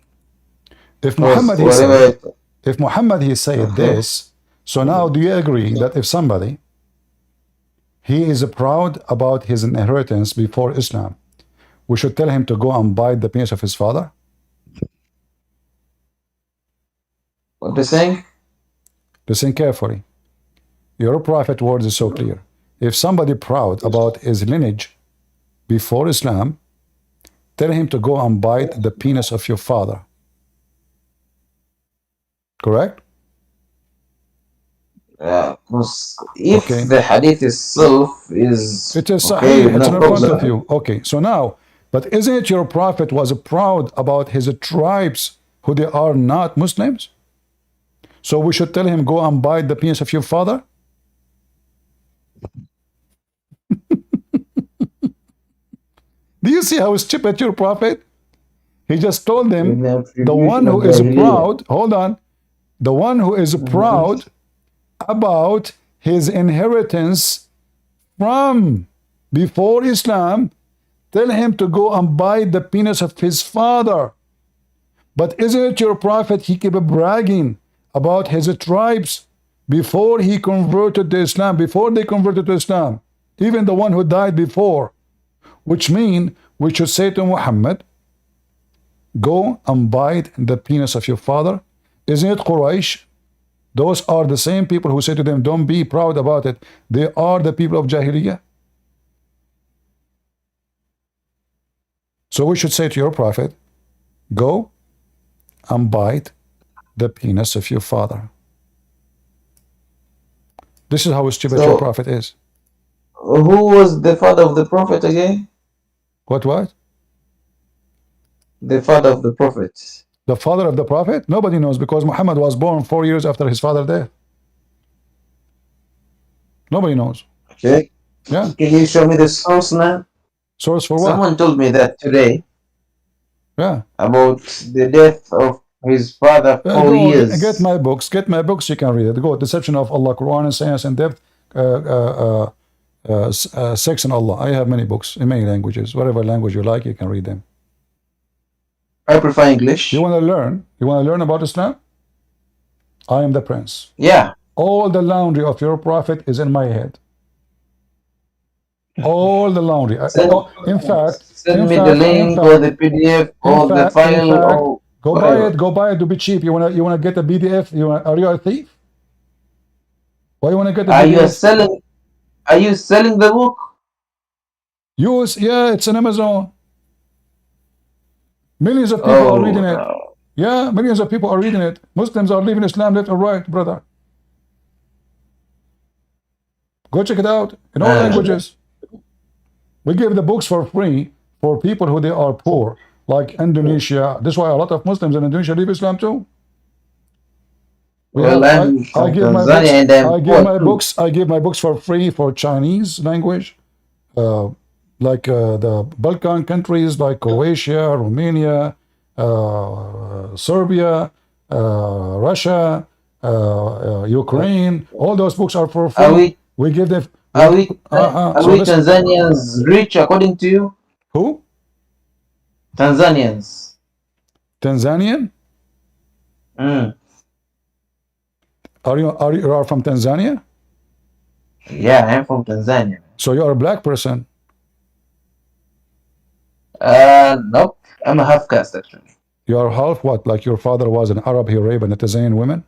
If Because Muhammad he said, whatever. if Muhammad he said Okay. this, so now do you agree that if somebody he is proud about his inheritance before Islam, we should tell him to go and bite the penis of his father? What they're saying? Listen carefully. Your prophet words is so clear. If somebody proud about his lineage before Islam, tell him to go and bite the penis of your father. Correct? Because if Okay. the hadith itself is It is okay, sahih, it's no in front of problem. you. Okay, so now, but isn't it your prophet was proud about his tribes who they are not Muslims? So we should tell him, go and bite the penis of your father? Do you see how stupid your prophet? He just told With them, the the one attribution of who is Jahiliyyah. proud, hold on, the one who is proud about his inheritance from before Islam, tell him to go and bite the penis of his father. But isn't it your prophet, he kept bragging about his tribes before he converted to Islam, before they converted to Islam, even the one who died before, which means we should say to Muhammad, go and bite the penis of your father. Isn't it Quraysh? Those are the same people who say to them, don't be proud about it. They are the people of Jahiliyyah. So we should say to your prophet, go and bite the penis of your father. This is how stupid your So, prophet is. who was the father of the Prophet again? What? The father of the Prophet. The father of the prophet? Nobody knows because Muhammad was born 4 years after his father death. Nobody knows. Okay. Yeah. Can you show me the source now? Source for what? Someone told me that today Yeah. about the death of his father 4 Go get years. my books. Get my books. You can read it. Go Deception of Allah, Quran and Science and Depth, Sex and Allah. I have many books in many languages. Whatever language you like, you can read them. I prefer English. You want to learn? You want to learn about Islam? I am the prince. Yeah. All the laundry of your prophet is in my head. All the laundry. Send, In fact, send me the link or the PDF or the file or Go buy it. Go buy it to be cheap. You wanna get a PDF? Are you a thief? Why you wanna get a Are you PDF? selling? Are you selling the book? Yeah, it's on Amazon. Millions of people are Oh reading it. no. Yeah, millions of people are reading it. Muslims are leaving Islam left or right, brother. Go check it out in all Man. languages. We give the books for free for people who they are poor, like Indonesia. That's why a lot of Muslims in Indonesia leave Islam too. We Well, have I'm I from give my books Tanzania and I'm poor too. I give my books for free for Chinese language, like the Balkan countries like Croatia, Romania, Serbia, Russia, Ukraine. All those books are for Are free. we We give them. are We we are so we listen. Tanzanians rich according to you? Who? Tanzanians. Tanzanian? Mm. You are from Tanzania? Yeah, I'm from Tanzania. So you are a black person. Nope. I'm a half caste actually. You are half what? Like your father was an Arab, he raped a Tanzanian women?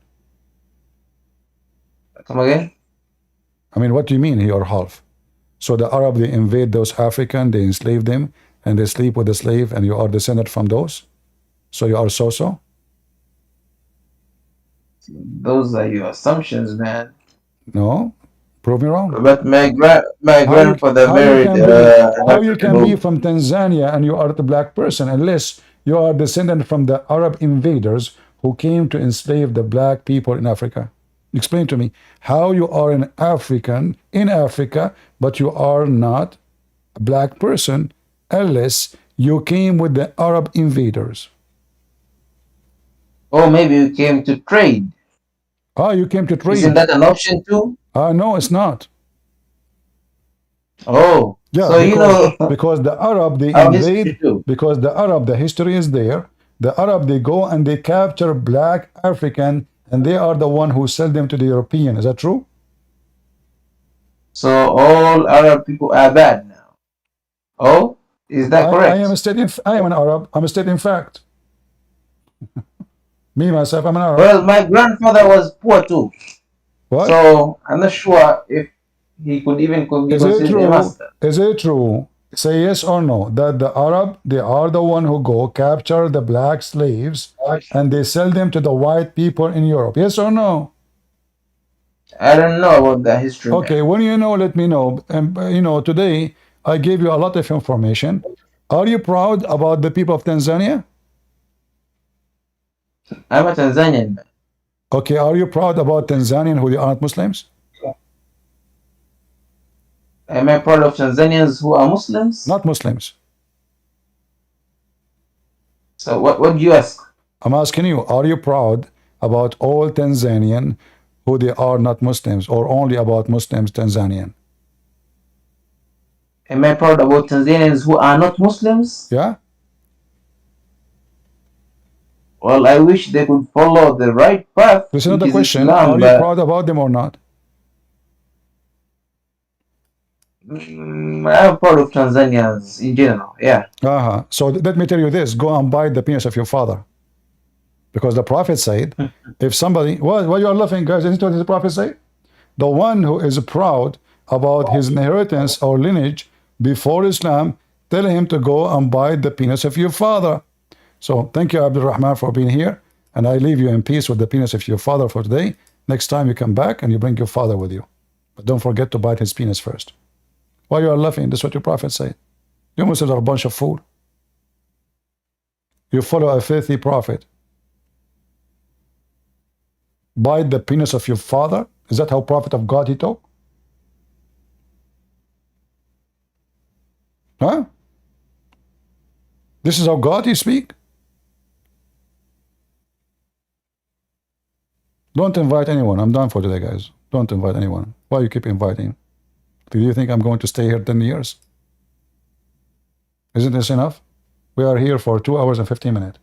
Come again? I mean, what do you mean you are half? So the Arab, they invade those African, they enslave them, and they sleep with the slave, and you are descended from those? So you are so-so? Those are your assumptions, man. No? Prove me wrong. But my How you grandfather how you married can be an how you African can be woman. from Tanzania and you are the black person unless you are descendant from the Arab invaders who came to enslave the black people in Africa. Explain to me how you are an African in Africa, but you are not a black person unless you came with the Arab invaders. Or maybe you came to trade. Ah, you came to Isn't trade. that an option too? Ah, no, it's not. Oh, Yeah, so you know because the Arab they our history invade, too. because the Arab, the history is there. The Arab they go and they capture black African and they are the one who sell them to the European. Is that true? So all Arab people are bad now. Oh, is that I am correct? a state I am an Arab. I'm a state in fact. Me myself, I'm an Arab. Well, my grandfather was poor too. What? So I'm not sure if he could be Is it considered a true? master. Is it true? Say yes or no that the Arab they are the one who go capture the black slaves and they sell them to the white people in Europe. Yes or no? I don't know about the history, man. Okay, when you know, let me know. And today I gave you a lot of information. Are you proud about the people of Tanzania? I'm a Tanzanian man. Okay, are you proud about Tanzanian who aren't Muslims? Am I proud of Tanzanians who are Muslims? Not Muslims. So what do you ask? I'm asking you, are you proud about all Tanzanian who they are not Muslims or only about Muslims Tanzanian? Am I proud about Tanzanians who are not Muslims? Yeah? Well, I wish they could follow the right path, This is not which the is question. Islam, Are you but proud about them or not? I'm proud of Tanzanians in general. Yeah. So let me tell you this, go and bite the penis of your father. Because the Prophet said, if somebody, why you are laughing, guys? Isn't what the Prophet said? The one who is proud about his inheritance or lineage before Islam, tell him to go and bite the penis of your father. So thank you, Abdul Rahman, for being here. And I leave you in peace with the penis of your father for today. Next time you come back and you bring your father with you. But don't forget to bite his penis first. Why you are laughing? That's what your Prophet said. You Muslims are a bunch of fools. You follow a filthy prophet. Bite the penis of your father? Is that how prophet of God he talk? Huh? This is how God he speak? Don't invite anyone. I'm done for today, guys. Don't invite anyone. Why you keep inviting? Do you think I'm going to stay here 10 years? Isn't this enough? We are here for 2 hours and 15 minutes.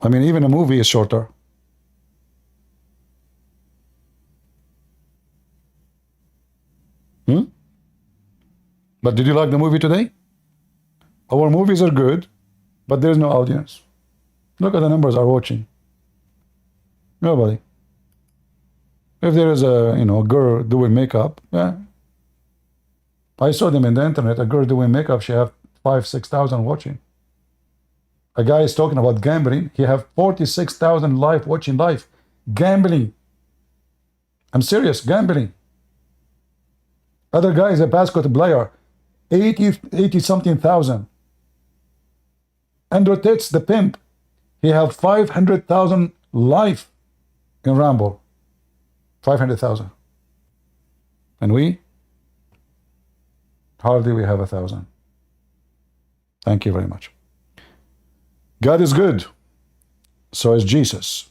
I mean, even a movie is shorter. But did you like the movie today? Our movies are good. But there's no audience. Look at the numbers are watching. Nobody. If there is a girl doing makeup, yeah. I saw them in the internet. A girl doing makeup, she have 5,000-6,000 watching. A guy is talking about gambling. He have 46,000 watching live. Gambling. I'm serious. Gambling. Other guy is a basketball player. 80 something thousand. Andrew Tate, the pimp, he have 500,000 live in Ramble. 500,000. And we? Hardly we have 1,000. Thank you very much. God is good. So is Jesus.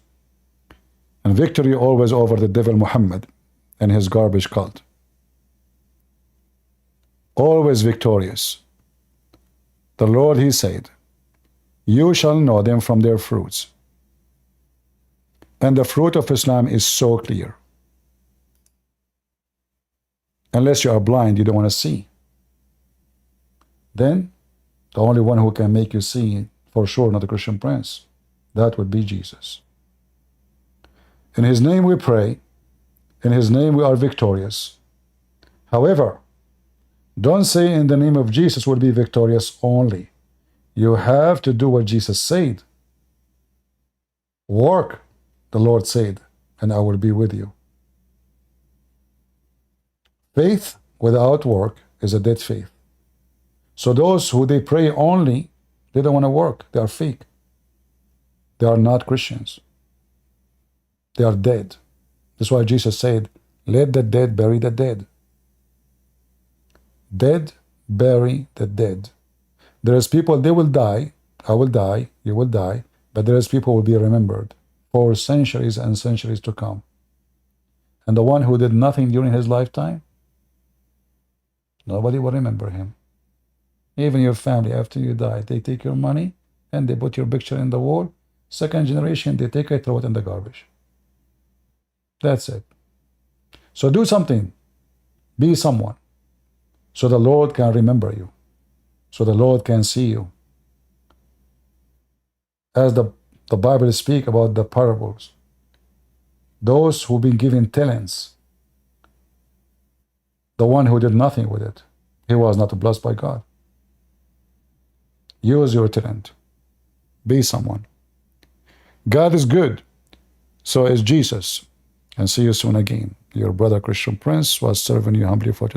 And victory always over the devil Muhammad and his garbage cult. Always victorious. The Lord, he said, you shall know them from their fruits. And the fruit of Islam is so clear. Unless you are blind, you don't want to see. Then, the only one who can make you see, for sure, not the Christian Prince, that would be Jesus. In his name we pray. In his name we are victorious. However, don't say in the name of Jesus we'll be victorious only. You have to do what Jesus said. Work, the Lord said, and I will be with you. Faith without work is a dead faith. So those who they pray only, they don't want to work. They are fake. They are not Christians. They are dead. That's why Jesus said, let the dead bury the dead. Dead bury the dead. There is people, they will die. I will die. You will die. But there is people who will be remembered for centuries and centuries to come. And the one who did nothing during his lifetime, nobody will remember him. Even your family, after you die, they take your money and they put your picture in the wall. Second generation, they take it, throw it in the garbage. That's it. So do something. Be someone. So the Lord can remember you. So the Lord can see you. As the Bible speaks about the parables, those who've been given talents, the one who did nothing with it, he was not blessed by God. Use your talent. Be someone. God is good. So is Jesus. And see you soon again. Your brother Christian Prince was serving you humbly for today.